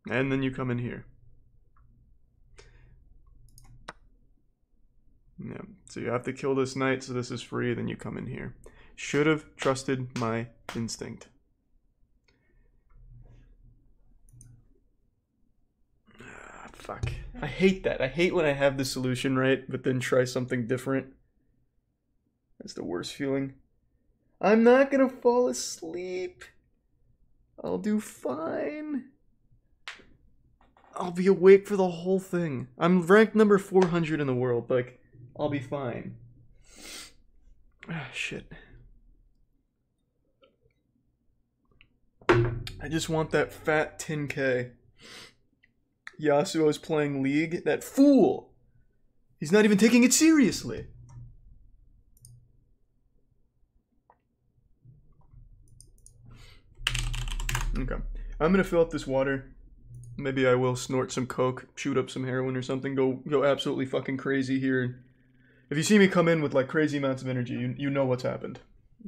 S1: And then you come in here. Yeah, so you have to kill this knight, so this is free, then you come in here. Should have trusted my instinct. Ah, fuck. I hate that. I hate when I have the solution right, but then try something different. That's the worst feeling. I'm not gonna fall asleep. I'll do fine. I'll be awake for the whole thing. I'm ranked number 400 in the world. Like, I'll be fine. Ah, shit. I just want that fat 10k. Yasuo's playing League. That fool! He's not even taking it seriously. Okay. I'm gonna fill up this water. Maybe I will snort some coke, shoot up some heroin or something, go absolutely fucking crazy here. If you see me come in with like crazy amounts of energy, you know what's happened.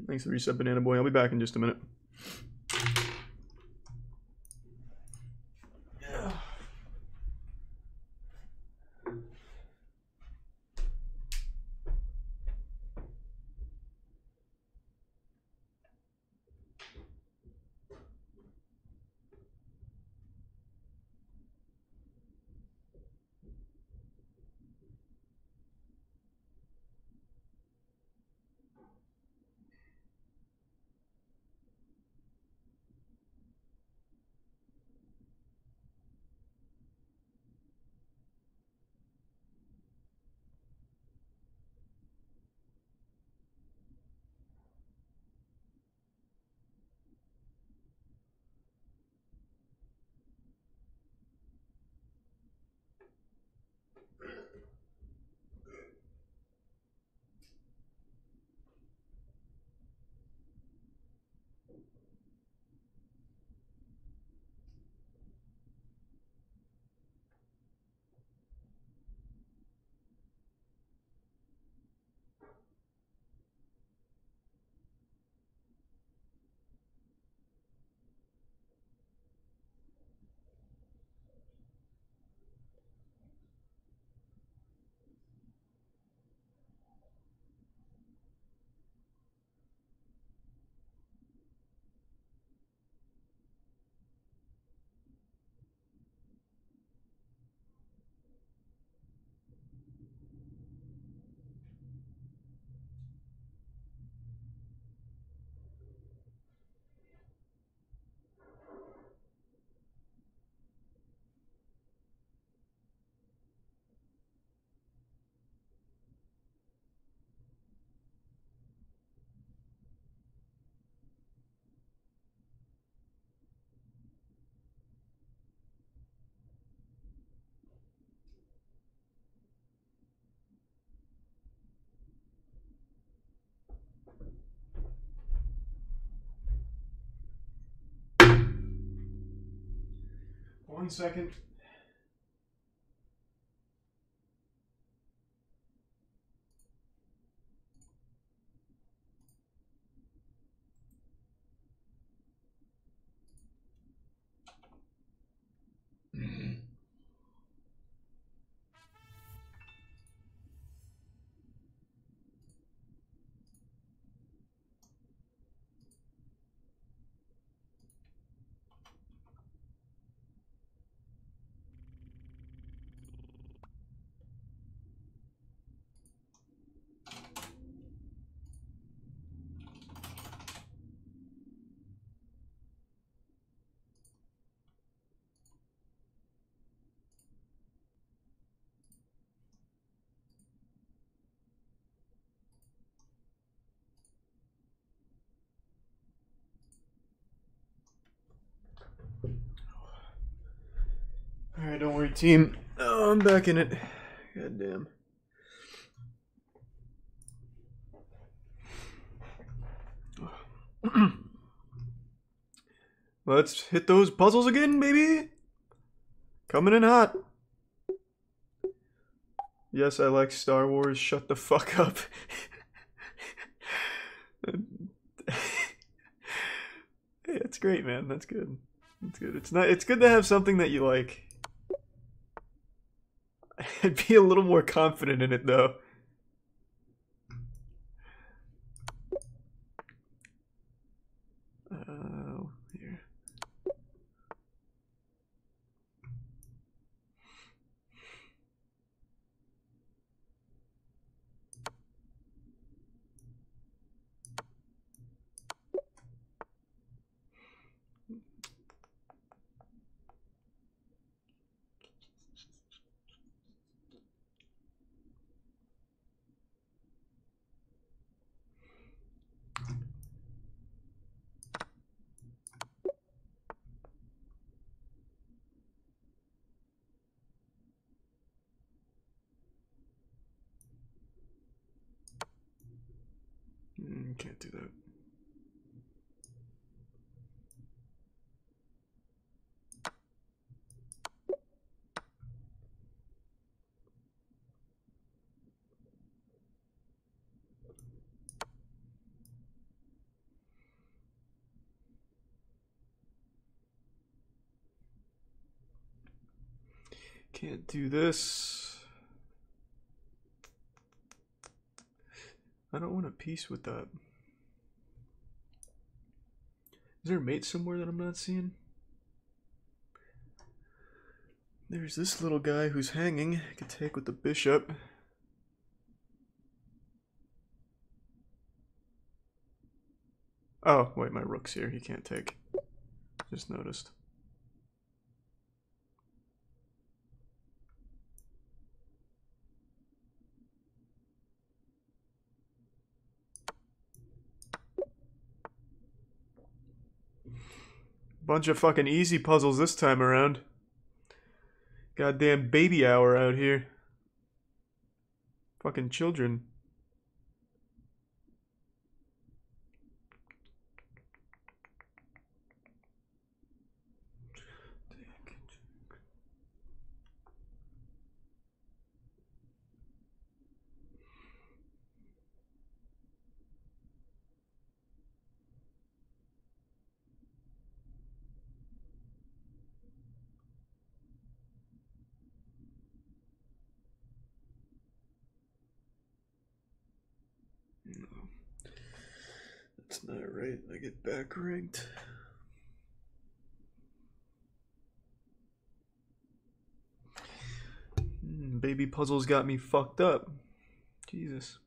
S1: Thanks for the reset, Banana Boy. I'll be back in just a minute. One second. Alright, don't worry, team. Oh, I'm back in it. God damn. Let's hit those puzzles again, baby. Coming in hot. Yes, I like Star Wars. Shut the fuck up. Hey, that's great, man. That's good. That's good. It's good to have something that you like. I'd be a little more confident in it, though. Here. can't do that. Can't do this. I don't want a piece with that. Is there a mate somewhere that I'm not seeing? There's this little guy who's hanging. I could take with the bishop. Oh, wait, my rook's here. He can't take. Just noticed. Bunch of fucking easy puzzles this time around. Goddamn baby hour out here. Fucking children. No. That's not right. I get back ranked. Baby puzzles got me fucked up. Jesus.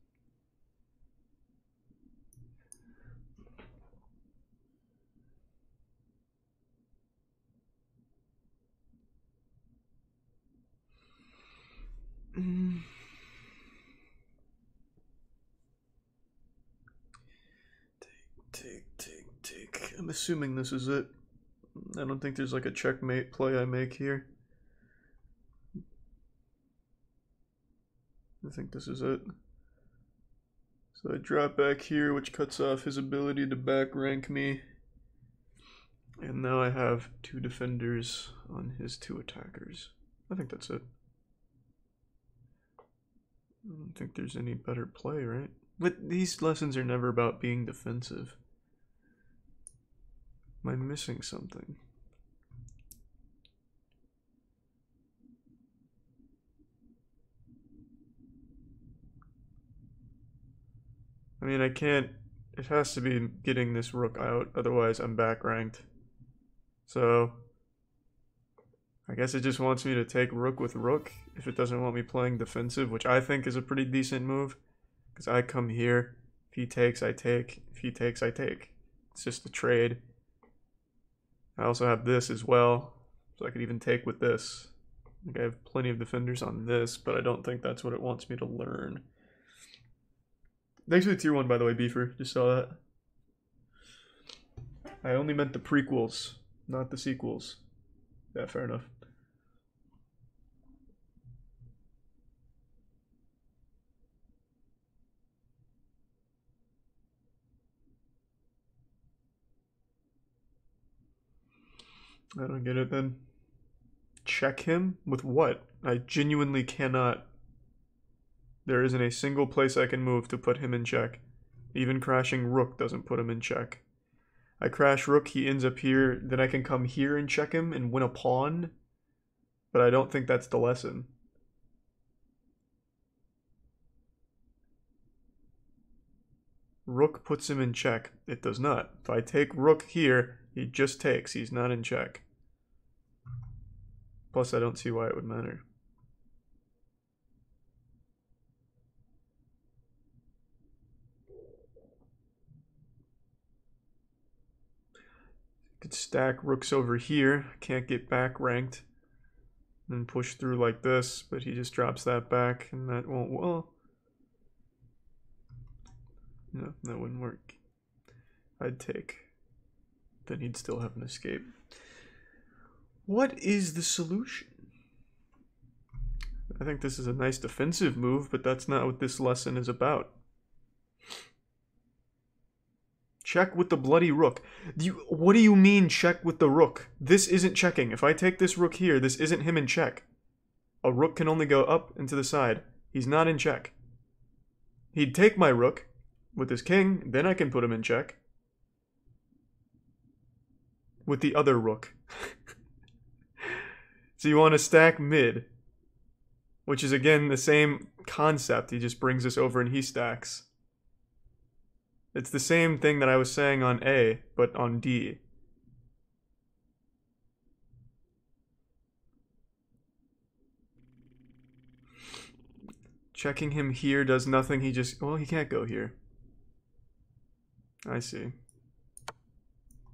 S1: Take. I'm assuming this is it. I don't think there's like a checkmate play I make here. I think this is it. So I drop back here, which cuts off his ability to back rank me. And now I have 2 defenders on his 2 attackers. I think that's it. I don't think there's any better play, right? But these lessons are never about being defensive. Am I missing something? I mean, I can't... It has to be getting this rook out, otherwise I'm back ranked. So... I guess it just wants me to take rook with rook if it doesn't want me playing defensive, which I think is a pretty decent move. Because I come here, if he takes, I take. If he takes, I take. It's just a trade. I also have this as well, so I could even take with this. Like I have plenty of defenders on this, but I don't think that's what it wants me to learn. Thanks for the tier 1, by the way, Beefer. Just saw that. I only meant the prequels, not the sequels. Yeah, fair enough. I don't get it then. Check him? With what? I genuinely cannot. There isn't a single place I can move to put him in check. Even crashing rook doesn't put him in check. I crash rook, he ends up here, then I can come here and check him and win a pawn. But I don't think that's the lesson. Rook puts him in check. It does not. If I take rook here, he just takes. He's not in check. Plus, I don't see why it would matter. Could stack rooks over here. Can't get back ranked. And push through like this, but he just drops that back, and that won't. Well, no, that wouldn't work. I'd take. Then he'd still have an escape. What is the solution? I think this is a nice defensive move, but that's not what this lesson is about. Check with the bloody rook. What do you mean check with the rook? This isn't checking. If I take this rook here, this isn't him in check. A rook can only go up and to the side. He's not in check. He'd take my rook with his king, then I can put him in check. With the other rook. So you want to stack mid. Which is again the same concept. He just brings us over and he stacks. It's the same thing that I was saying on A, but on D. Checking him here does nothing. He just... Well, he can't go here. I see.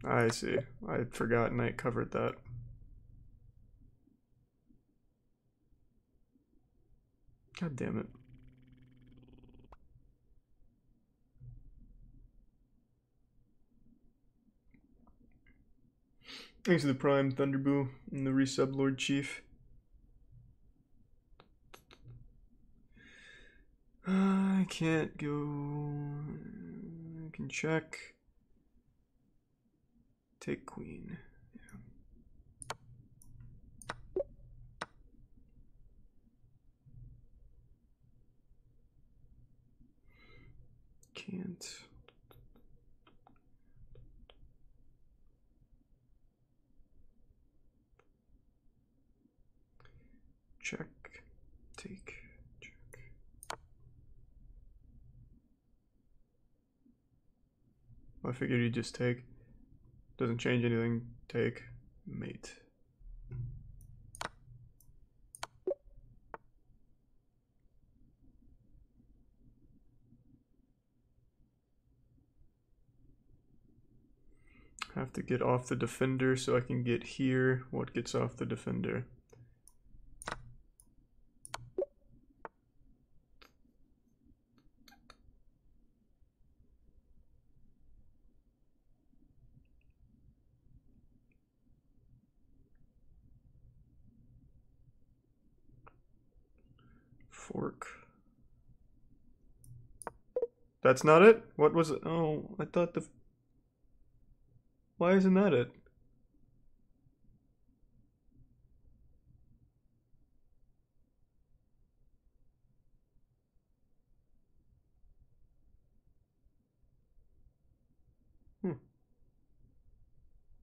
S1: I see. I'd forgotten I covered that. God damn it. Thanks to the Prime, Thunderboo, and the resub Lord Chief. I can't go... I can check. Take queen. Yeah. Can't. Check. Take. Check. I figured you'd just take. Doesn't change anything. Take. Mate. Have to get off the defender so I can get here. What gets off the defender? Fork. That's not it? What was it? Oh, I thought the... Why isn't that it?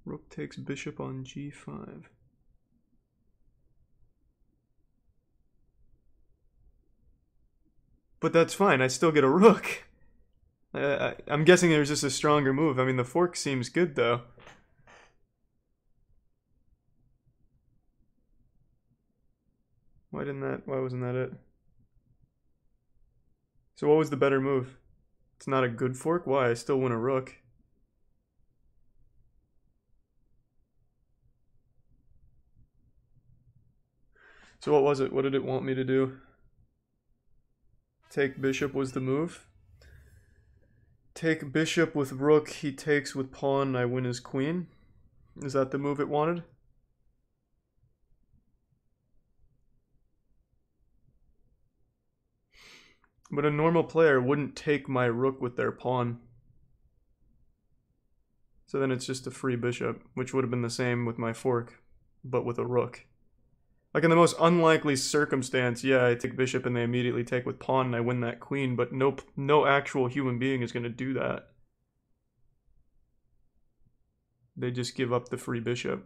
S1: Rook takes bishop on g5. But that's fine, I still get a rook. I'm guessing there's just a stronger move. I mean, the fork seems good, though. Why wasn't that it? So what was the better move? It's not a good fork? Why? I still win a rook. So what was it? What did it want me to do? Take bishop was the move. Take bishop with rook, he takes with pawn, I win his queen. Is that the move it wanted? But a normal player wouldn't take my rook with their pawn. So then it's just a free bishop, which would have been the same with my fork, but with a rook. Like in the most unlikely circumstance, yeah, I take bishop and they immediately take with pawn and I win that queen, but no actual human being is going to do that. They just give up the free bishop.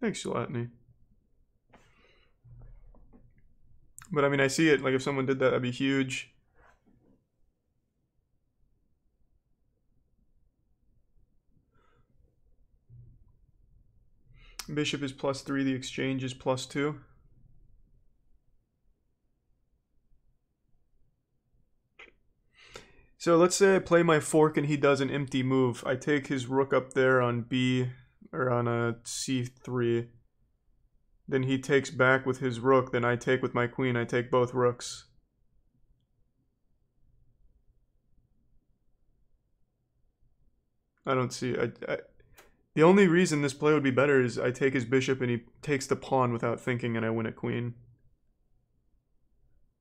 S1: Thanks, Shalatny. But I mean, I see it. Like if someone did that, that'd be huge. Bishop is +3, the exchange is +2. So let's say I play my fork and he does an empty move. I take his rook up there on B, or on a C3. Then he takes back with his rook, then I take with my queen, I take both rooks. I don't see, The only reason this play would be better is I take his bishop and he takes the pawn without thinking and I win a queen.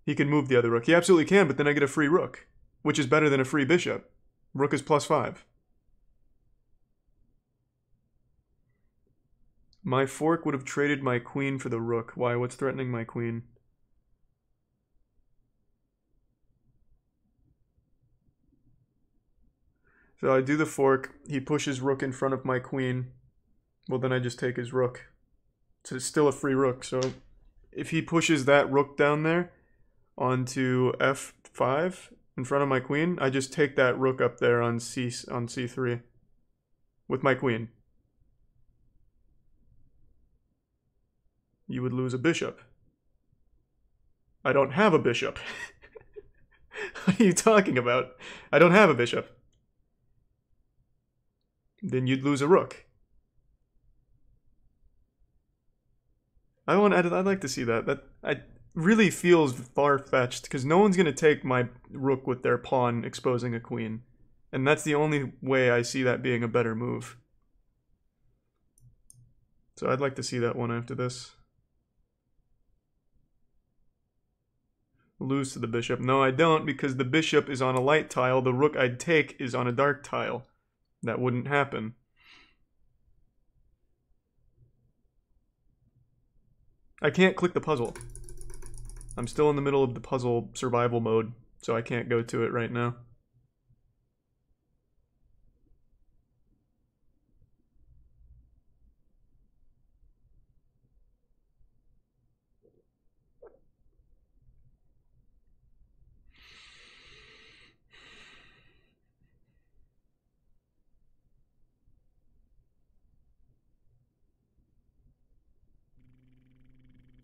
S1: He can move the other rook. He absolutely can, but then I get a free rook, which is better than a free bishop. Rook is +5. My fork would have traded my queen for the rook. Why? What's threatening my queen? So I do the fork. He pushes rook in front of my queen. Well, then I just take his rook. So it's still a free rook. So if he pushes that rook down there onto f5 in front of my queen, I just take that rook up there on c3 with my queen. You would lose a bishop. I don't have a bishop. What are you talking about? I don't have a bishop. Then you'd lose a rook. I'd like to see that. That really feels far-fetched because no one's gonna take my rook with their pawn exposing a queen, and that's the only way I see that being a better move. So I'd like to see that one after this. Lose to the bishop. No, I don't, because the bishop is on a light tile. The rook I'd take is on a dark tile. That wouldn't happen. I can't click the puzzle. I'm still in the middle of the puzzle survival mode, so I can't go to it right now.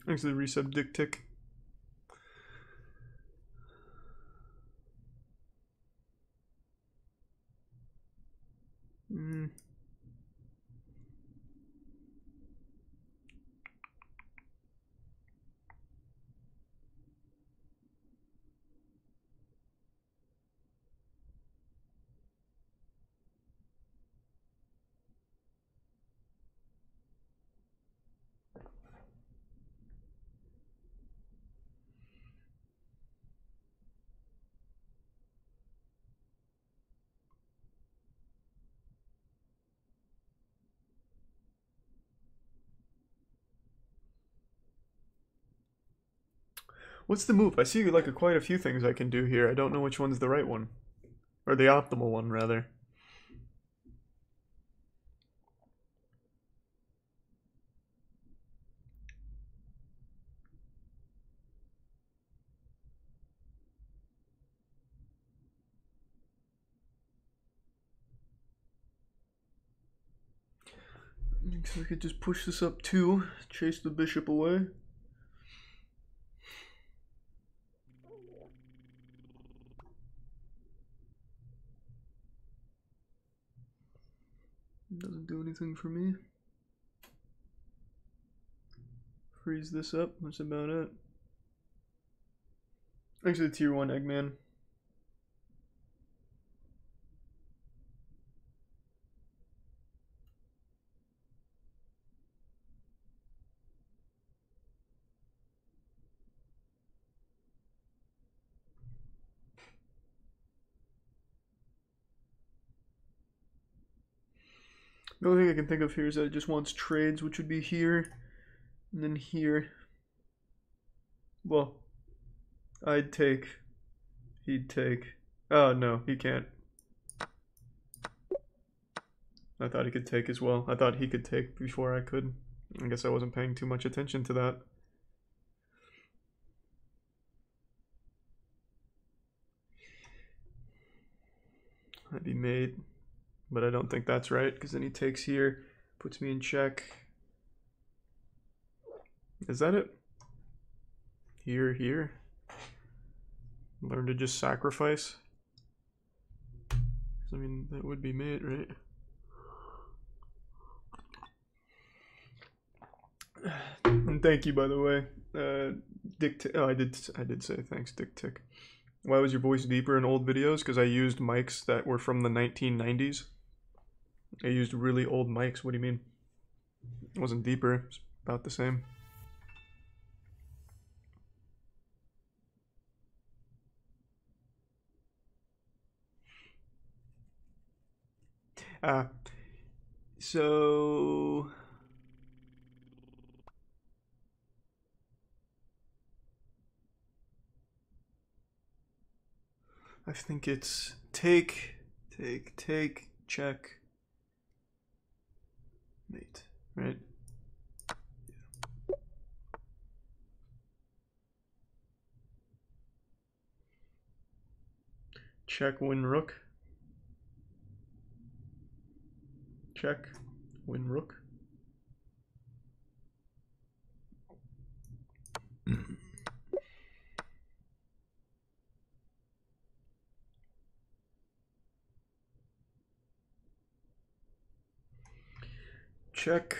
S1: Thanks to the resub, Dick Tick. What's the move? I see like quite a few things I can do here. I don't know which one's the right one. Or the optimal one, rather. So I could just push this up 2, chase the bishop away. Doesn't do anything for me. Freeze this up, that's about it. Thanks to the tier 1 Eggman. The only thing I can think of here is that it just wants trades, which would be here, and then here. Well, I'd take, he'd take. Oh, no, he can't. I thought he could take as well. I thought he could take before I could. I guess I wasn't paying too much attention to that. I'd be mate. But I don't think that's right, because then he takes here, puts me in check. Is that it? Here, here. Learn to just sacrifice. I mean, that would be mate, right? And thank you, by the way, Dick Tick. Oh, I did say thanks, Dick Tick. Why was your voice deeper in old videos? Because I used mics that were from the 1990s. I used really old mics. What do you mean? It wasn't deeper. It's about the same. So I think it's take, check, mate, right? Check, win, rook. Check, win, rook. Check.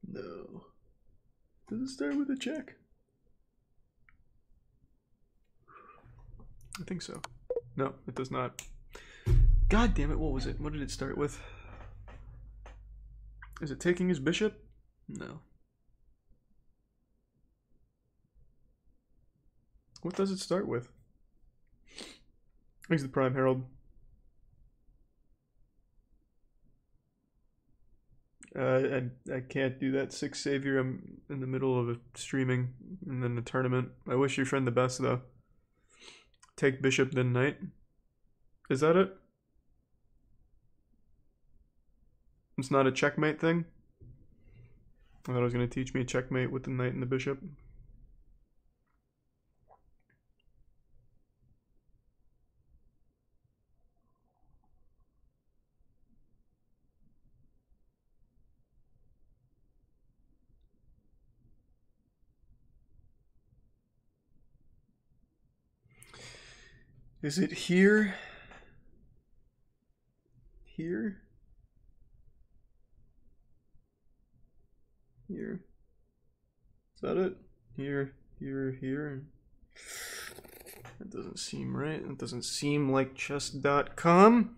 S1: No. Does it start with a check? I think so. No, it does not. God damn it, what was it? What did it start with? Is it taking his bishop? No. What does it start with? He's the Prime Herald. I can't do that 6 Savior. I'm in the middle of a streaming and then a tournament. I wish your friend the best, though. Take bishop, then knight. Is that it? It's not a checkmate thing? I thought it was going to teach me checkmate with the knight and the bishop. Is it here? Here? Here. Is that it? Here, here. That doesn't seem right. That doesn't seem like chess.com.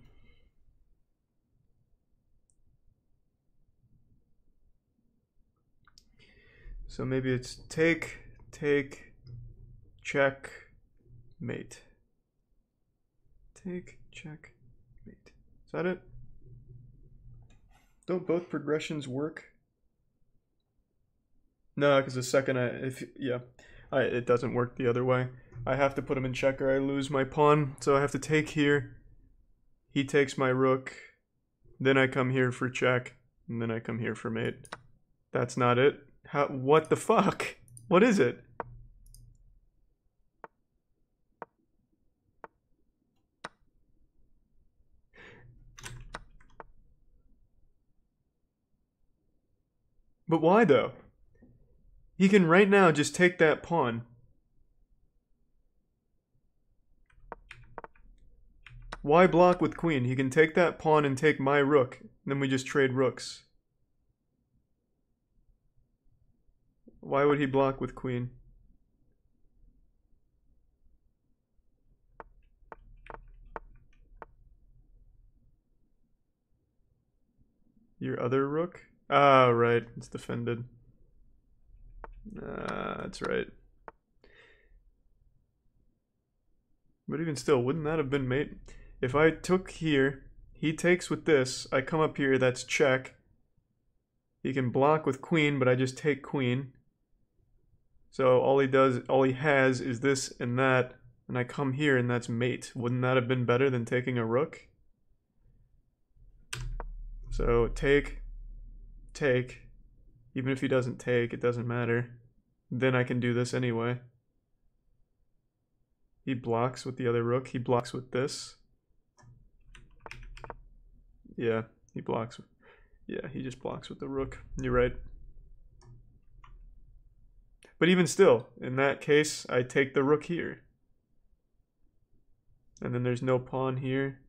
S1: So maybe it's take, check, mate. Take, check, mate. Is that it? Don't both progressions work? No, because the second it doesn't work the other way. I have to put him in check or I lose my pawn. So I have to take here. He takes my rook. Then I come here for check. And then I come here for mate. That's not it. What the fuck? What is it? But why though? He can right now just take that pawn. Why block with queen? He can take that pawn and take my rook. Then we just trade rooks. Why would he block with queen? Your other rook? Ah, right. It's defended. That's right. But even still, wouldn't that have been mate? If I took here, he takes with this, I come up here, that's check. He can block with queen, but I just take queen. So all he has is this and that, and I come here and that's mate. Wouldn't that have been better than taking a rook? So take. Even if he doesn't take, it doesn't matter. Then I can do this anyway. He blocks with the other rook. He blocks with this. Yeah, he blocks. Yeah, he just blocks with the rook. You're right. But even still, in that case, I take the rook here. And then there's no pawn here.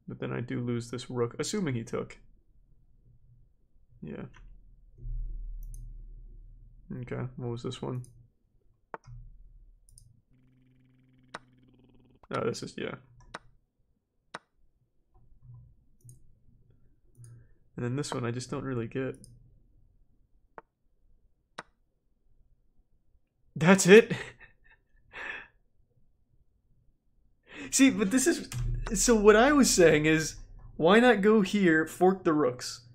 S1: But then I do lose this rook, assuming he took. Yeah. Okay, what was this one? Oh, this is, yeah. And then this one I just don't really get. That's it? See, but this is... So what I was saying is, why not go here, fork the rooks?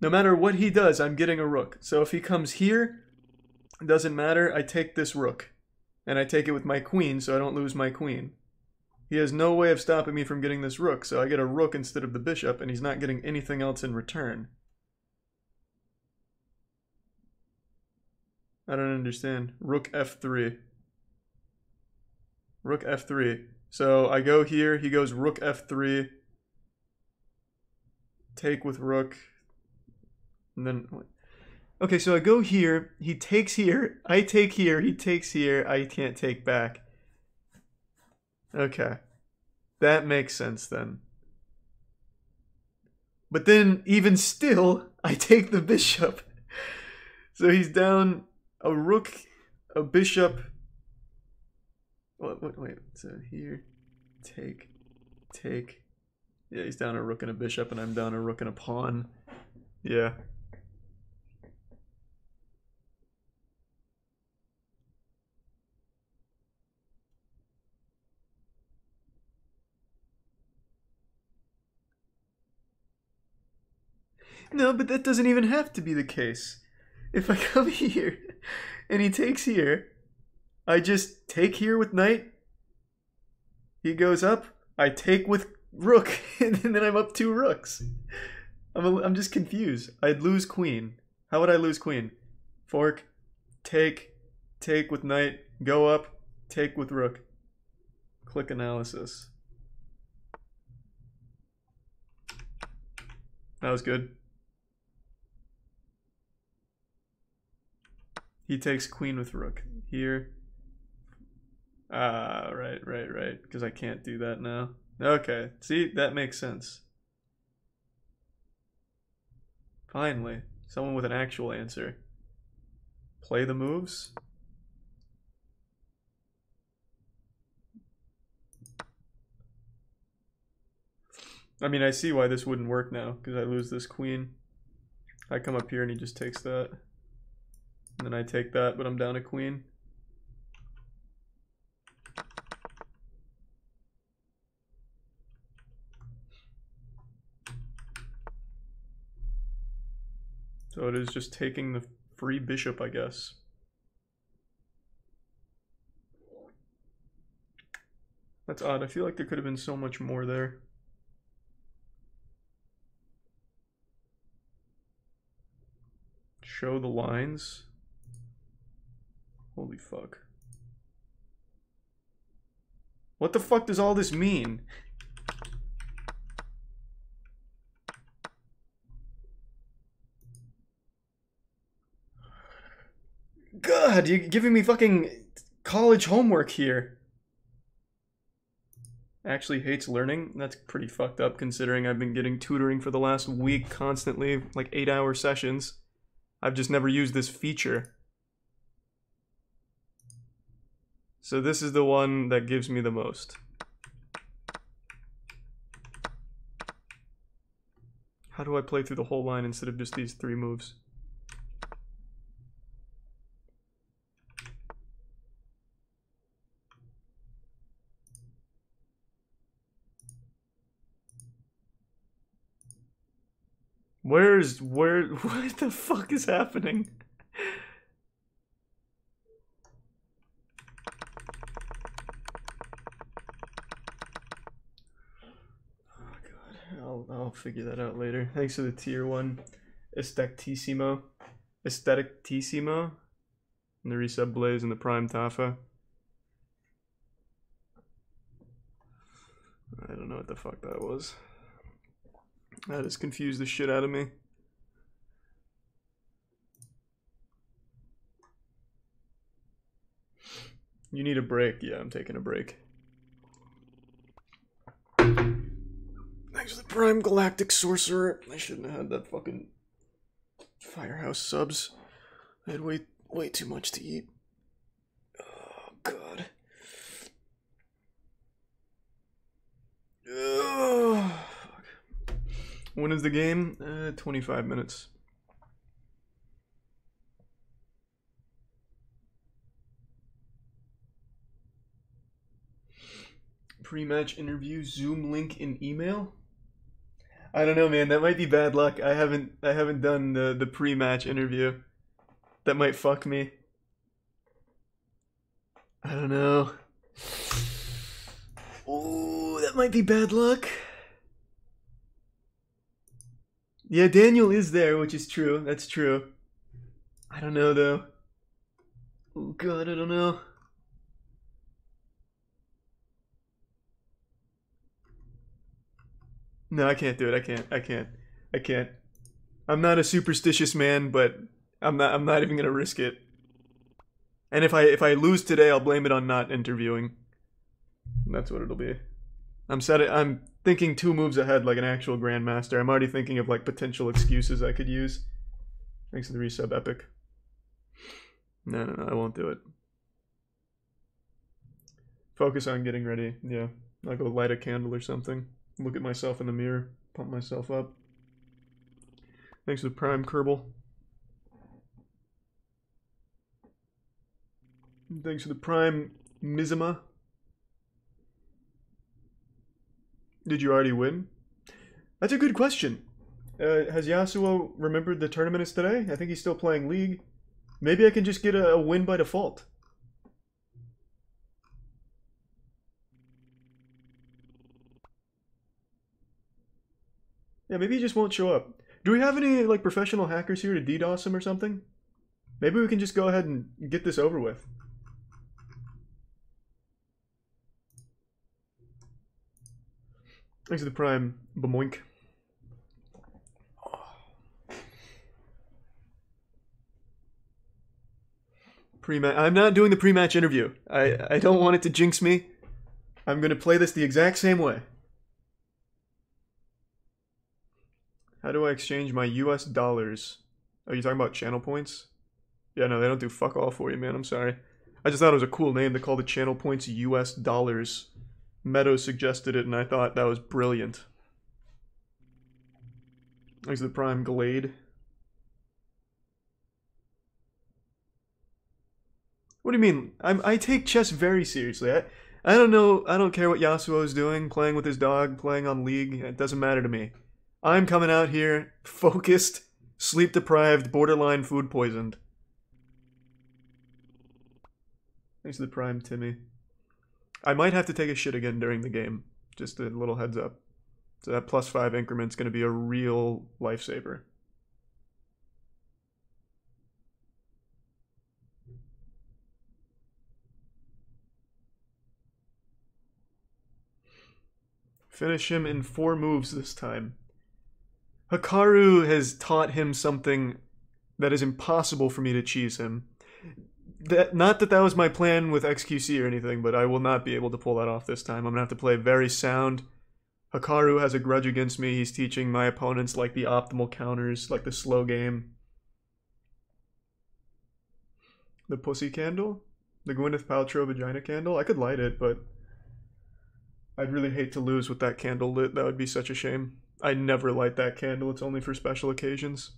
S1: No matter what he does, I'm getting a rook. So if he comes here, it doesn't matter, I take this rook. And I take it with my queen, so I don't lose my queen. He has no way of stopping me from getting this rook, so I get a rook instead of the bishop, and he's not getting anything else in return. I don't understand. Rook f3. Rook f3. So I go here, he goes rook f3. Take with rook. And then... Okay, so I go here, he takes here, I take here, he takes here, I can't take back. Okay. That makes sense then. But then, even still, I take the bishop. So he's down a rook, a bishop. Wait, so here, take. Yeah, he's down a rook and a bishop, and I'm down a rook and a pawn. Yeah. No, but that doesn't even have to be the case. If I come here and he takes here, I just take here with knight. He goes up, I take with rook, and then I'm up 2 rooks. I'm just confused. I'd lose queen. How would I lose queen? Fork, take with knight, go up, take with rook. Click analysis. That was good. He takes queen with rook. Here. Ah, right. Because I can't do that now. Okay, see, that makes sense. Finally, someone with an actual answer. Play the moves. I mean, I see why this wouldn't work now, because I lose this queen. I come up here and he just takes that. And then I take that, but I'm down a queen. So it is just taking the free bishop, I guess. That's odd. I feel like there could have been so much more there. Show the lines. Holy fuck. What the fuck does all this mean? God, you're giving me fucking college homework here. Actually hates learning. That's pretty fucked up considering I've been getting tutoring for the last week constantly, like 8-hour sessions. I've just never used this feature. So this is the one that gives me the most. How do I play through the whole line instead of just these 3 moves? What the fuck is happening? Oh god, I'll figure that out later. Thanks for the tier 1 Aestheticissimo. Aestheticissimo. And the resub Blaze and the Prime Tafa. I don't know what the fuck that was. That has confused the shit out of me. You need a break. Yeah, I'm taking a break. Thanks for the Prime Galactic Sorcerer. I shouldn't have had that fucking Firehouse subs. I had way too much to eat. Oh, God. When is the game? 25 minutes. Pre-match interview, Zoom link in email? I don't know, man. That might be bad luck. I haven't done the pre-match interview. That might fuck me. I don't know. Oh, that might be bad luck. Yeah, Daniel is there, which is true. That's true. I don't know, though. Oh, God, I don't know. No, I can't do it. I can't. I'm not a superstitious man, but I'm not even gonna risk it. And if I lose today, I'll blame it on not interviewing. That's what it'll be. I'm thinking 2 moves ahead like an actual grandmaster. I'm already thinking of like potential excuses I could use. Thanks to the resub, Epic. No, I won't do it. Focus on getting ready. Yeah, I'll go light a candle or something. Look at myself in the mirror. Pump myself up. Thanks for the Prime, Kerbal. Thanks for the Prime, Mizima. Did you already win? That's a good question. Has Yasuo remembered the tournament is today? I think he's still playing League. Maybe I can just get a win by default. Yeah, maybe he just won't show up. Do we have any like professional hackers here to DDoS him or something? Maybe we can just go ahead and get this over with. Thanks to the Prime, Bamoink. Pre-match. I'm not doing the pre-match interview. I don't want it to jinx me. I'm gonna play this the exact same way. How do I exchange my US dollars? Are you talking about channel points? Yeah, no, they don't do fuck all for you, man. I'm sorry. I just thought it was a cool name to call the channel points US dollars. Meadow suggested it, and I thought that was brilliant. Thanks to the Prime, Glade. What do you mean? I take chess very seriously. I don't know. I don't care what Yasuo is doing, playing with his dog, playing on League. It doesn't matter to me. I'm coming out here focused, sleep deprived, borderline food poisoned. Thanks to the Prime, Timmy. I might have to take a shit again during the game. Just a little heads up. So that +5 increment's going to be a real lifesaver. Finish him in 4 moves this time. Hikaru has taught him something that is impossible for me to cheese him. Not that was my plan with XQC or anything, but I will not be able to pull that off this time. I'm going to have to play very sound. Hikaru has a grudge against me. He's teaching my opponents like the optimal counters, like the slow game. The pussy candle? The Gwyneth Paltrow vagina candle? I could light it, but I'd really hate to lose with that candle lit. That would be such a shame. I never light that candle. It's only for special occasions.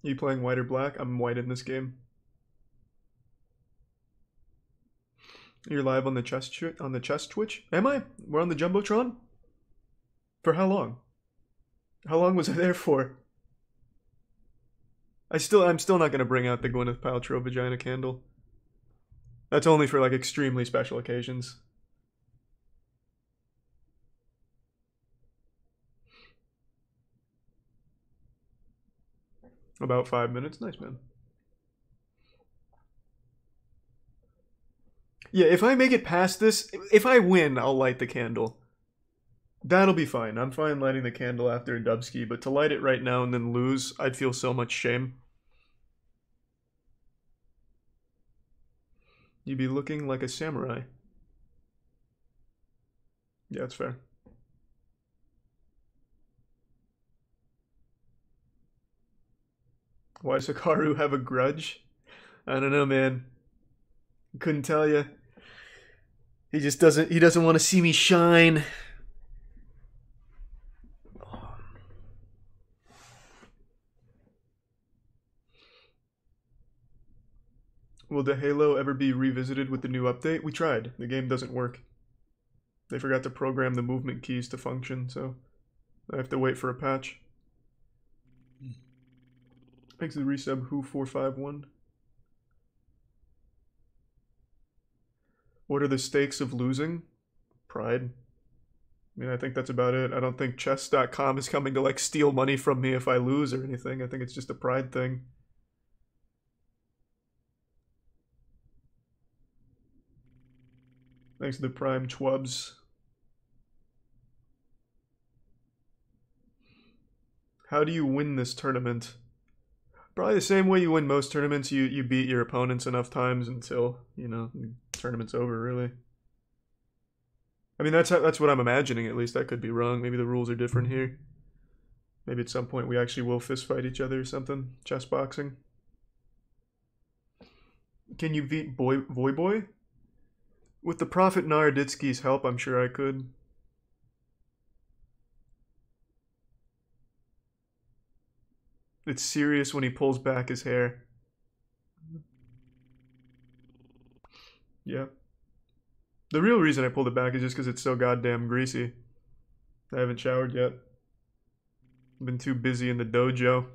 S1: You playing white or black? I'm white in this game. You're live on the chess Twitch? Am I? We're on the Jumbotron? For how long? How long was I there for? I'm still not gonna bring out the Gwyneth Paltrow vagina candle. That's only for like extremely special occasions. About 5 minutes. Nice, man. Yeah, if I make it past this, if I win, I'll light the candle. That'll be fine. I'm fine lighting the candle after a dubski, but to light it right now and then lose, I'd feel so much shame. You'd be looking like a samurai. Yeah, that's fair. Why does Hikaru have a grudge? I don't know, man. Couldn't tell you. He just doesn't. He doesn't want to see me shine. Will the Halo ever be revisited with the new update? We tried. The game doesn't work. They forgot to program the movement keys to function, so I have to wait for a patch. Thanks to the resub Who451. What are the stakes of losing? Pride. I mean, I think that's about it. I don't think chess.com is coming to like steal money from me if I lose or anything. I think it's just a pride thing. Thanks to the Prime Chwubs. How do you win this tournament? Probably the same way you win most tournaments. You beat your opponents enough times until, you know, the tournament's over, really. I mean, that's what I'm imagining, at least. I could be wrong. Maybe the rules are different here. Maybe at some point we actually will fist fight each other or something. Chess boxing. Can you beat Voyboy? With the Prophet Naroditsky's help, I'm sure I could. It's serious when he pulls back his hair. Yeah. The real reason I pulled it back is just because it's so goddamn greasy. I haven't showered yet. I've been too busy in the dojo,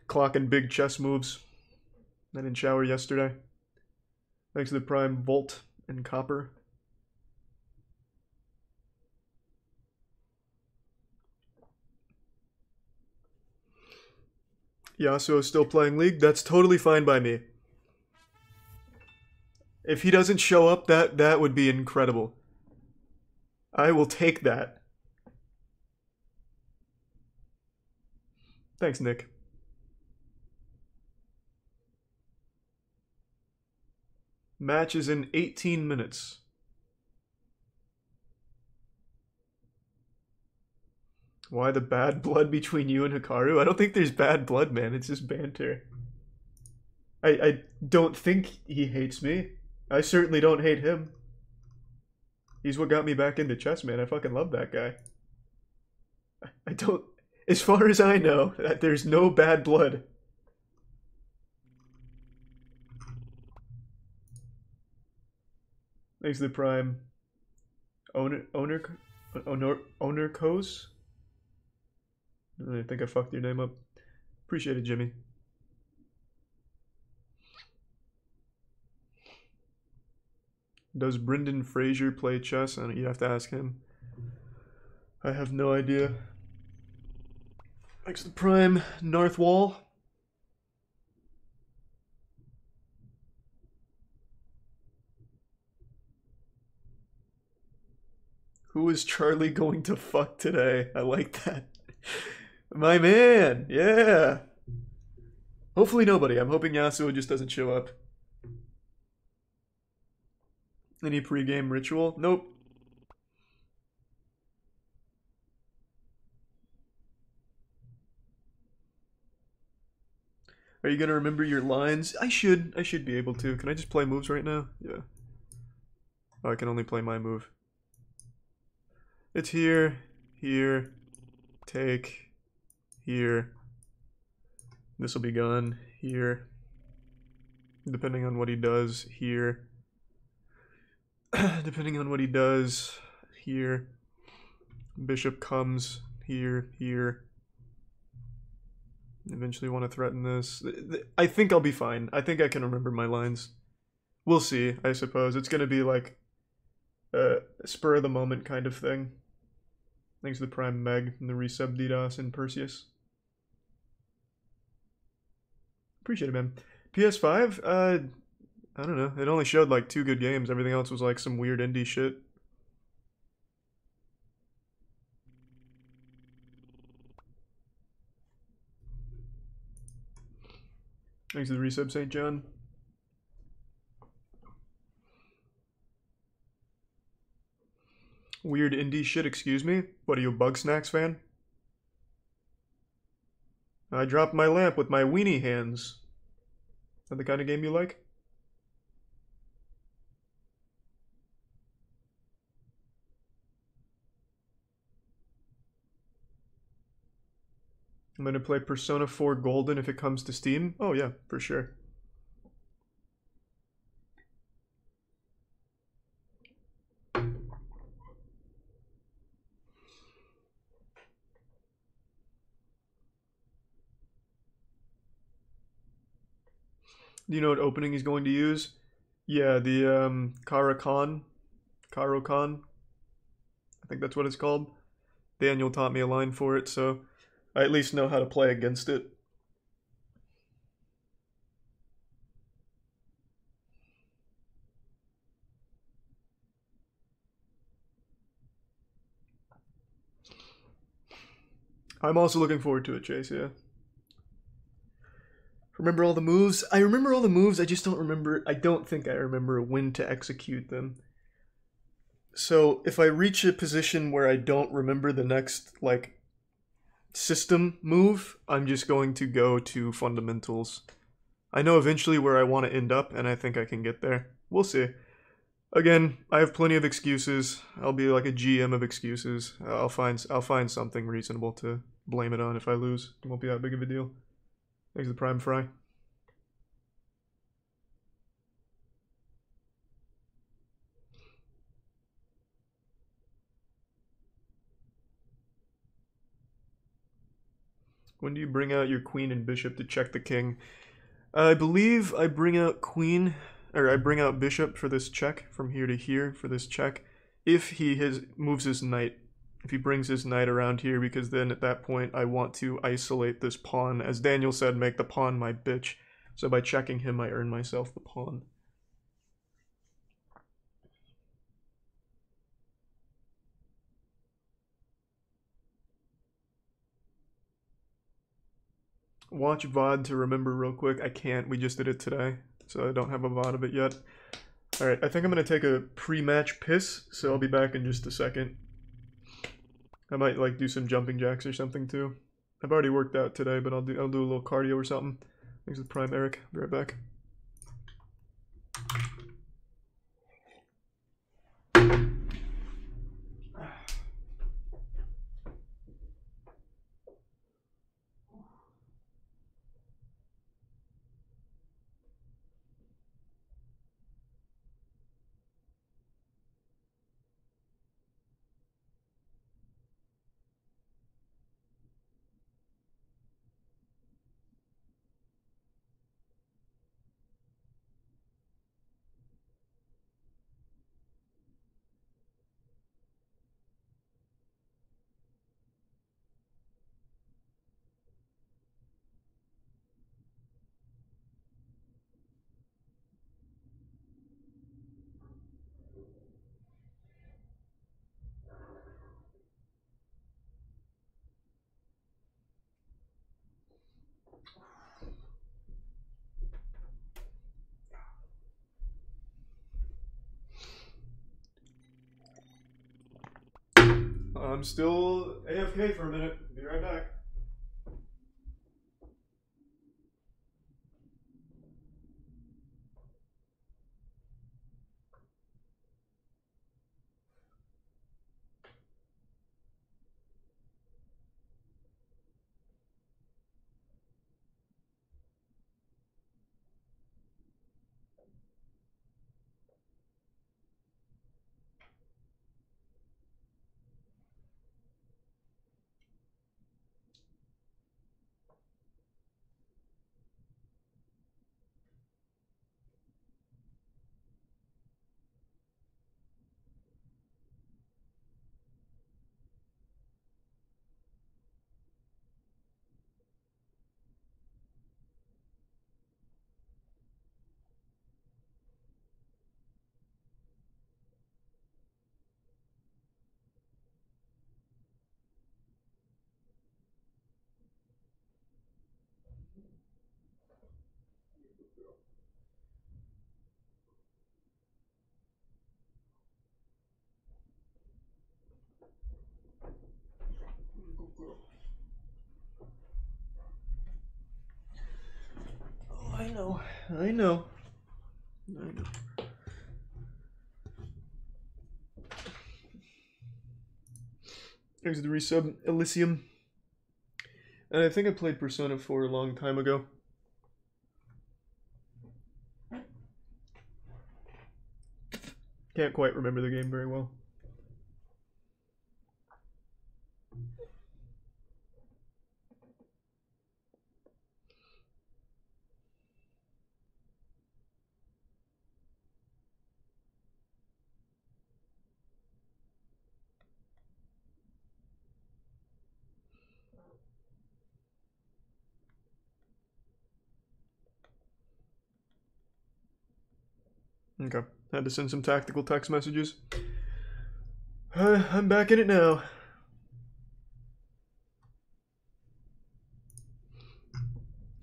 S1: clocking big chess moves. I didn't shower yesterday. Thanks to the Prime Volt and Copper. Yasuo's still playing League. That's totally fine by me. If he doesn't show up, that would be incredible. I will take that. Thanks, Nick. Match is in 18 minutes. Why the bad blood between you and Hikaru? I don't think there's bad blood, man. It's just banter. I don't think he hates me. I certainly don't hate him. He's what got me back into chess, man. I fucking love that guy. I don't... As far as I know, there's no bad blood. Thanks to the Prime. Owner Coase? I think I fucked your name up. Appreciate it, Jimmy. Does Brendan Fraser play chess? I don't, you have to ask him. I have no idea. Thanks to the Prime. North Wall. Who is Charlie going to fuck today? I like that. My man, yeah. Hopefully nobody. I'm hoping Yasuo just doesn't show up. Any pre-game ritual? Nope. Are you gonna remember your lines? I should be able to. Can I just play moves right now? Yeah. Oh, I can only play my move. It's here, here, take, here. This will be gone, here. Depending on what he does, here. Depending on what he does, here. Bishop comes, here, here. Eventually want to threaten this. I think I'll be fine. I think I can remember my lines. We'll see, I suppose. It's going to be like a spur of the moment kind of thing. Thanks to the Prime Meg and the resub DDoS and Perseus. Appreciate it, man. PS5? I don't know. It only showed like 2 good games. Everything else was like some weird indie shit. Thanks to the resub, St. John. Weird indie shit, excuse me? What are you, a Bugsnax fan? I dropped my lamp with my weenie hands. Is that the kind of game you like? I'm gonna play Persona 4 Golden if it comes to Steam. Oh yeah, for sure. Do you know what opening he's going to use? Yeah, the Karakan. Karokan. I think that's what it's called. Daniel taught me a line for it, so I at least know how to play against it. I'm also looking forward to it, Chase, yeah. Remember all the moves? I remember all the moves, I just don't remember, I don't think I remember when to execute them. So if I reach a position where I don't remember the next, like, system move, I'm just going to go to fundamentals. I know eventually where I want to end up, and I think I can get there. We'll see. Again, I have plenty of excuses. I'll be like a GM of excuses. I'll find something reasonable to blame it on if I lose. It won't be that big of a deal. Thanks to the Prime Fry. When do you bring out your queen and bishop to check the king? I believe I bring out queen, or I bring out bishop for this check, from here to here for this check, if he moves his knight. If he brings his knight around here, because then at that point I want to isolate this pawn. As Daniel said, make the pawn my bitch. So by checking him, I earn myself the pawn. Watch VOD to remember real quick. I can't. We just did it today, so I don't have a VOD of it yet. Alright, I think I'm going to take a pre-match piss, so I'll be back in just a second. I might like do some jumping jacks or something too. I've already worked out today, but I'll do a little cardio or something. Thanks for the Prime, Eric. Be right back. I'm still AFK for a minute. Be right back. Oh, I know. I know. There's the resub, Elysium. And I think I played Persona 4 a long time ago. Can't quite remember the game very well. Okay, had to send some tactical text messages. I'm back in it now.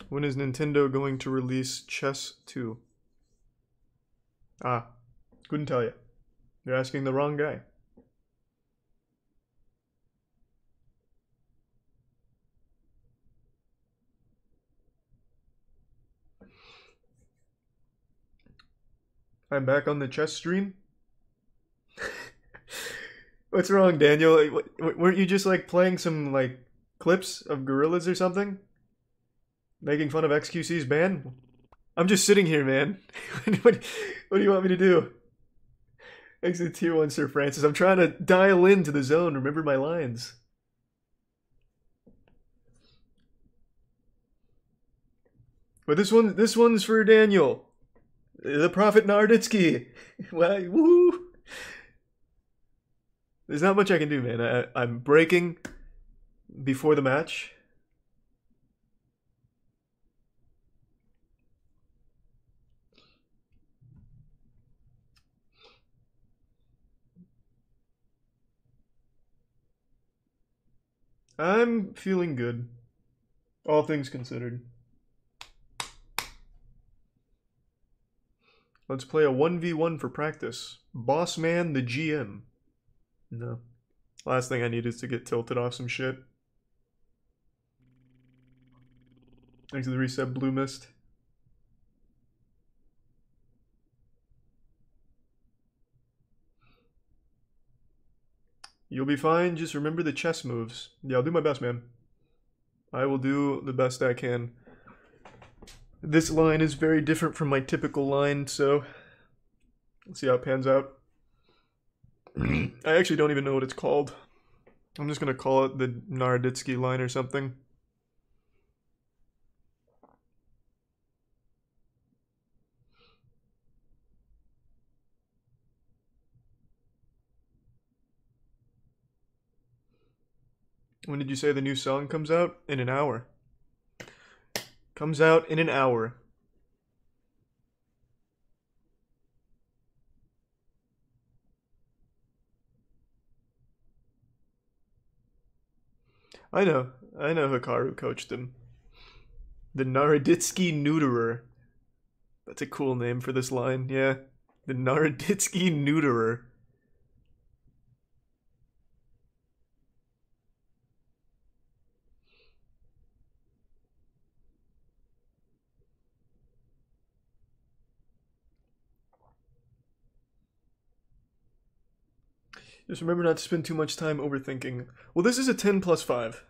S1: When is Nintendo going to release Chess 2? Ah, couldn't tell you. You're asking the wrong guy. I'm back on the chess stream. What's wrong, Daniel? Weren't you just like playing some like clips of Gorillas or something? Making fun of XQC's ban? I'm just sitting here, man. what do you want me to do? Exit tier 1, Sir Francis. I'm trying to dial into the zone, remember my lines. But this one's for Daniel. The Prophet Narditsky. Woohoo! There's not much I can do, man. I'm breaking before the match. I'm feeling good. All things considered. Let's play a 1v1 for practice. Boss Man the GM. No. Last thing I need is to get tilted off some shit. Thanks to the reset, Blue Mist. You'll be fine, just remember the chess moves. Yeah, I'll do my best, man. I will do the best I can. This line is very different from my typical line, so let's see how it pans out. I actually don't even know what it's called. I'm just gonna call it the Naroditsky line or something. When did you say the new song comes out? In an hour. Comes out in an hour. I know Hikaru coached him. The Naroditsky Neuterer. That's a cool name for this line, yeah. The Naroditsky Neuterer. Just remember not to spend too much time overthinking. Well, this is a 10 plus 5.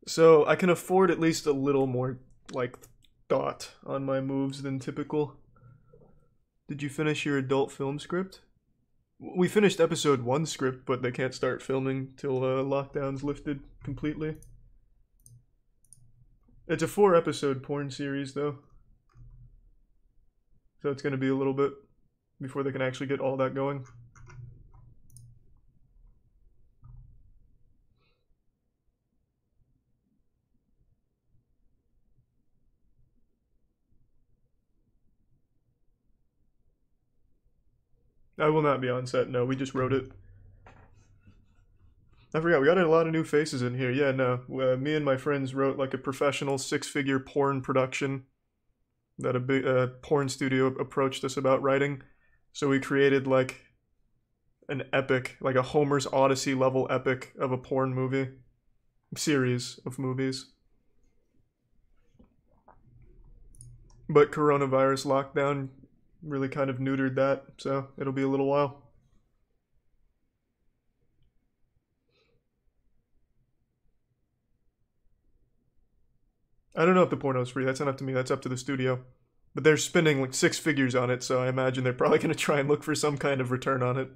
S1: So I can afford at least a little more, like, thought on my moves than typical. Did you finish your adult film script? We finished episode 1 script, but they can't start filming till lockdown's lifted completely. It's a 4-episode porn series, though. So it's going to be a little bit before they can actually get all that going. I will not be on set, no, we just wrote it. I forgot, we got a lot of new faces in here. Yeah, no, me and my friends wrote like a professional 6-figure porn production that a big porn studio approached us about writing. So we created like an epic, like a Homer's Odyssey level epic of a porn movie. Series of movies. But coronavirus lockdown really kind of neutered that, so it'll be a little while. don't know if the porno's free. That's not up to me. That's up to the studio. But they're spending like 6 figures on it, so I imagine they're probably going to try and look for some kind of return on it.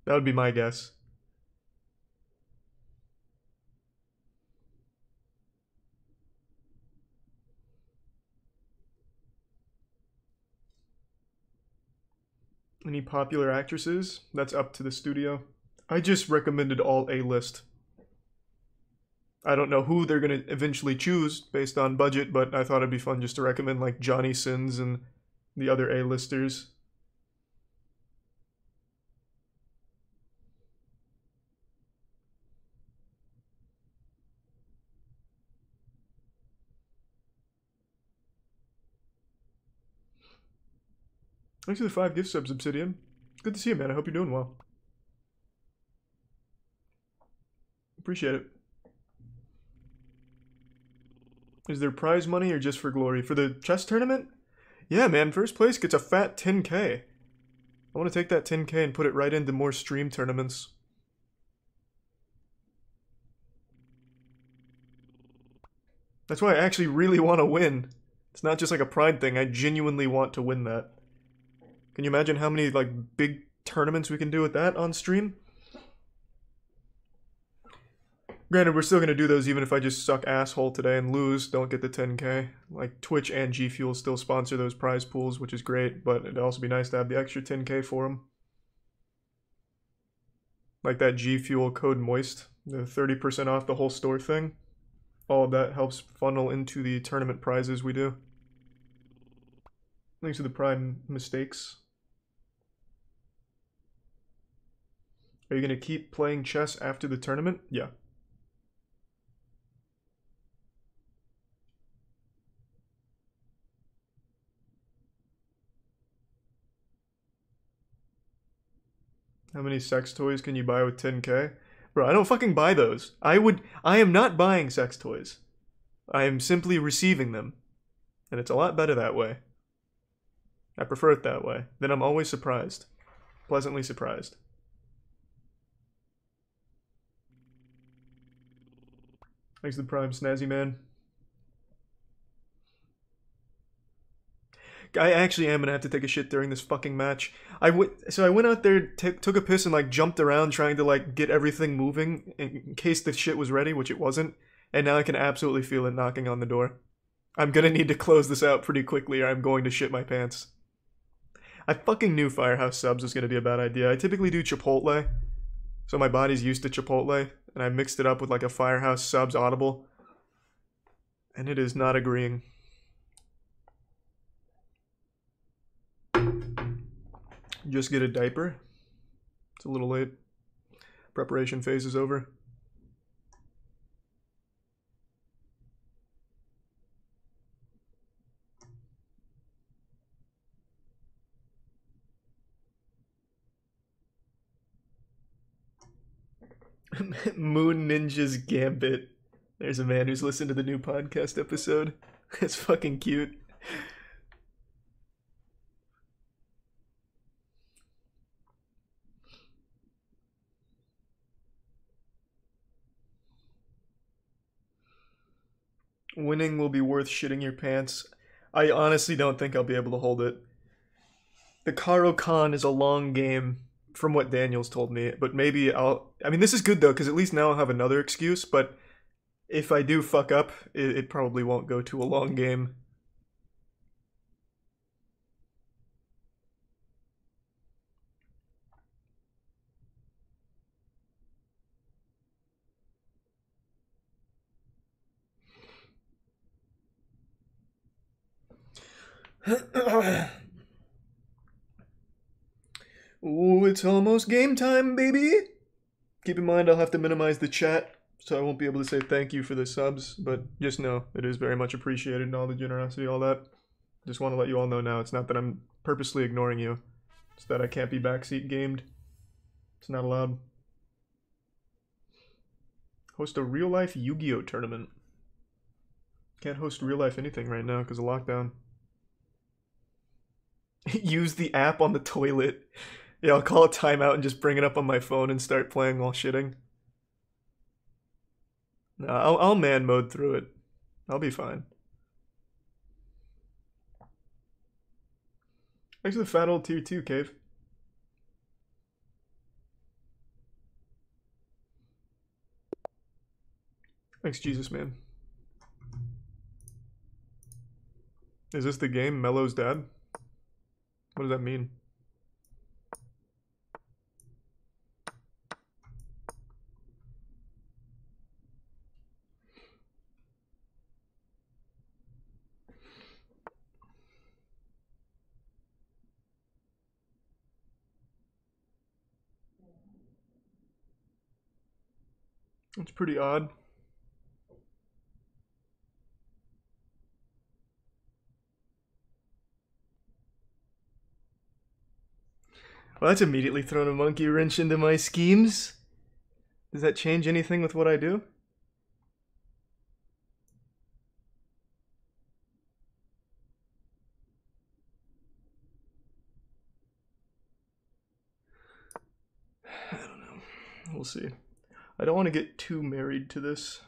S1: That would be my guess. Any popular actresses? That's up to the studio. I just recommended all A-list. I don't know who they're going to eventually choose based on budget, but I thought it'd be fun just to recommend like Johnny Sins and the other A-listers. Thanks for the 5 gift subs, Obsidian. Good to see you, man. I hope you're doing well. Appreciate it. Is there prize money or just for glory? For the chess tournament? Yeah, man. First place gets a fat 10K. I want to take that 10K and put it right into more stream tournaments. That's why I actually really want to win. It's not just like a pride thing. I genuinely want to win that. Can you imagine how many like big tournaments we can do with that on stream? Granted, we're still going to do those even if I just suck asshole today and lose, don't get the 10K. Like, Twitch and G Fuel still sponsor those prize pools, which is great, but it'd also be nice to have the extra 10K for them. Like that G Fuel code MOIST, the 30% off the whole store thing. All of that helps funnel into the tournament prizes we do. Thanks to the Prime mistakes. Are you going to keep playing chess after the tournament? Yeah. How many sex toys can you buy with 10K? Bro, I don't fucking buy those. I am not buying sex toys. I am simply receiving them. And it's a lot better that way. I prefer it that way. Then I'm always surprised. Pleasantly surprised. Thanks to the Prime, Snazzy Man. I actually am gonna have to take a shit during this fucking match. So I went out there, took a piss, and like jumped around trying to like get everything moving in case the shit was ready, which it wasn't. And now I can absolutely feel it knocking on the door. I'm gonna need to close this out pretty quickly or I'm going to shit my pants. I fucking knew Firehouse subs was gonna be a bad idea. I typically do Chipotle, so my body's used to Chipotle, and I mixed it up with like a Firehouse subs audible. And it is not agreeing. Just get a diaper. It's a little late. Preparation phase is over. Moon Ninja's Gambit. There's a man who's listened to the new podcast episode. It's fucking cute. Winning will be worth shitting your pants. I honestly don't think I'll be able to hold it. The Karo Khan is a long game, from what Daniel's told me, but maybe I'll... I mean, this is good, though, because at least now I'll have another excuse, but if I do fuck up, it probably won't go to a long game. Ooh, it's almost game time, baby! Keep in mind I'll have to minimize the chat, so I won't be able to say thank you for the subs, but just know it is very much appreciated and all the generosity, all that. Just want to let you all know now, it's not that I'm purposely ignoring you. It's that I can't be backseat gamed. It's not allowed. Host a real-life Yu-Gi-Oh! Tournament. Can't host real-life anything right now because of lockdown. Use the app on the toilet. Yeah, I'll call a timeout and just bring it up on my phone and start playing while shitting. No, I'll man mode through it. I'll be fine. Thanks for the fat old tier 2, Cave. Thanks, Jesus, man. Is this the game, Mello's dad? What does that mean? It's pretty odd. Well, that's immediately thrown a monkey wrench into my schemes. Does that change anything with what I do? I don't know. We'll see. I don't want to get too married to this.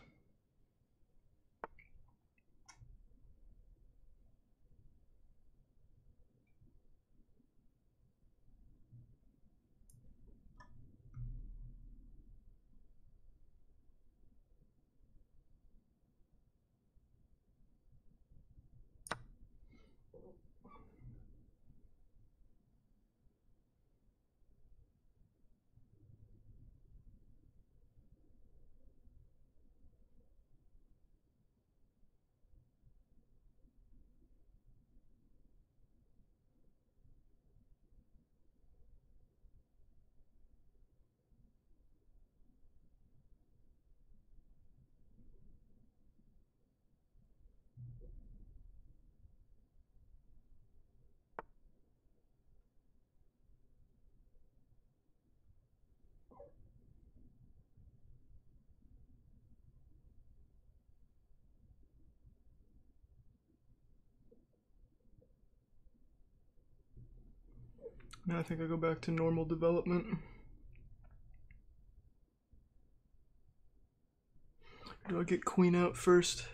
S1: Now I think I go back to normal development. Do I get queen out first?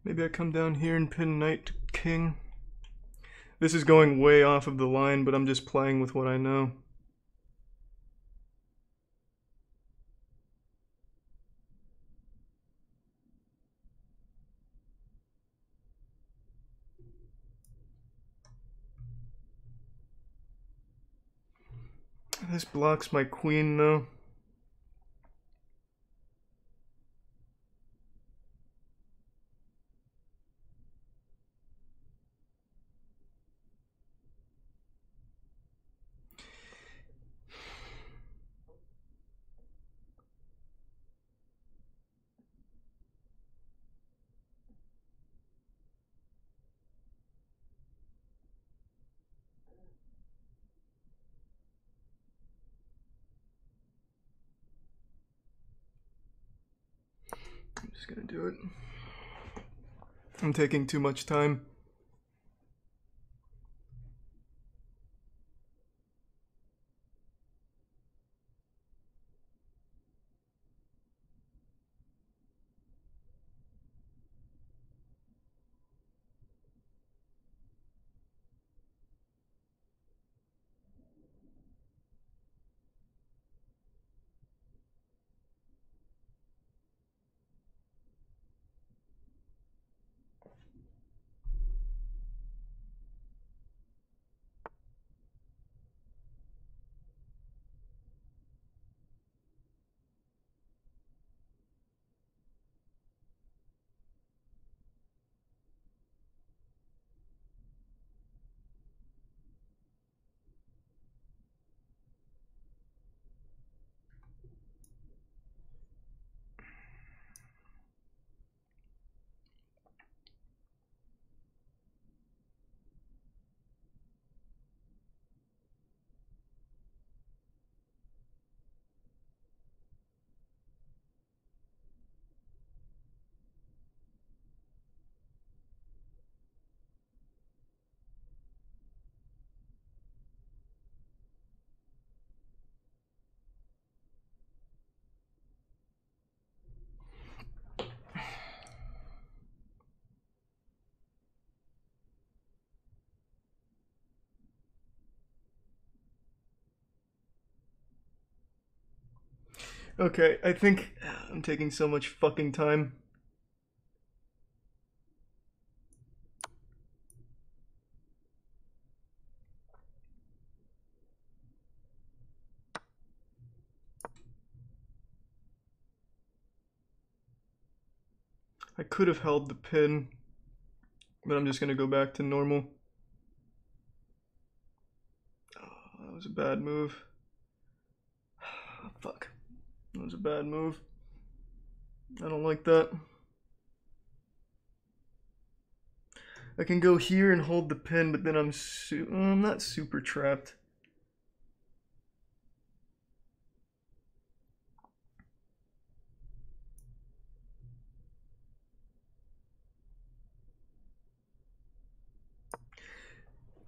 S1: Maybe I come down here and pin knight to king. This is going way off of the line, but I'm just playing with what I know. This blocks my queen, though. I'm just gonna do it. I'm taking too much time. Okay, I think I'm taking so much fucking time. I could have held the pin, but I'm just gonna go back to normal. Oh, that was a bad move. Fuck. That was a bad move. I don't like that. I can go here and hold the pin, but then I'm not super trapped.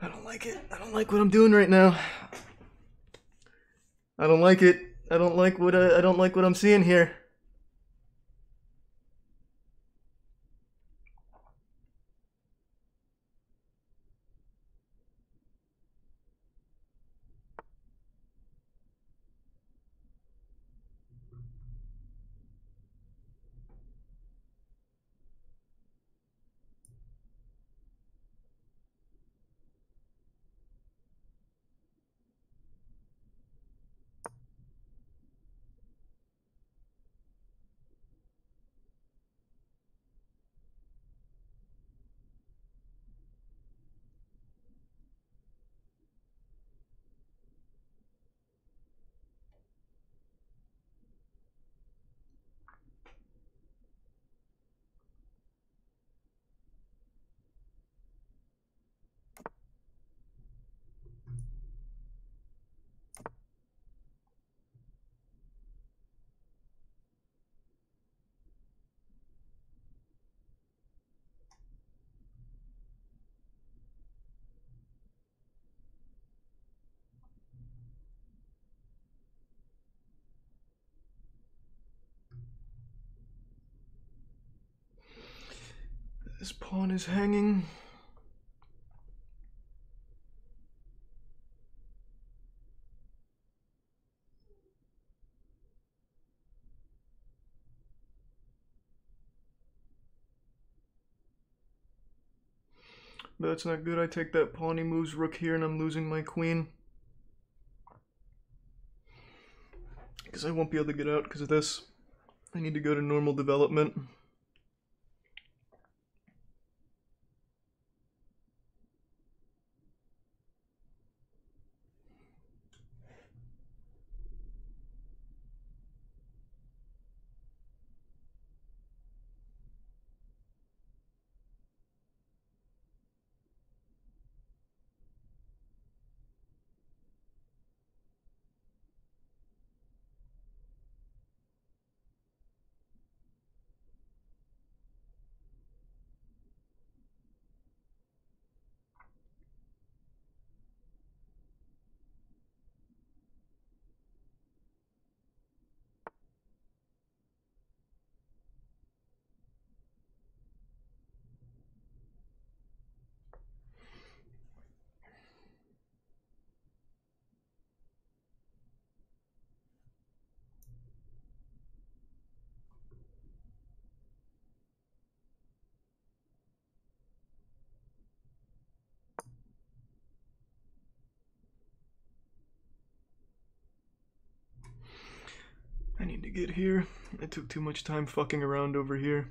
S1: I don't like it. I don't like what I'm doing right now. I don't like it. I don't like what I'm seeing here. This pawn is hanging. That's not good. I take that pawn, he moves rook here, and I'm losing my queen. Because I won't be able to get out because of this. I need to go to normal development. I need to get here. I took too much time fucking around over here.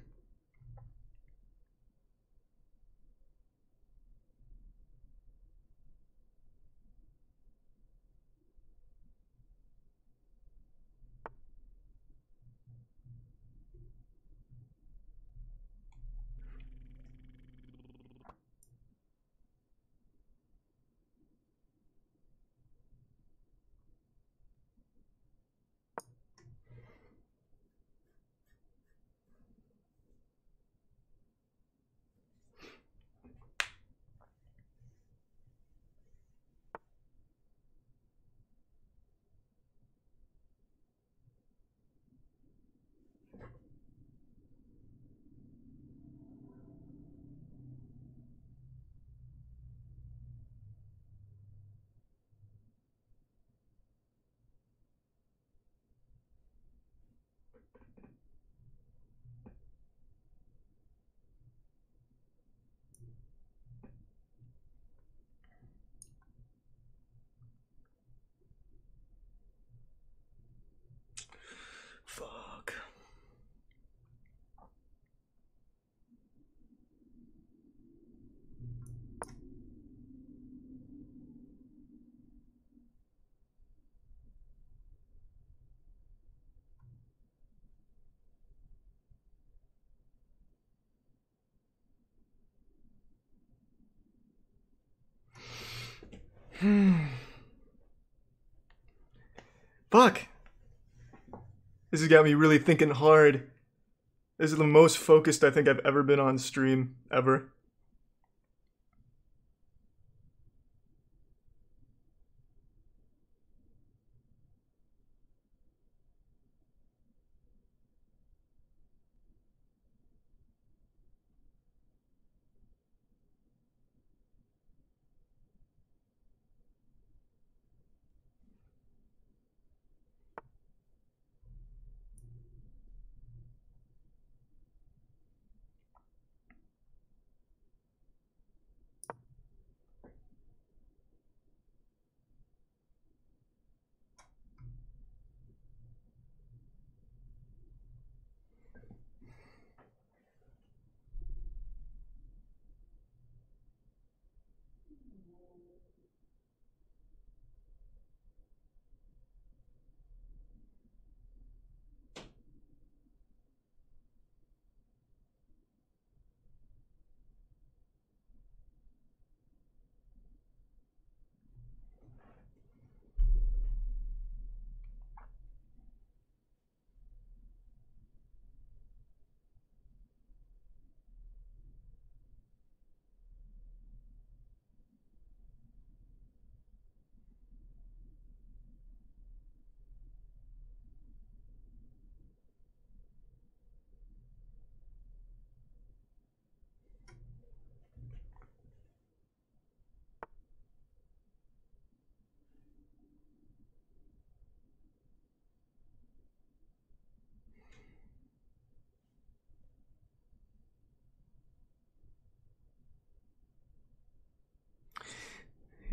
S1: Fuck. This has got me really thinking hard. This is the most focused I think I've ever been on stream, ever.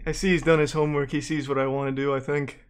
S1: I see he's done his homework. He sees what I want to do, I think.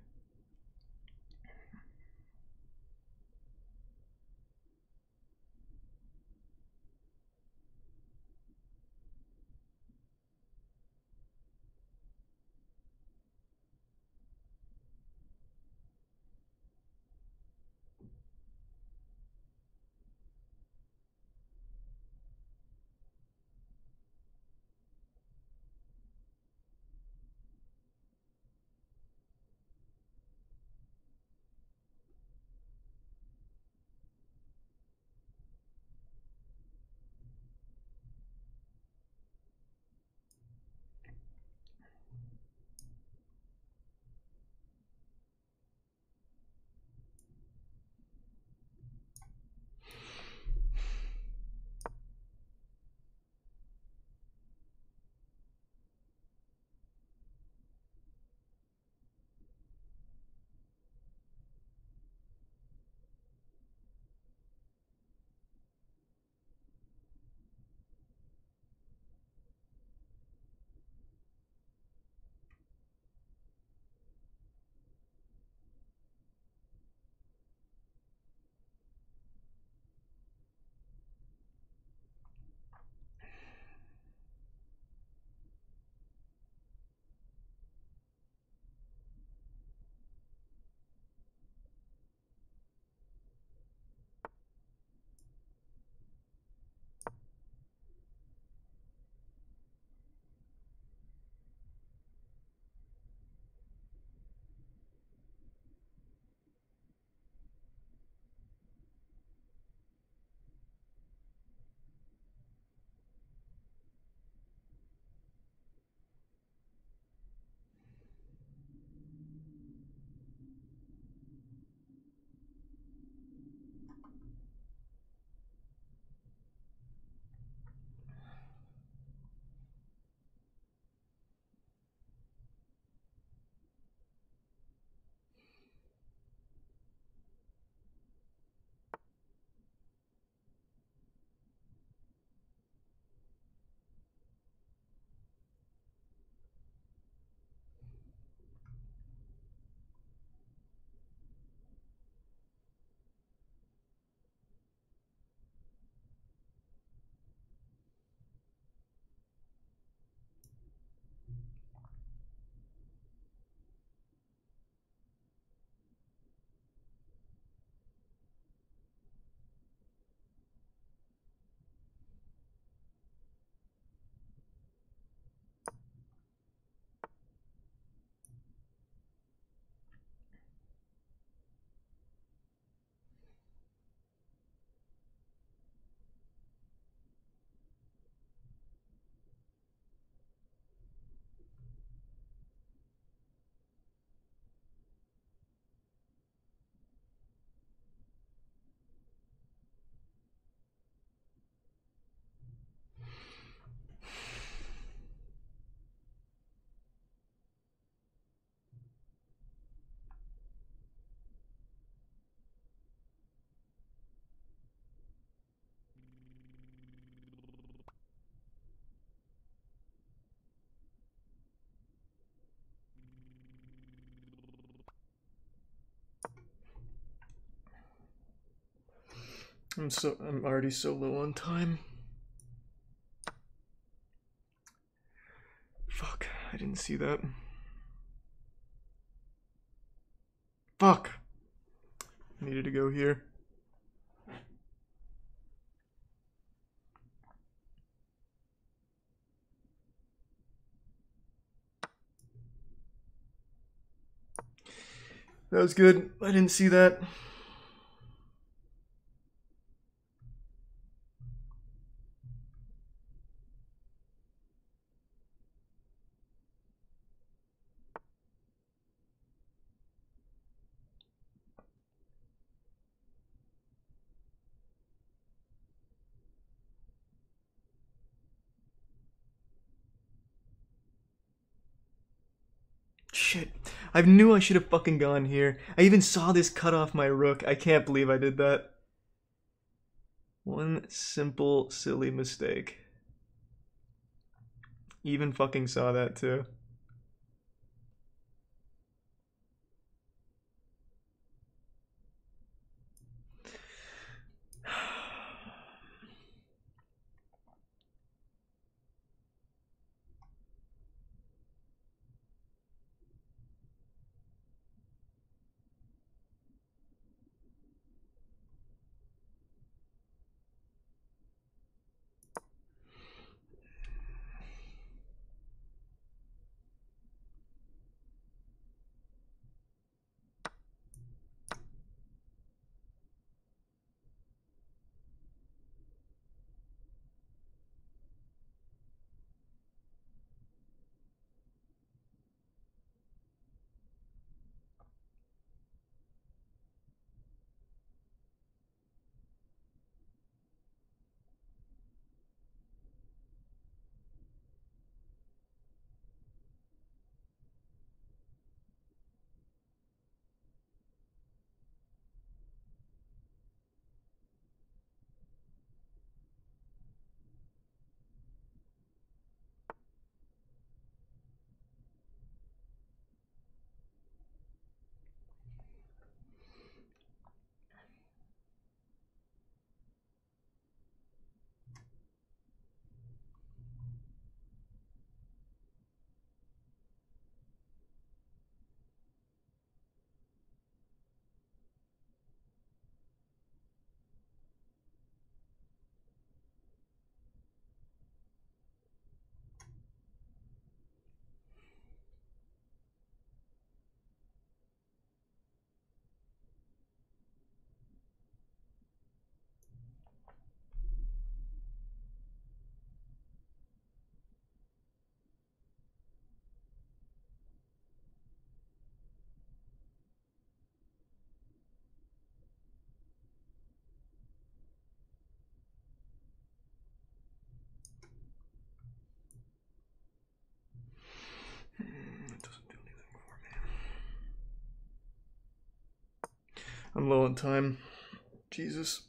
S1: I'm already so low on time. Fuck, I didn't see that. Fuck. Needed to go here. That was good. I didn't see that. Shit. I knew I should have fucking gone here. I even saw this cut off my rook. I can't believe I did that. One simple, silly mistake. Even fucking saw that too. It doesn't do anything for me. I'm low on time. Jesus.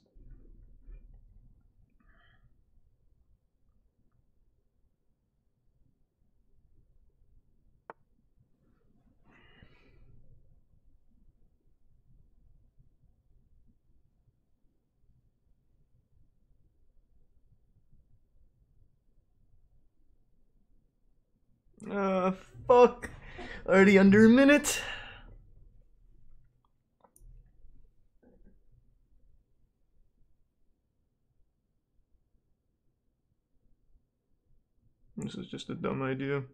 S1: Fuck. Already under a minute. This is just a dumb idea.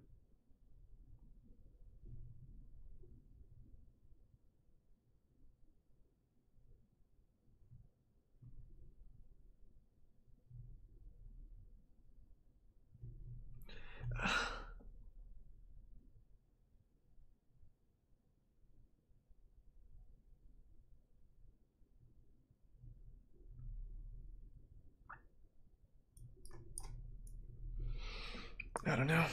S1: I don't know.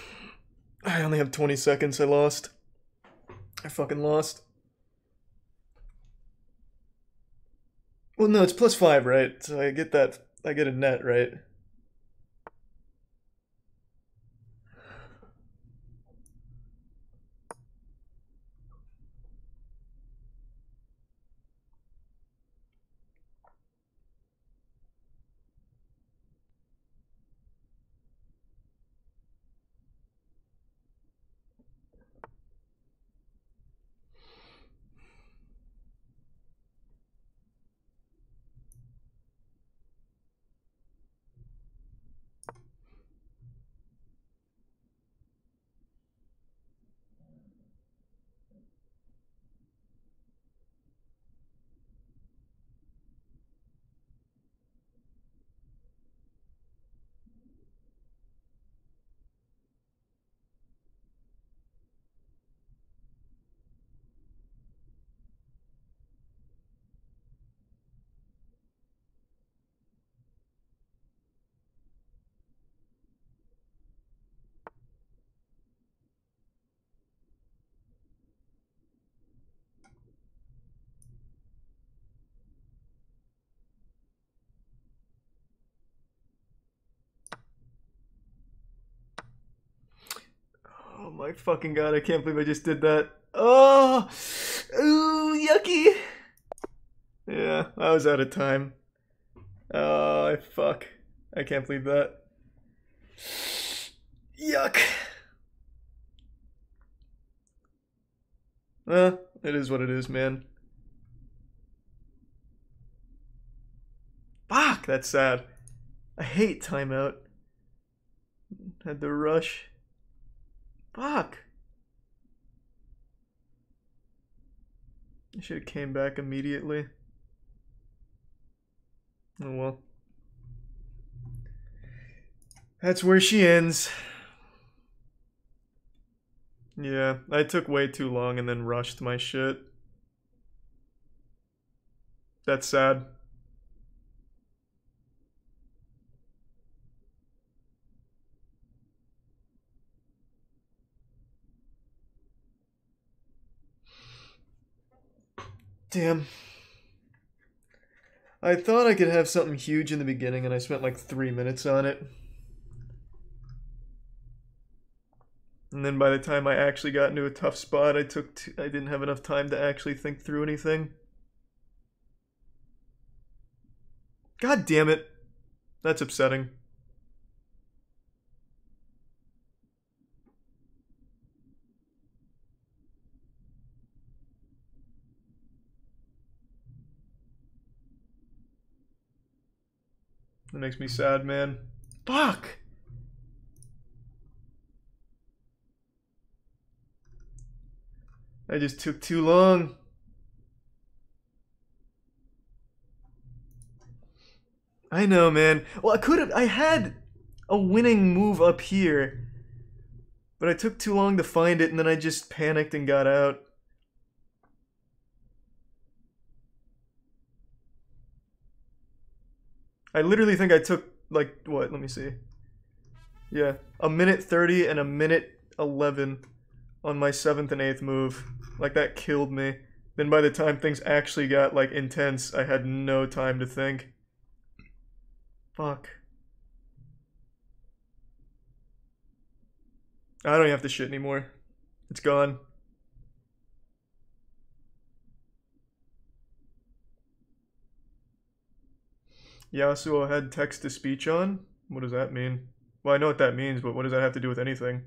S1: I only have 20 seconds. I lost. I fucking lost. Well, no, it's +5, right? So I get that. I get a net, right? my fucking god, I can't believe I just did that. Oh! Ooh, yucky! Yeah, I was out of time. Oh, fuck. I can't believe that. Yuck. It is what it is, man. Fuck, that's sad. I hate timeout. Had to rush. Fuck. I should have came back immediately. Oh well. That's where she ends. Yeah, I took way too long and then rushed my shit. That's sad. Damn. I thought I could have something huge in the beginning and I spent like 3 minutes on it. And then by the time I actually got into a tough spot, I didn't have enough time to actually think through anything. God damn it. That's upsetting. That makes me sad, man. Fuck! I just took too long. I know, man. Well, I had a winning move up here, but I took too long to find it and then I just panicked and got out. I literally think I took, like, what? Let me see. Yeah, a minute 30 and a minute 11 on my 7th and 8th move. Like, that killed me. Then by the time things actually got, like, intense, I had no time to think. Fuck. I don't even have to shit anymore. It's gone. Yasuo had text-to-speech on? What does that mean? Well, I know what that means, but what does that have to do with anything?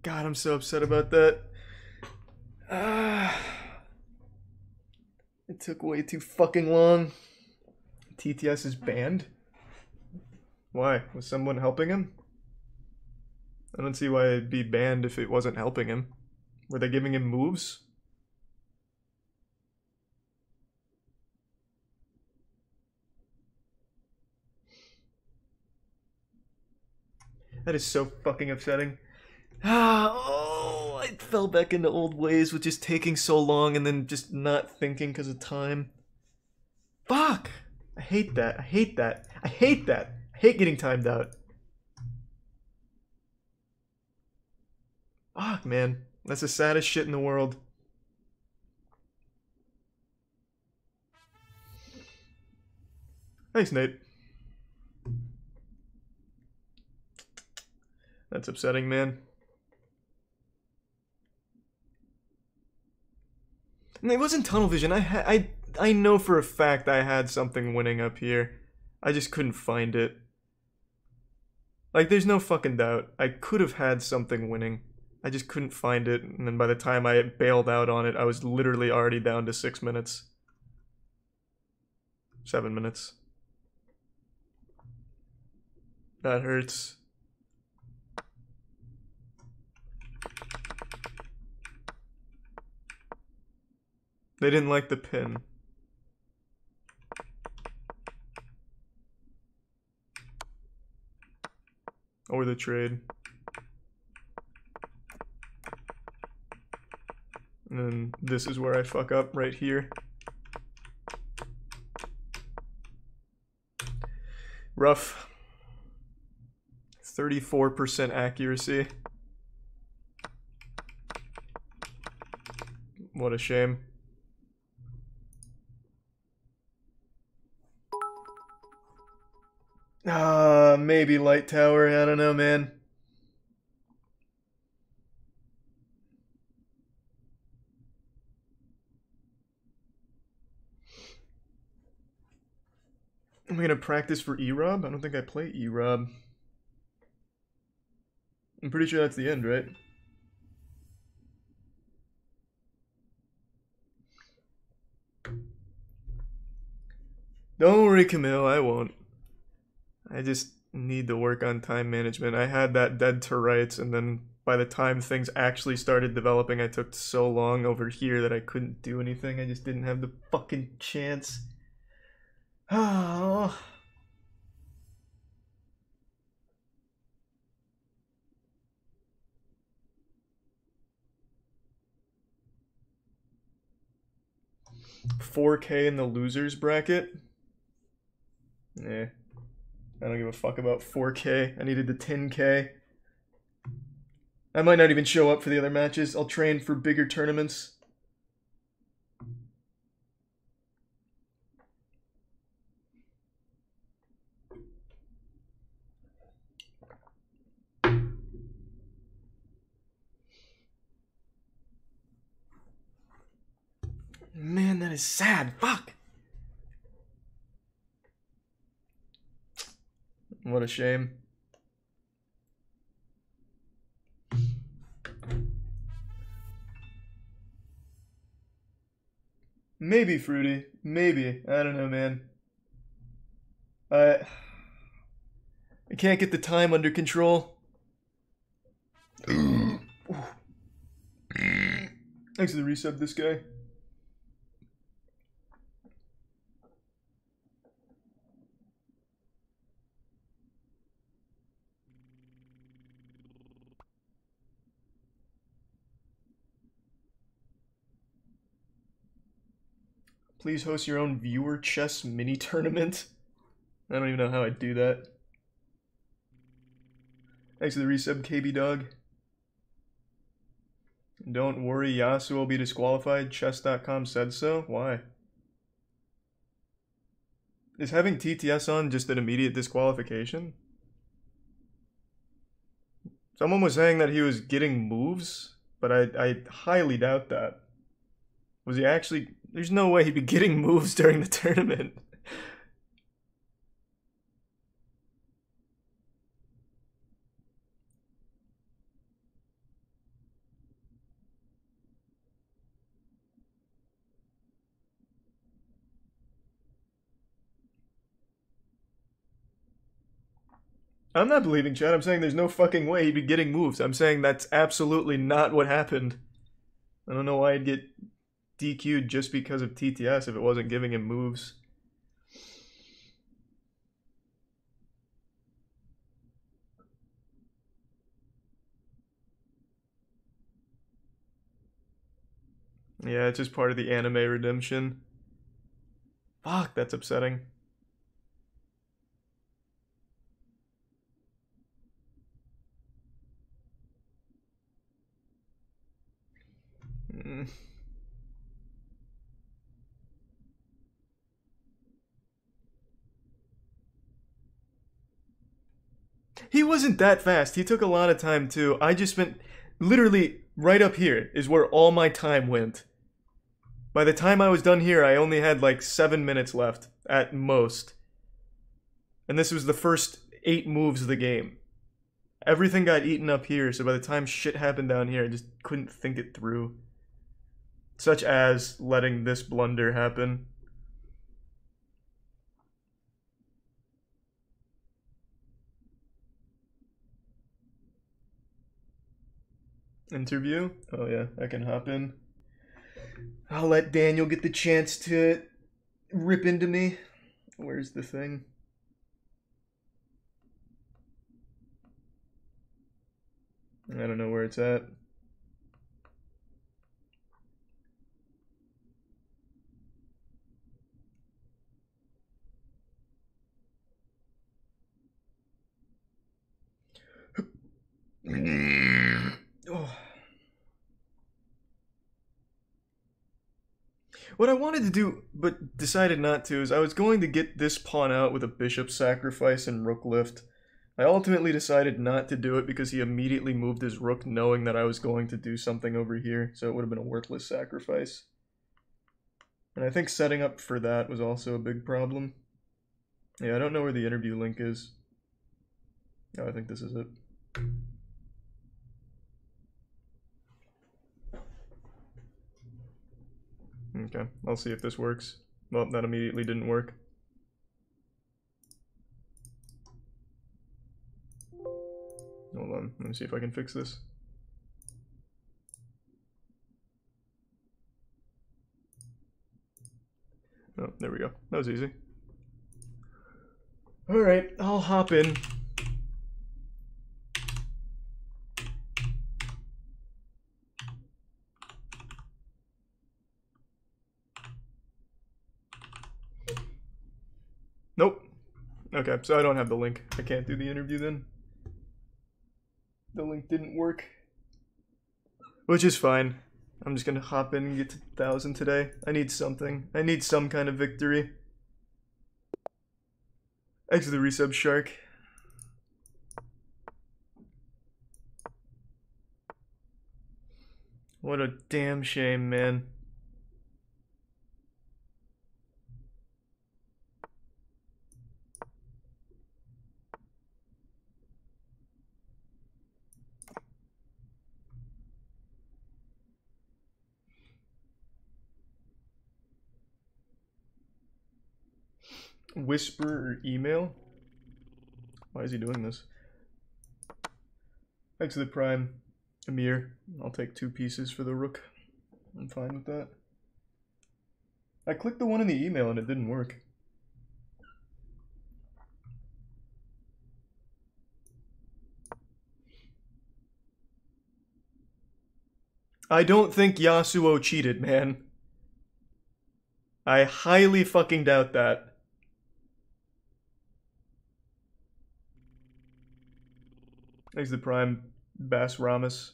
S1: God, I'm so upset about that. It took way too fucking long. TTS is banned? Why? Was someone helping him? I don't see why it'd be banned if it wasn't helping him. Were they giving him moves? That is so fucking upsetting. Oh, I fell back into old ways with just taking so long and then just not thinking because of time. Fuck! I hate that. I hate that. I hate that. I hate getting timed out. Fuck, man. That's the saddest shit in the world. Thanks, Nate. That's upsetting, man. And it wasn't tunnel vision. I know for a fact I had something winning up here. I just couldn't find it. Like, there's no fucking doubt. I could have had something winning. I just couldn't find it, and then by the time I bailed out on it, I was literally already down to 6 minutes. 7 minutes. That hurts. They didn't like the pin. Or the trade. And then this is where I fuck up, right here. Rough. 34% accuracy. What a shame. Maybe Light Tower. I don't know, man. Am I gonna practice for E-Rob? I don't think I play E-Rob. I'm pretty sure that's the end, right? Don't worry, Camille, I won't. I just need to work on time management. I had that dead to rights, and then by the time things actually started developing, I took so long over here that I couldn't do anything. I just didn't have the fucking chance. Oh. $4K in the losers bracket? Yeah. I don't give a fuck about 4K. I needed the 10K. I might not even show up for the other matches. I'll train for bigger tournaments. Man, that is sad. Fuck. What a shame. Maybe Fruity. Maybe. I don't know, man. I can't get the time under control. Thanks for the resub, this guy. Please host your own viewer chess mini tournament. I don't even know how I'd do that. Thanks for the resub, KB Dog. Don't worry, Yasu will be disqualified. Chess.com said so. Why? Is having TTS on just an immediate disqualification? Someone was saying that he was getting moves, but I highly doubt that. Was he actually... There's no way he'd be getting moves during the tournament. I'm not believing Chad. I'm saying there's no fucking way he'd be getting moves. I'm saying that's absolutely not what happened. I don't know why he'd get DQ'd just because of TTS if it wasn't giving him moves. Yeah, it's just part of the anime redemption. Fuck, that's upsetting. Mm. He wasn't that fast. He took a lot of time too. I just spent literally right up here is where all my time went. By the time I was done here, I only had like 7 minutes left at most. And this was the first 8 moves of the game. Everything got eaten up here, so by the time shit happened down here, I just couldn't think it through. Such as letting this blunder happen. Interview? Oh yeah, I can hop in. I'll let Daniel get the chance to rip into me. Where's the thing? I don't know where it's at. Oh. What I wanted to do, but decided not to, is I was going to get this pawn out with a bishop sacrifice and rook lift. I ultimately decided not to do it because he immediately moved his rook knowing that I was going to do something over here, so it would have been a worthless sacrifice. And I think setting up for that was also a big problem. Yeah, I don't know where the interview link is. Oh, I think this is it. Okay, I'll see if this works. Well, that immediately didn't work. Hold on, let me see if I can fix this. Oh, there we go. That was easy. Alright, I'll hop in. Nope. Okay, so I don't have the link. I can't do the interview then. The link didn't work. Which is fine. I'm just gonna hop in and get to 1,000 today. I need something. I need some kind of victory. Thanks for the resub, Shark. What a damn shame, man. Whisper or email? Why is he doing this? Thanks for the prime, Amir. I'll take 2 pieces for the rook. I'm fine with that. I clicked the one in the email and it didn't work. I don't think Yasuo cheated, man. I highly fucking doubt that. Thanks to the prime, Bass Ramus.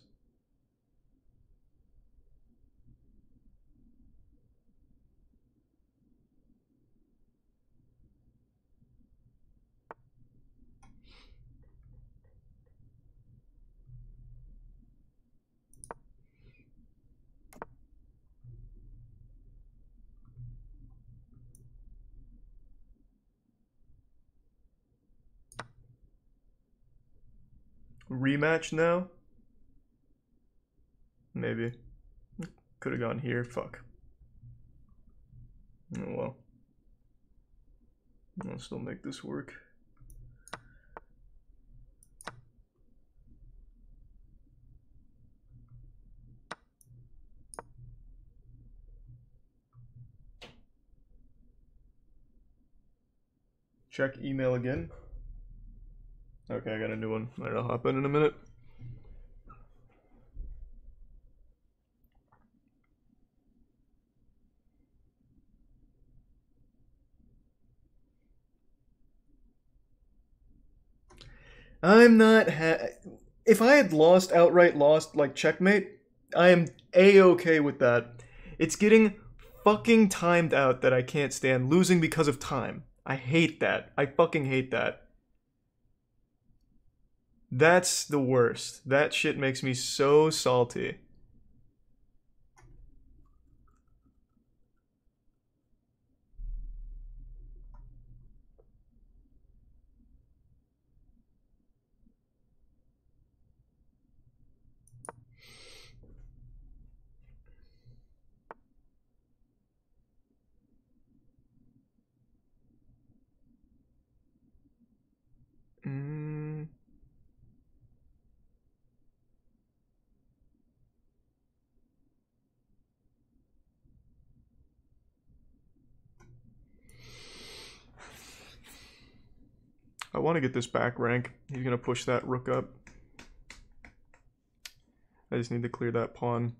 S1: Rematch now? Maybe. Could have gone here. Fuck. Oh well. I'll still make this work. Check email again. Okay, I got a new one. Alright, I'll hop in a minute. I'm not if I had lost, outright lost, like checkmate, I am a-okay with that. It's getting fucking timed out that I can't stand. Losing because of time. I hate that. I fucking hate that. That's the worst. That shit makes me so salty. I want to get this back rank. He's going to push that rook up. I just need to clear that pawn.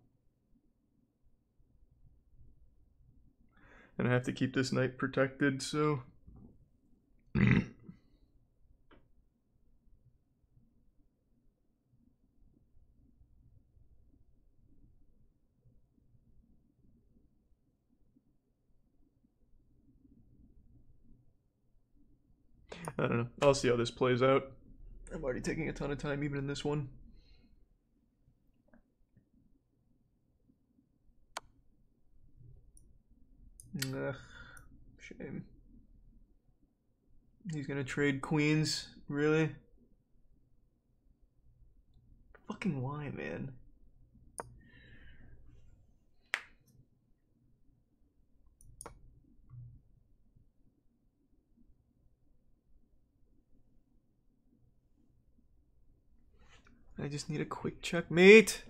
S1: And I have to keep this knight protected, so... I don't know. I'll see how this plays out. I'm already taking a ton of time even in this one. Ugh, shame. He's gonna trade queens? Really? Fucking why, man? I just need a quick checkmate.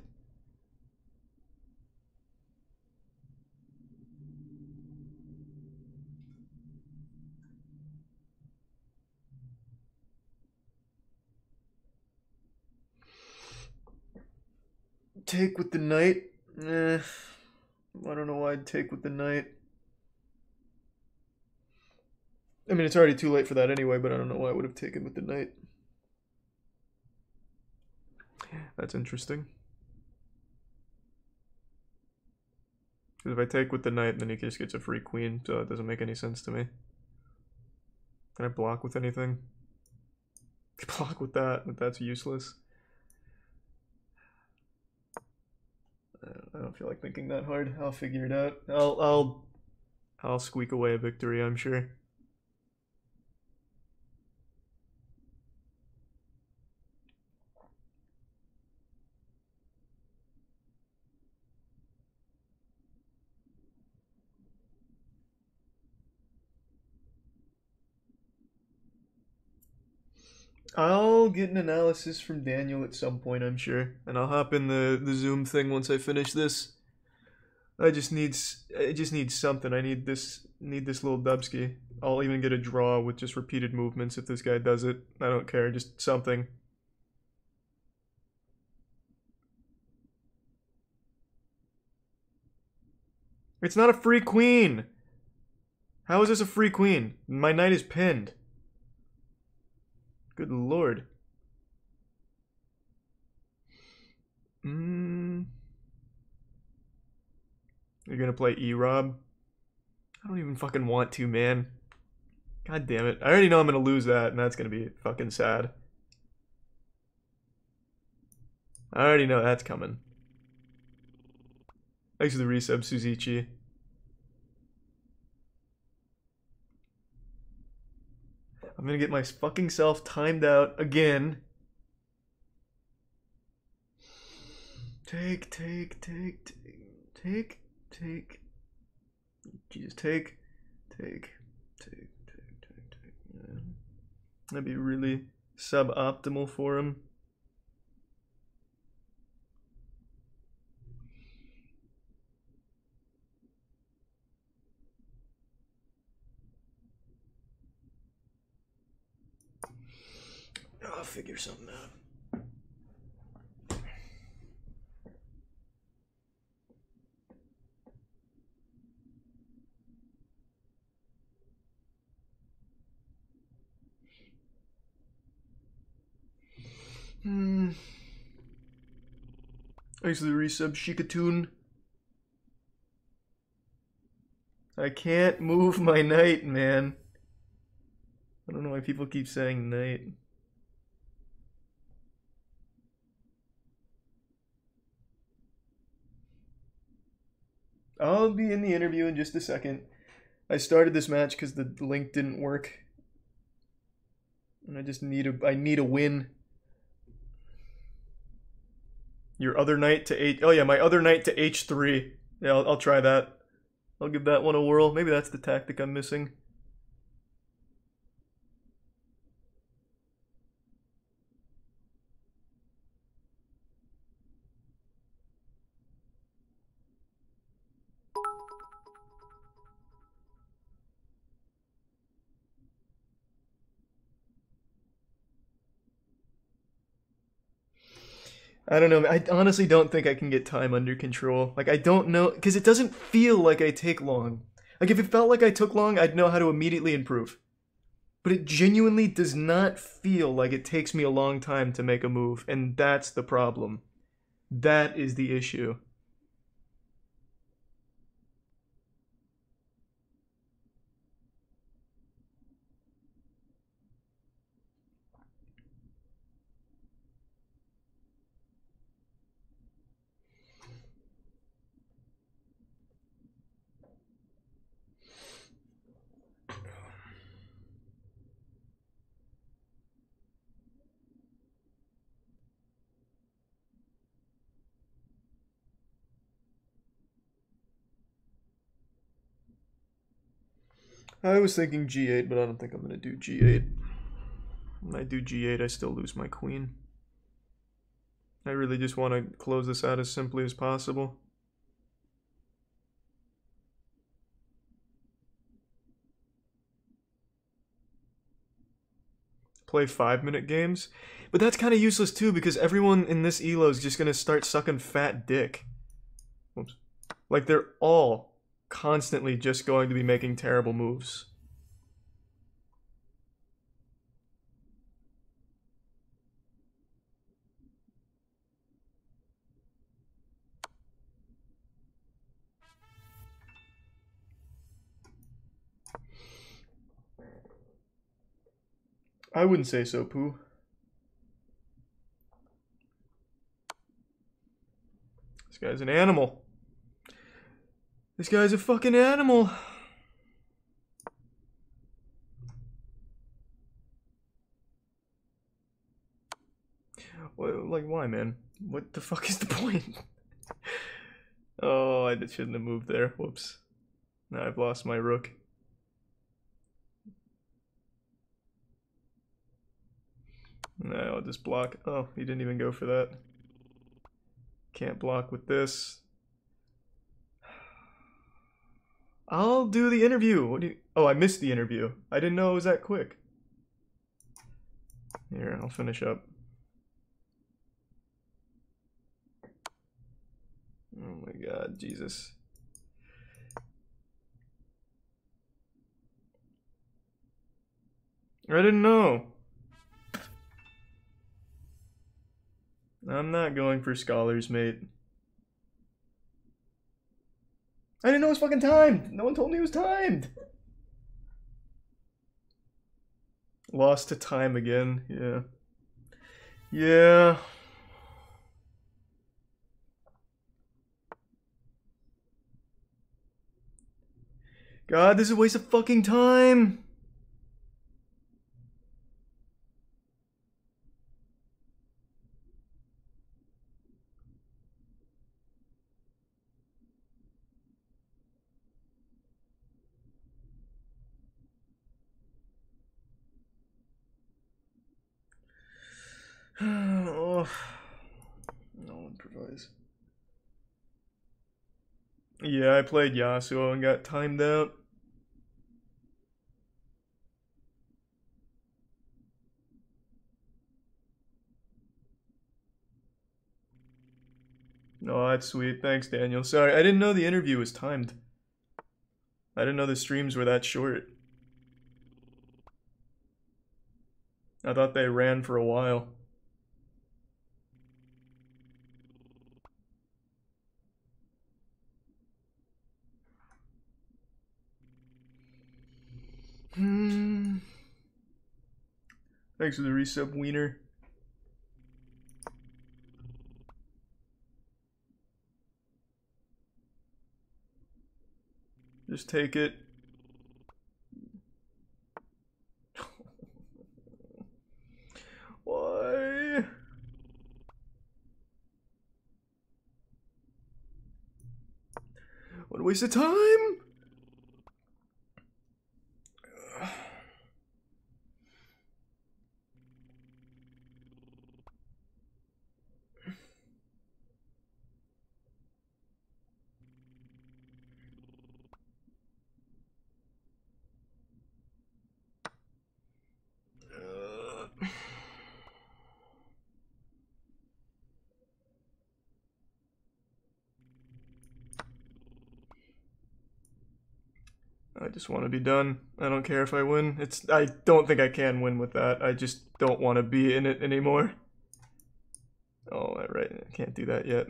S1: Take with the knight? I don't know why I'd take with the knight. I mean, it's already too late for that anyway, but I don't know why I would have taken with the knight. That's interesting. Because if I take with the knight, then he just gets a free queen, so it doesn't make any sense to me. Can I block with anything? Block with that, but that's useless. I don't feel like thinking that hard. I'll figure it out. I'll squeak away a victory, I'm sure. I'll get an analysis from Daniel at some point, I'm sure, and I'll hop in the Zoom thing once I finish this. I just need something. I need this little Dubsky. I'll even get a draw with just repeated movements if this guy does it. I don't care, just something. It's not a free queen. How is this a free queen? My knight is pinned. Good lord. You're gonna play E-Rob? I don't even fucking want to, man. God damn it. I already know I'm gonna lose that, and that's gonna be fucking sad. I already know that's coming. Thanks for the resub, Suzichi. I'm gonna get my fucking self timed out again. Take. Jesus, take. Yeah. That'd be really suboptimal for him. I'll figure something out. Thanks for the resub, Shikatoon. I can't move my knight, man. I don't know why people keep saying knight. I'll be in the interview in just a second. I started this match because the link didn't work. And I just need a win. Your other knight to H... Oh yeah, my other knight to H3. Yeah, I'll try that. I'll give that one a whirl. Maybe that's the tactic I'm missing. I don't know. I honestly don't think I can get time under control. Like, I don't know, because it doesn't feel like I take long. Like, if it felt like I took long, I'd know how to immediately improve. But it genuinely does not feel like it takes me a long time to make a move, and that's the problem. That is the issue. I was thinking G8, but I don't think I'm going to do G8. When I do G8, I still lose my queen. I really just want to close this out as simply as possible. Play 5-minute games. But that's kind of useless too, because everyone in this ELO is just going to start sucking fat dick. Oops. Like, they're all constantly just going to be making terrible moves. I wouldn't say so, Pooh. This guy's an animal. This guy's a fucking animal. Like, why, man? What the fuck is the point? Oh, I shouldn't have moved there. Whoops. Now I've lost my rook. No, I'll just block. Oh, he didn't even go for that. Can't block with this. I'll do the interview. What do you... Oh, I missed the interview. I didn't know it was that quick. Here, I'll finish up. Oh my god, Jesus. I didn't know. I'm not going for scholars, mate. I didn't know it was fucking timed. No one told me it was timed. Lost to time again. Yeah. Yeah. God, this is a waste of fucking time. Oh. No improvise. Yeah, I played Yasuo and got timed out. Oh, that's sweet. Thanks, Daniel. Sorry, I didn't know the interview was timed. I didn't know the streams were that short. I thought they ran for a while. Thanks for the resub, Wiener. Just take it. Why? What a waste of time! I just want to be done. I don't care if I win. I don't think I can win with that. I just don't want to be in it anymore. Oh, right. I can't do that yet.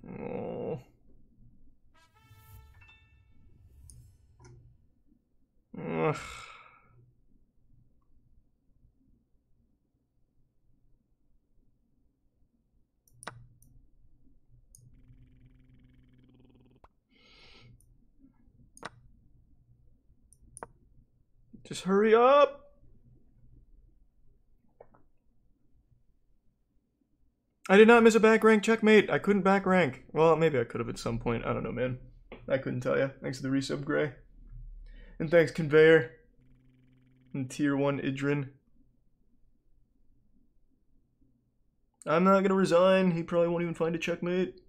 S1: Oh. Ugh. Just hurry up! I did not miss a back rank checkmate. I couldn't back rank. Well, maybe I could have at some point. I don't know, man. I couldn't tell you. Thanks to the resub, Gray. And thanks, Conveyor. And Tier 1 Idrin. I'm not gonna resign. He probably won't even find a checkmate.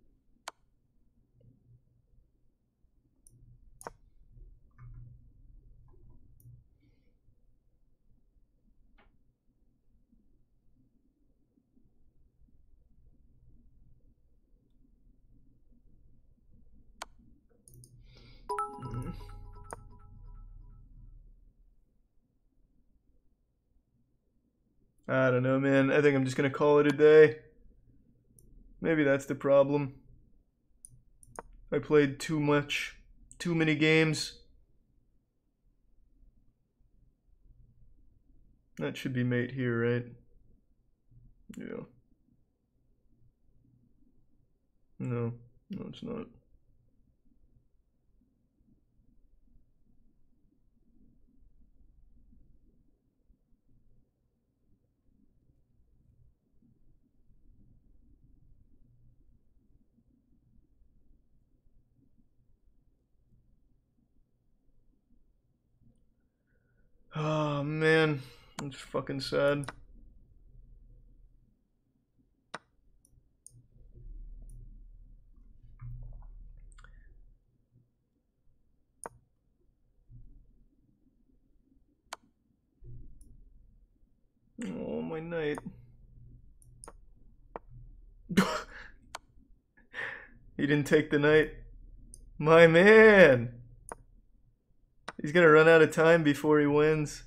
S1: I don't know, man. I think I'm just gonna call it a day. Maybe that's the problem. I played too much. Too many games. That should be mate here, right? Yeah. No. No, it's not. Oh, man. That's fucking sad. Oh, my knight. He didn't take the knight. My man! He's gonna run out of time before he wins.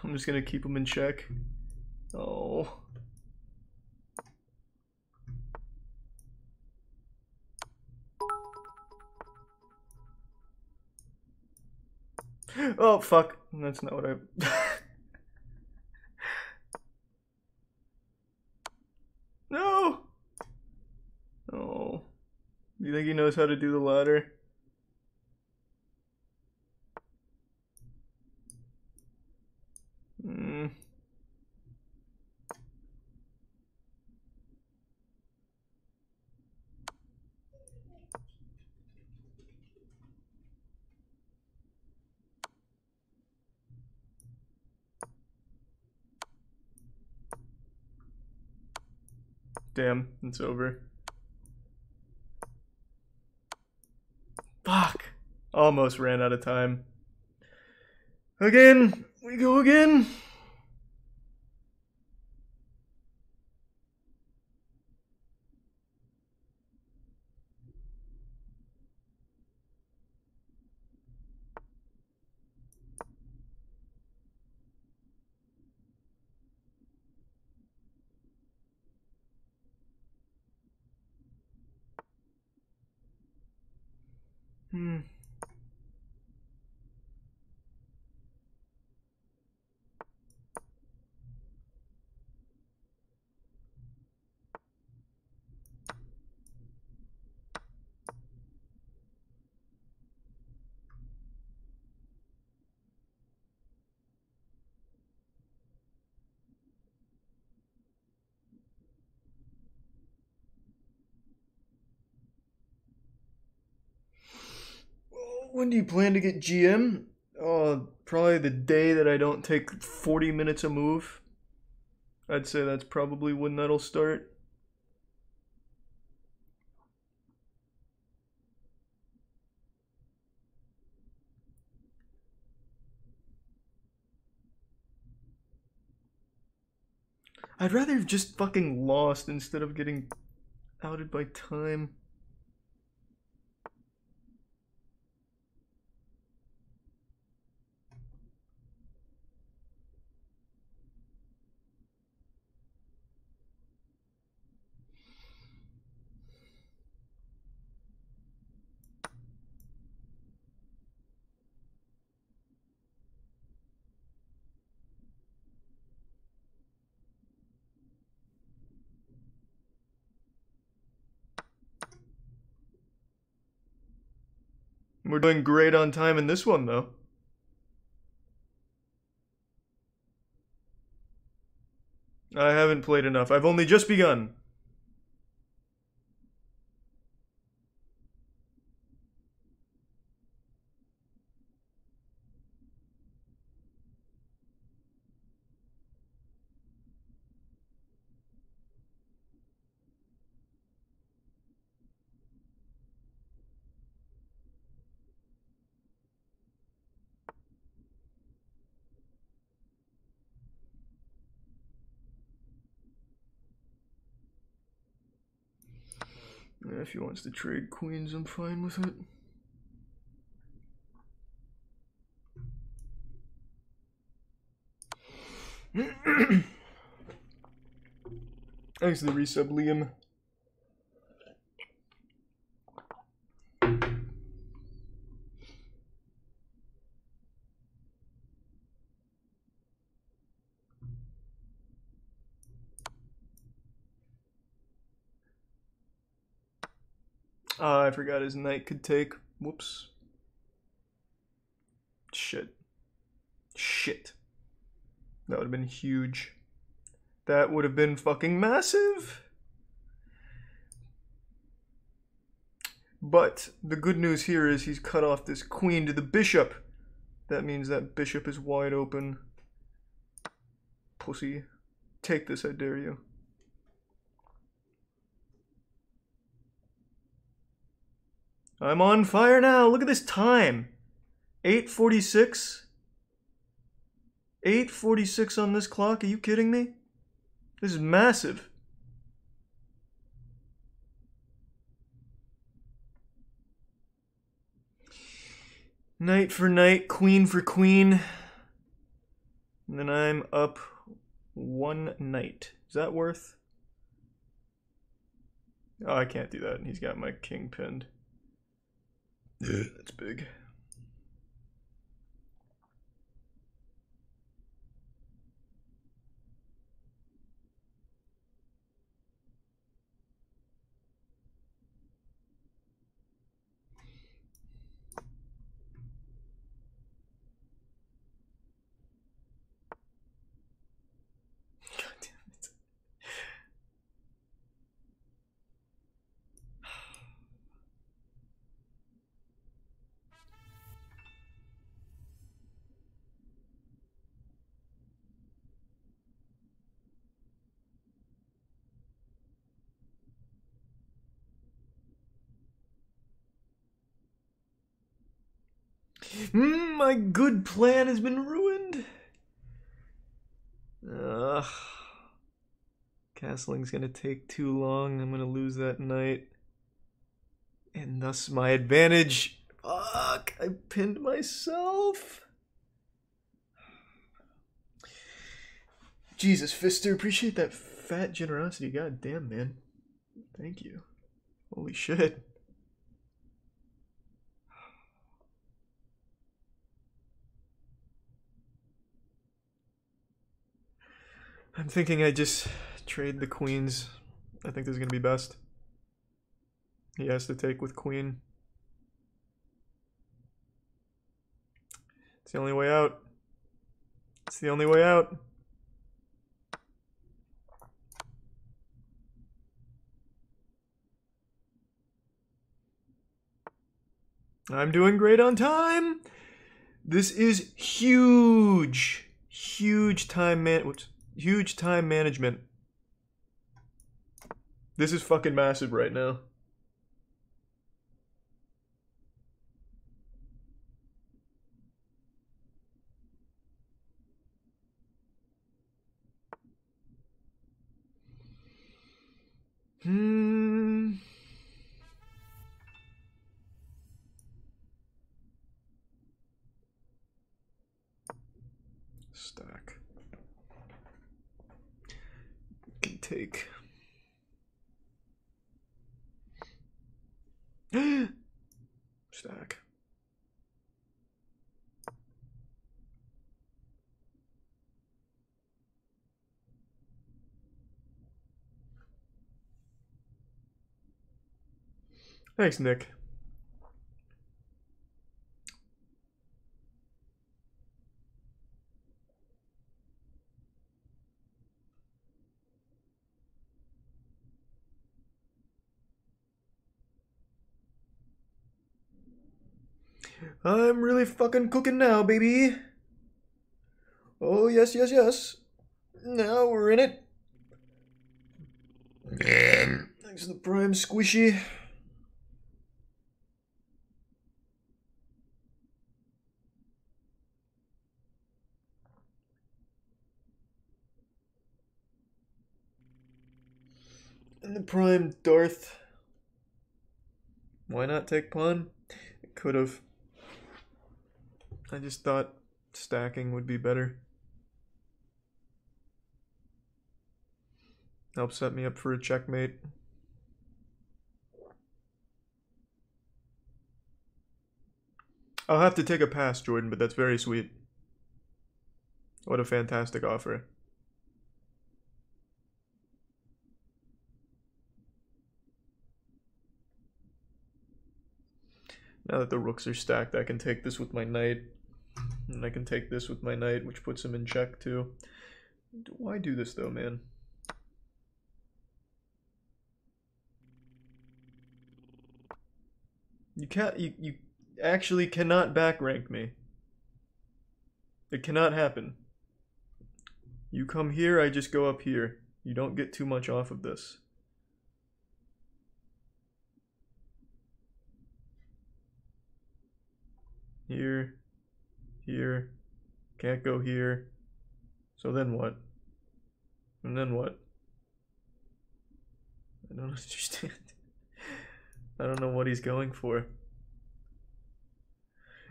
S1: I'm just gonna keep him in check. Oh. Oh, fuck. That's not what I... No! Oh. You think he knows how to do the ladder? Hmm. Damn, it's over. Fuck. Almost ran out of time. Again! We go again! Hmm. When do you plan to get GM? Probably the day that I don't take 40 minutes a move. I'd say that's probably when that'll start. I'd rather have just fucking lost instead of getting outed by time. We're doing great on time in this one, though. I haven't played enough. I've only just begun. If he wants to trade queens, I'm fine with it. Thanks to the resub, Liam. I forgot his knight could take. Whoops. Shit. Shit. That would have been huge. That would have been fucking massive. But the good news here is he's cut off this queen to the bishop. That means that bishop is wide open. Pussy. Take this, I dare you. I'm on fire now. Look at this time. 8:46. 8:46 on this clock. Are you kidding me? This is massive. Knight for knight, queen for queen. And then I'm up one knight. Is that worth? Oh, I can't do that. He's got my king pinned. That's big. God damn it. My good plan has been ruined. Ugh. Castling's gonna take too long. I'm gonna lose that knight. And thus my advantage. Fuck, I pinned myself. Jesus, Fister, appreciate that fat generosity. God damn, man. Thank you. Holy shit. I'm thinking I just trade the queens. I think this is going to be best. He has to take with queen. It's the only way out. It's the only way out. I'm doing great on time. This is huge. Huge time management. This is fucking massive right now. Stack. Can take. Stack. Thanks, Nick. I'm really fucking cooking now, baby. Oh, yes, yes, yes. Now we're in it. Thanks to the prime squishy. And the prime Darth. Why not take pawn? It could have. I just thought stacking would be better. Help set me up for a checkmate. I'll have to take a pass, Jordan, but that's very sweet. What a fantastic offer. Now that the rooks are stacked, I can take this with my knight. And I can take this with my knight, which puts him in check too. Why do this though, man? You can't, you actually cannot back rank me. It cannot happen. You come here, I just go up here. You don't get too much off of this. Here, here, can't go here. So then what? And then what? I don't understand. I don't know what he's going for.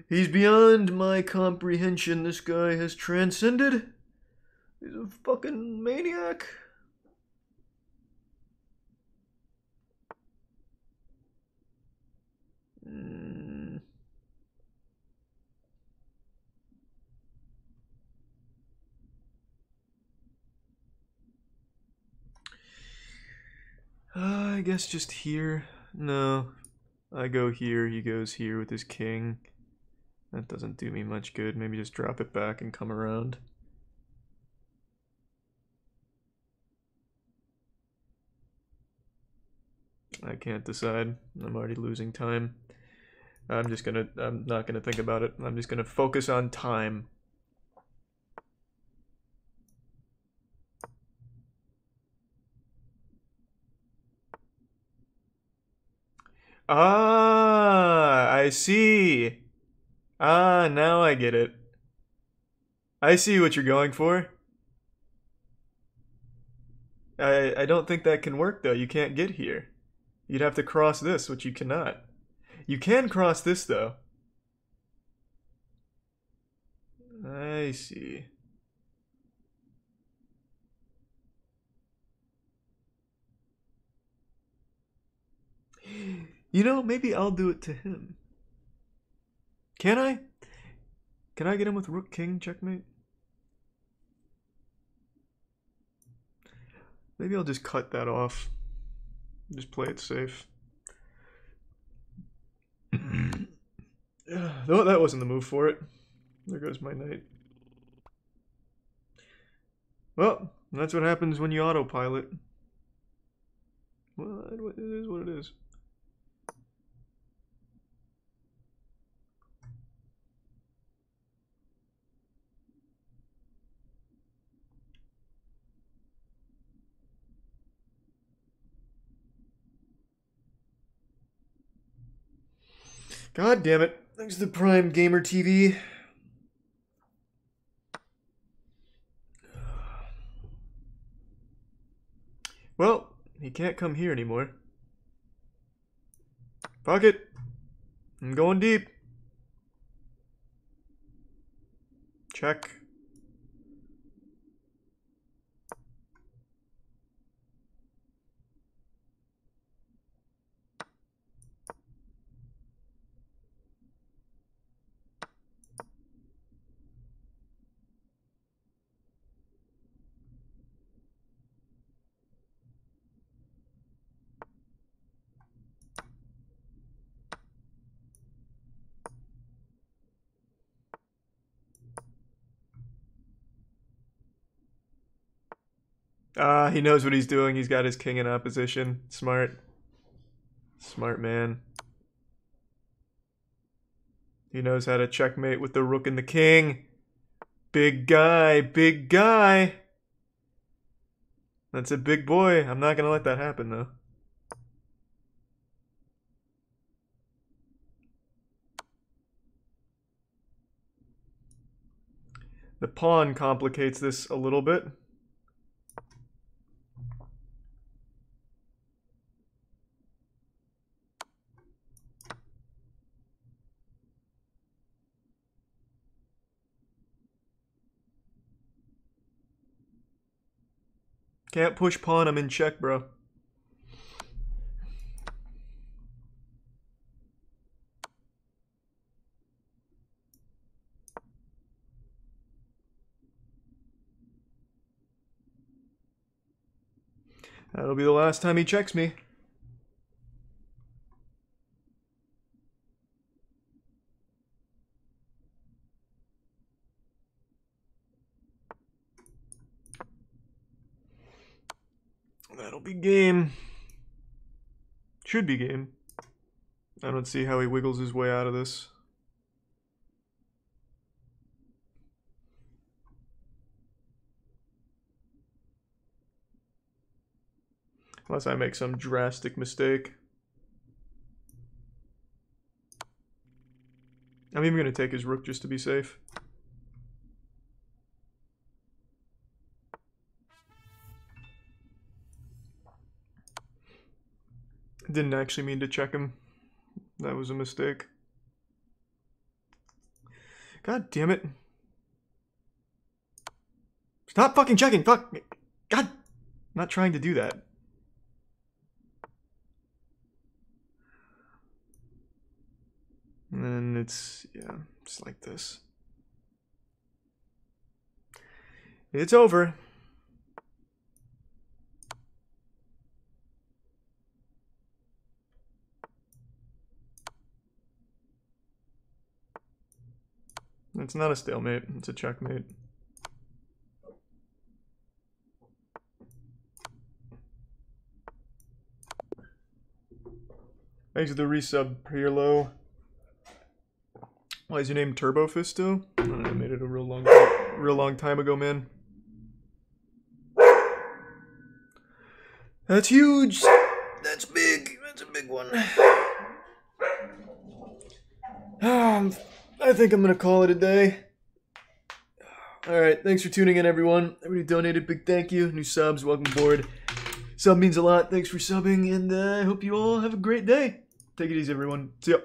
S1: He's beyond my comprehension. This guy has transcended. He's a fucking maniac. I guess just here. No. I go here, he goes here with his king. That doesn't do me much good. Maybe just drop it back and come around. I can't decide. I'm already losing time. I'm not gonna think about it. I'm just gonna focus on time. Ah, I see. Ah, now I get it. I see what you're going for. I don't think that can work though. You can't get here. You'd have to cross this, which you cannot. You can cross this though. I see. You know, maybe I'll do it to him. Can I? Can I get him with Rook King checkmate? Maybe I'll just cut that off. Just play it safe. No, that wasn't the move for it. There goes my knight. Well, that's what happens when you autopilot. Well, it is what it is. God damn it. Thanks to Prime Gamer TV. Well, he can't come here anymore. Fuck it. I'm going deep. Check. Ah, he knows what he's doing. He's got his king in opposition. Smart. Smart man. He knows how to checkmate with the rook and the king. Big guy, big guy. That's a big boy. I'm not gonna let that happen, though. The pawn complicates this a little bit. Can't push pawn, I'm in check, bro. That'll be the last time he checks me. That'll be game. Should be game. I don't see how he wiggles his way out of this. Unless I make some drastic mistake. I'm even going to take his rook just to be safe. Didn't actually mean to check him. That was a mistake. God damn it. Stop fucking checking! Fuck! God! I'm not trying to do that. And then it's, yeah, just like this. It's over. It's not a stalemate, it's a checkmate. Thanks for the resub, Pirlo. Why is your name Turbo Fisto? I don't know, I made it a real long time ago, man. That's huge! That's big! That's a big one. I think I'm gonna call it a day. Alright, thanks for tuning in, everyone. Everybody donated, big thank you. New subs, welcome aboard. Sub means a lot. Thanks for subbing, and I hope you all have a great day. Take it easy, everyone. See ya.